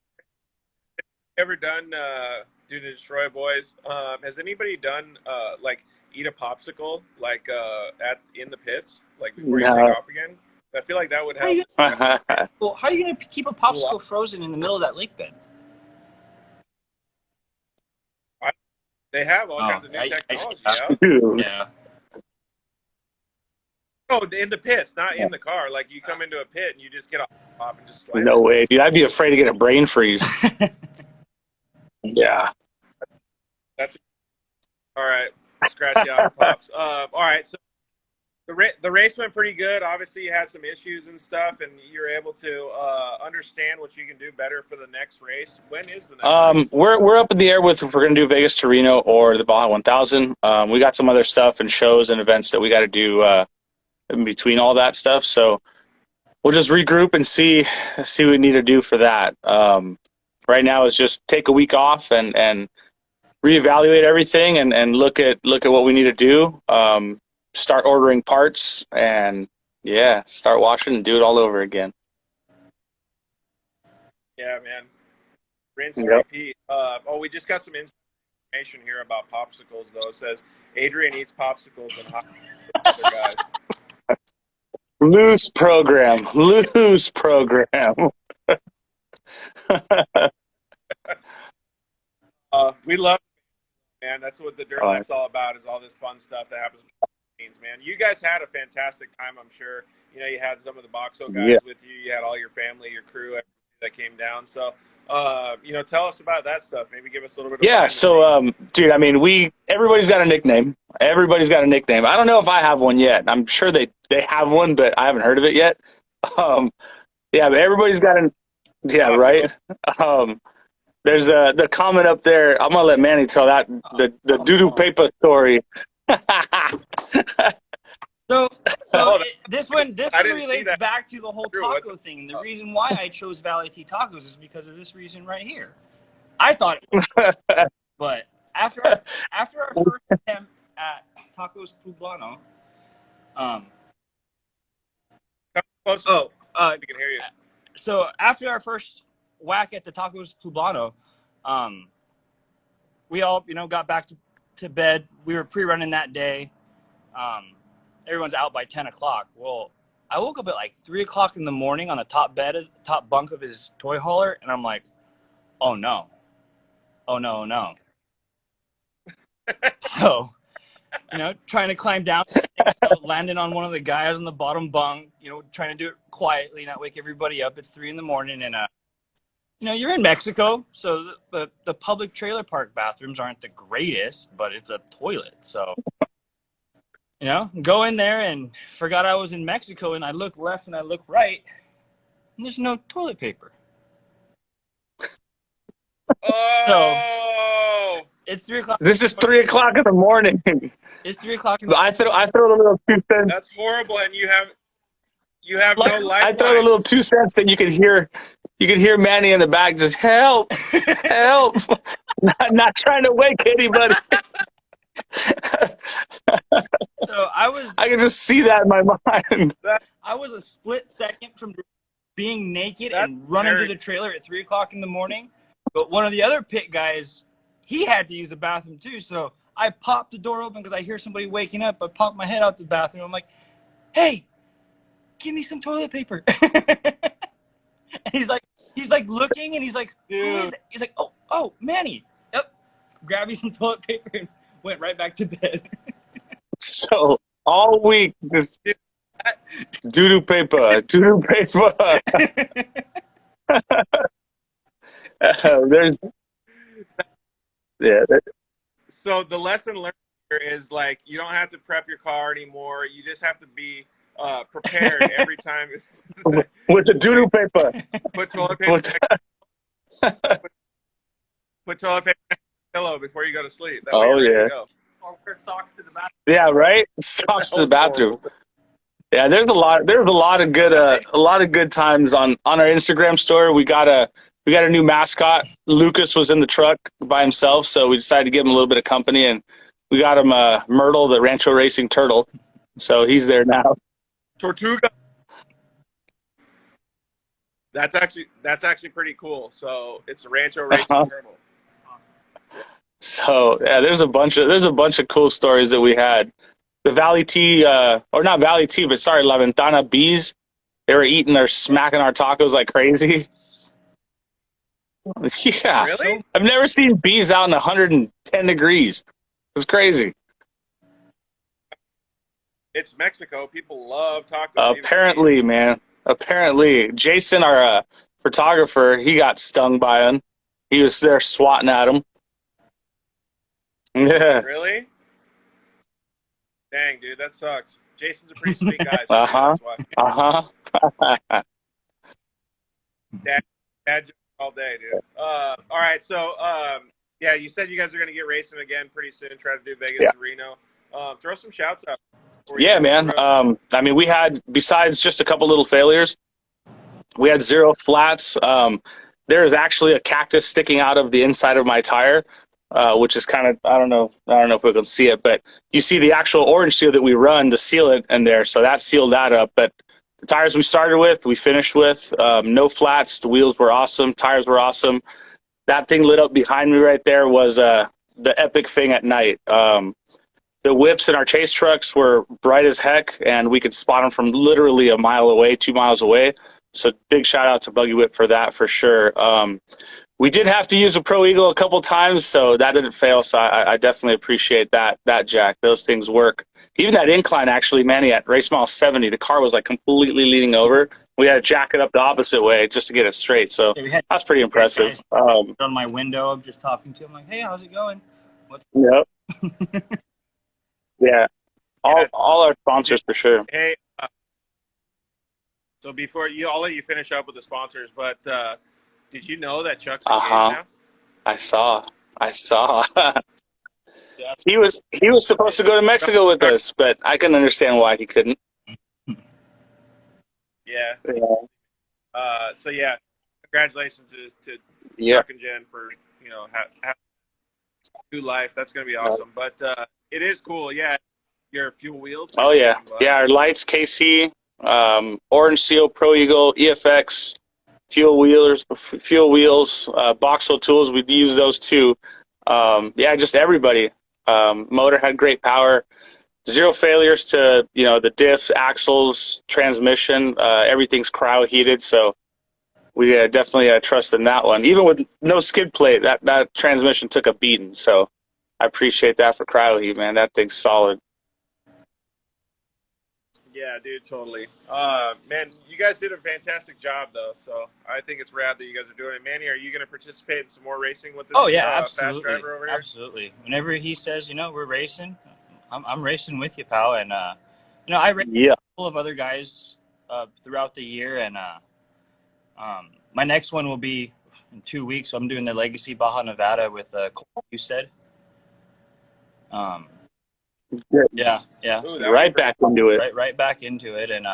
have you ever done, do the Destroy Boys? Has anybody done like eat a popsicle like in the pits like before you take off again? I feel like that would help. Well, how are you going to keep a popsicle frozen in the middle of that lake bed? They have all Oh, kinds of new I technology. see Yeah. Dude, yeah. Oh, in the pits, not in the car. Like you come into a pit and you just get off and just slam no it. way, dude. I'd be afraid to get a brain freeze. Yeah. That's all right. Scratch you out, pops. All right. So the race went pretty good. Obviously, you had some issues and stuff, and you're able to understand what you can do better for the next race. When is the next race? We're up in the air with if we're gonna do Vegas to Reno or the Baja 1000. We got some other stuff and shows and events that we got to do in between all that stuff. So we'll just regroup and see what we need to do for that. Right now is just take a week off and reevaluate everything and look at what we need to do. Start ordering parts and start washing and do it all over again. Yeah, man. Rinse and Yep. repeat. We just got some information here about popsicles, though. It says Adrian eats popsicles and hot other guys. Loose program. We love it, man. That's what the Dirt Life's all about, is all this fun stuff that happens with the teams, man. You guys had a fantastic time, I'm sure. You know, you had some of the Boxo guys with you. You had all your family, your crew, everybody that came down. So, tell us about that stuff. Maybe give us a little bit of So, dude, I mean, everybody's got a nickname. I don't know if I have one yet. I'm sure they have one, but I haven't heard of it yet. But everybody's got right? There's the comment up there. I'm gonna let Manny tell that the doo-doo paper story. So this one relates back to the whole taco thing. And the reason why I chose Valley T Tacos is because of this reason right here. I thought it was but after our first attempt at Tacos Poblano, we can hear you. So after our first whack at the Tacos Poblano, we all, got back to bed. We were pre-running that day. Everyone's out by 10 o'clock. Well, I woke up at like 3 o'clock in the morning on the top bunk of his toy hauler, and I'm like, oh no. So, trying to climb down, landing on one of the guys on the bottom bunk, trying to do it quietly, not wake everybody up. It's 3 in the morning, and you're in Mexico, so the public trailer park bathrooms aren't the greatest, but it's a toilet. So, go in there and forgot I was in Mexico, and I look left and I look right, and there's no toilet paper. Oh! So, it's 3 o'clock. This is 3 o'clock in the morning. It's 3 o'clock. I throw a little 2 cents. That's horrible, and you have no lifeline. I throw a little 2 cents that you could hear Manny in the back just help. not trying to wake anybody. So I can just see that in my mind. I was a split second from being naked and running to the trailer at 3 o'clock in the morning. But one of the other pit guys, he had to use the bathroom too. So I popped the door open because I hear somebody waking up. I popped my head out the bathroom. I'm like, hey, give me some toilet paper. And he's like looking, and he's like, who is that? He's like, oh, Manny. Yep. Grabbed me some toilet paper and went right back to bed. So all week, just doo-doo paper. So the lesson learned here is, like, you don't have to prep your car anymore. You just have to be prepared every time. With the doo-doo paper. Put toilet paper. Put toilet paper on the pillow before you go to sleep. That way you're ready to go. Or wear socks to the bathroom. Yeah, right. Socks to the bathroom. Yeah, there's a lot of good times on our Instagram story. We got a new mascot. Lucas was in the truck by himself, so we decided to give him a little bit of company, and we got him Myrtle, the Rancho Racing Turtle. So he's there now. Tortuga. That's actually pretty cool. So it's a Rancho Racing Turtle. So yeah, there's a bunch of cool stories that we had. The Valley T, or not Valley T, but sorry, La Ventana bees. They were smacking our tacos like crazy. Yeah. Really? I've never seen bees out in 110 degrees. It's crazy. It's Mexico. People love tacos. Apparently, man. Apparently. Jason, our photographer, he got stung by them. He was there swatting at him. Yeah. Really? Dang, dude, that sucks. Jason's a pretty sweet guy. So Uh-huh. Uh-huh. Dad jokes all day, dude. All right, so yeah, you said you guys are gonna get racing again pretty soon. Try to do Vegas Yeah. to Reno. Throw some shouts out. Yeah, man. I mean, we had, besides just a couple little failures, we had 0 flats. There is actually a cactus sticking out of the inside of my tire, which is kind of, I don't know if we can see it, but you see the actual orange seal that we run to seal it in there. So that sealed that up. But the tires we started with, we finished with, no flats. The wheels were awesome. Tires were awesome. That thing lit up behind me right there was the epic thing at night. The whips in our chase trucks were bright as heck, and we could spot them from literally a mile away, 2 miles away. So big shout out to Buggy Whip for that for sure. We did have to use a Pro Eagle a couple times, so that didn't fail. So I definitely appreciate that, Jack. Those things work. Even that incline, actually, Manny, at race mile 70, the car was like completely leaning over. We had to jack it up the opposite way just to get it straight. So that's pretty impressive. On my window, I'm just talking to him like, "Hey, how's it going?" Yep. Yeah. All our sponsors for sure. Hey, so before you, I'll let you finish up with the sponsors. But did you know that Chuck's engaged now? I saw. He was supposed to go to Mexico with us, but I can understand why he couldn't. Yeah. So yeah, congratulations to Chuck and Jen for having new life. That's gonna be awesome. But it is cool. Yeah, your fuel wheels. Oh yeah, our lights, KC, Orange Seal, Pro Eagle, EFX, fuel wheels, Boxel tools. We'd use those too. Yeah, just everybody. Motor had great power. 0 failures to the diff, axles, transmission. Everything's cryo heated, so we definitely trust in that one. Even with no skid plate, that transmission took a beating. So I appreciate that for cryo heat, man. That thing's solid. Yeah, dude, totally. Man, you guys did a fantastic job, though. So I think it's rad that you guys are doing it. Manny, are you going to participate in some more racing with this absolutely. fast driver over here? Absolutely. Whenever he says, we're racing, I'm racing with you, pal. And, I race a couple of other guys throughout the year. And my next one will be in 2 weeks. So I'm doing the Legacy Baja Nevada with Cole Husted. Yeah. Ooh, right back into it. Right back into it. And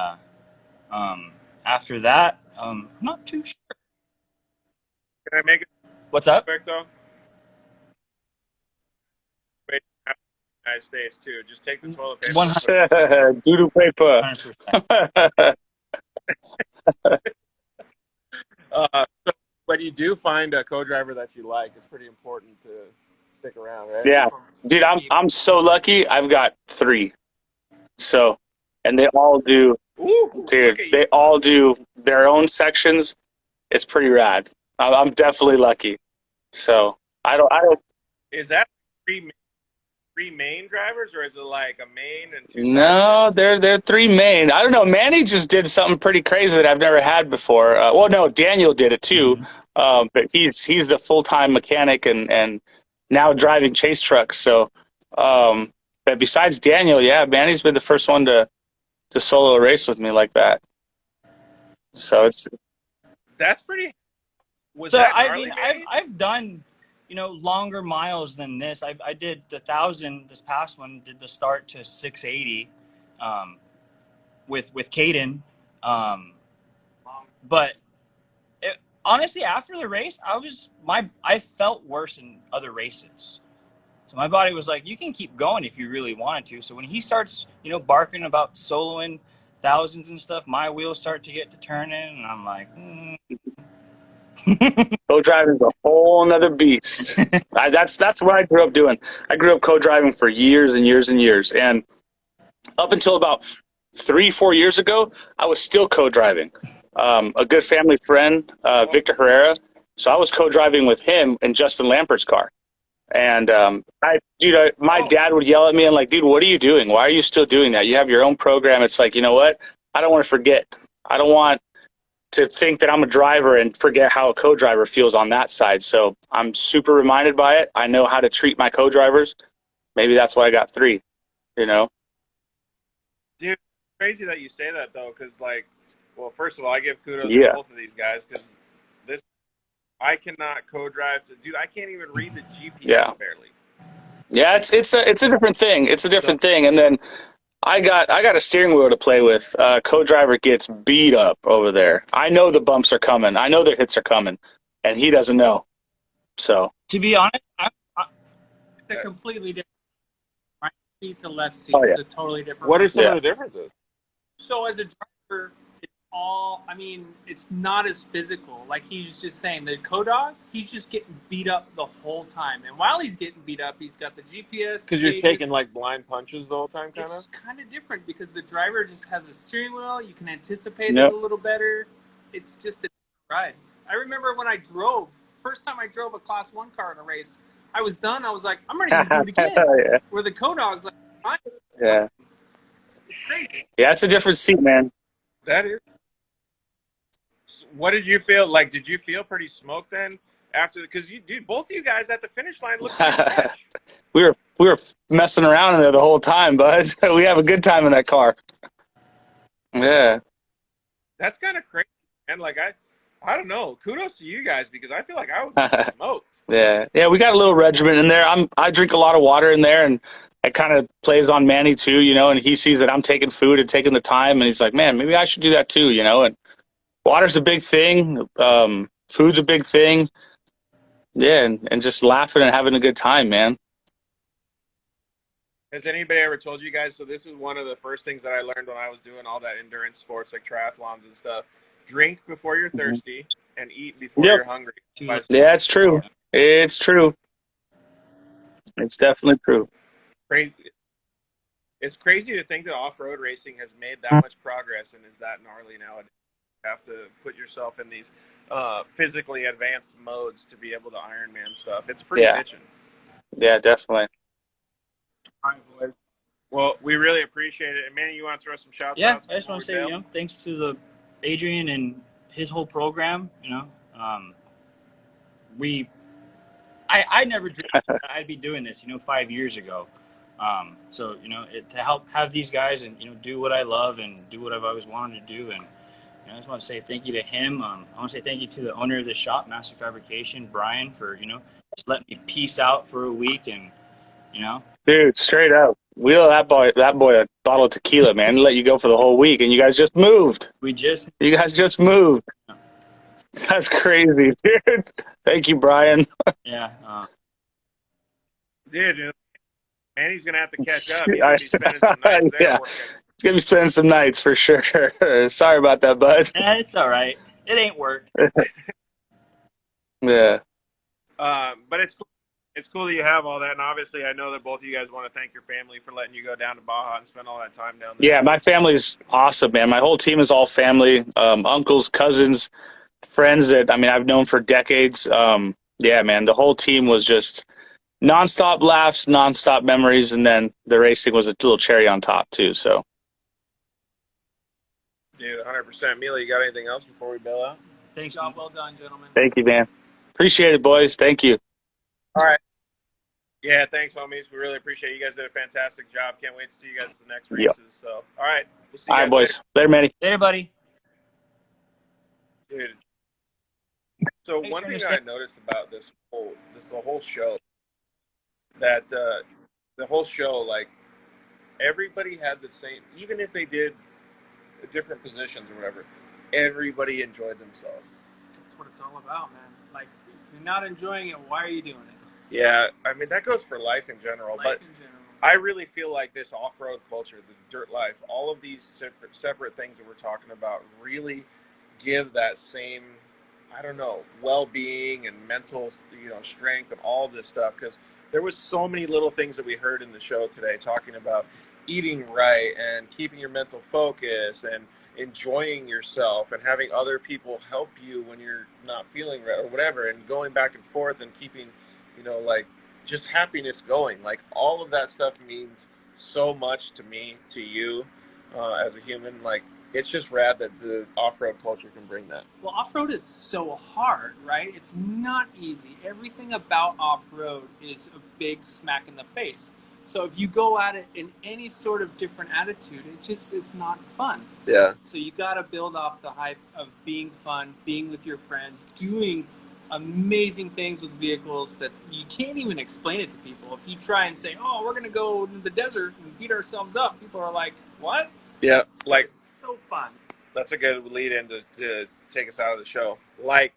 after that, I'm not too sure. Can I make it? What's up? Quick, though? Wait, United States, too. Just take the toilet paper. Doodoo paper. 100%. But you do find a co-driver that you like. It's pretty important to stick around, right? Yeah, dude, I'm so lucky. I've got 3. So, and they all do. Ooh, dude, they all do their own sections. It's pretty rad. I'm definitely lucky. So I don't. Is that three main drivers, or is it like a main and 2? No, they're 3 main. I don't know. Manny just did something pretty crazy that I've never had before. Well, no, Daniel did it too. Mm-hmm. But he's the full-time mechanic and now driving chase trucks. So, but besides Daniel, yeah, Manny's been the first one to solo a race with me like that. So that's pretty. I've done, longer miles than this. I did the 1,000 this past one. Did the start to 680, with Kayden, but honestly, after the race, I felt worse in other races. So my body was like, you can keep going if you really wanted to. So when he starts, barking about soloing thousands and stuff, my wheels start to get to turning, and I'm like, Co-driving is a whole nother beast. That's what I grew up doing. I grew up co-driving for years and years and years. And up until about 3-4 years ago, I was still co-driving. A good family friend, Victor Herrera, So I was co-driving with him in Justin Lampert's car. And my dad would yell at me and like, dude, what are you doing? Why are you still doing that? You have your own program. It's like, you know what? I don't want to forget. I don't want to think that I'm a driver and forget how a co-driver feels on that side. So I'm super reminded by it. I know how to treat my co-drivers. Maybe that's why I got 3, you know? Dude, crazy that you say that though, because like, well, first of all, I give kudos Yeah. to both of these guys because I cannot co-drive. Dude, I can't even read the GPS barely. Yeah, it's a different thing. It's a different thing. And then I got a steering wheel to play with. Co-driver gets beat up over there. I know the bumps are coming. I know the hits are coming, and he doesn't know. So To be honest, it's a completely different right seat to left seat. Oh, yeah. It's a totally different. What are some of the differences? So as a driver, it's not as physical. Like he was just saying, the co-dog, he's just getting beat up the whole time. And while he's getting beat up, he's got the GPS. Because you're taking like blind punches the whole time, kind of? It's kind of different because the driver just has a steering wheel. You can anticipate it a little better. It's just a ride. I remember when first time I drove a Class 1 car in a race, I was done. I was like, I'm ready to do it again. Yeah. Where the co-dog's like, fine. Yeah. It's crazy. Yeah, it's a different seat, man. That is. What did you feel like? Did you feel pretty smoked then after? Because both of you guys at the finish line looked pretty fresh. We were messing around in there the whole time, bud. We have a good time in that car. Yeah. That's kind of crazy, man. Like I don't know. Kudos to you guys because I feel like I was smoked. Yeah. We got a little regiment in there. I drink a lot of water in there, and it kind of plays on Manny too, you know. And he sees that I'm taking food and taking the time, and he's like, "Man, maybe I should do that too," you know. And water's a big thing. Food's a big thing. Yeah, and just laughing and having a good time, man. Has anybody ever told you guys? So this is one of the first things that I learned when I was doing all that endurance sports like triathlons and stuff. Drink before you're thirsty and eat before you're hungry. Yeah, it's true. It's true. It's definitely true. Crazy. It's crazy to think that off-road racing has made that much progress and is that gnarly nowadays. You have to put yourself in these physically advanced modes to be able to Ironman stuff. It's pretty bitchin'. Yeah, definitely. All right, boys. Well, we really appreciate it. And Manny, you want to throw some shout outs? Yeah, I just want to say, thanks to the Adrian and his whole program. I never dreamed that I'd be doing this, 5 years ago. So to help have these guys and do what I love and do what I've always wanted to do, and I just want to say thank you to him. I want to say thank you to the owner of the shop, Master Fabrication, Brian, for just letting me peace out for a week, and Dude, straight up, wheel that boy a bottle of tequila, man, and let you go for the whole week, and you guys just moved. You guys just moved. That's crazy, dude. Thank you, Brian. Yeah. Dude, Manny's gonna have to catch up. He's gonna be spending some nights there. Yeah. He's gonna be spending some nights for sure. Sorry about that, bud. It's all right. It ain't work. Yeah. But it's cool that you have all that, and obviously I know that both of you guys want to thank your family for letting you go down to Baja and spend all that time down there. Yeah, my family's awesome, man. My whole team is all family, uncles, cousins, friends that I've known for decades. Yeah, man, the whole team was just nonstop laughs, nonstop memories, and then the racing was a little cherry on top too. So, dude, 100%. Mila, you got anything else before we bail out? Thanks, job well done, gentlemen. Thank you, man. Appreciate it, boys. Thank you. All right. Yeah, thanks, homies. We really appreciate it. You guys did a fantastic job. Can't wait to see you guys at the next races. Yep. So, all right. We'll see you All guys right, boys. Later, Manny. Later, buddy. Dude. So one thing that I noticed about the whole show, that the whole show, like, everybody had the same, even if they did different positions or whatever, everybody enjoyed themselves. That's what it's all about, man. Like, if you're not enjoying it, why are you doing it? Yeah, that goes for life in general. I really feel like this off-road culture, the dirt life, all of these separate things that we're talking about really give that same, well-being and mental, strength and all this stuff. Because there was so many little things that we heard in the show today talking about eating right and keeping your mental focus and enjoying yourself and having other people help you when you're not feeling right or whatever, and going back and forth and keeping, like just happiness going. Like all of that stuff means so much to me, to you, as a human. Like it's just rad that the off-road culture can bring that. Well, off-road is so hard, right? It's not easy. Everything about off-road is a big smack in the face. So if you go at it in any sort of different attitude, it's not fun. Yeah. So you got to build off the hype of being fun, being with your friends, doing amazing things with vehicles that you can't even explain it to people. If you try and say, "Oh, we're going to go to the desert and beat ourselves up," people are like, "What?" Yeah, like It's so fun. that's a good lead in to take us out of the show. Like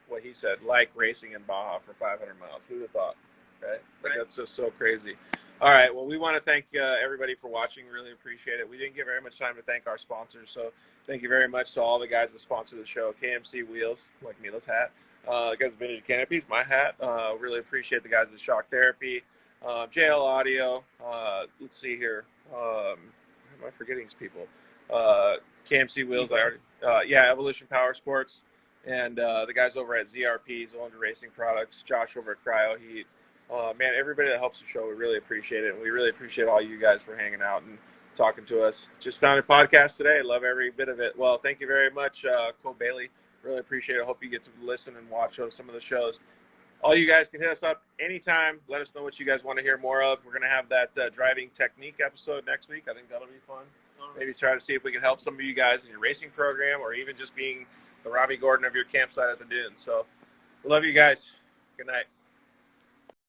what he said, like racing in Baja for 500 miles. Who'd have thought, right? Like that's just so crazy. All right, well, we want to thank everybody for watching. Really appreciate it. We didn't get very much time to thank our sponsors, so thank you very much to all the guys that sponsor the show. KMC Wheels, like Mila's hat. The guys at Vintage Canopies, my hat. Really appreciate the guys at Shock Therapy. JL Audio. Let's see here. Am I forgetting people? KMC Wheels, I already. Evolution Power Sports. And the guys over at ZRP, Zolander Racing Products. Josh over at Cryo Heat. Man, everybody that helps the show, we really appreciate it. And we really appreciate all you guys for hanging out and talking to us. Just found a podcast today. Love every bit of it. Well, thank you very much, Cole Bailey. Really appreciate it. I hope you get to listen and watch some of the shows. All you guys can hit us up anytime. Let us know what you guys want to hear more of. We're going to have that driving technique episode next week. I think that'll be fun. Maybe try to see if we can help some of you guys in your racing program or even just being the Robbie Gordon of your campsite at the dunes. So, we love you guys. Good night.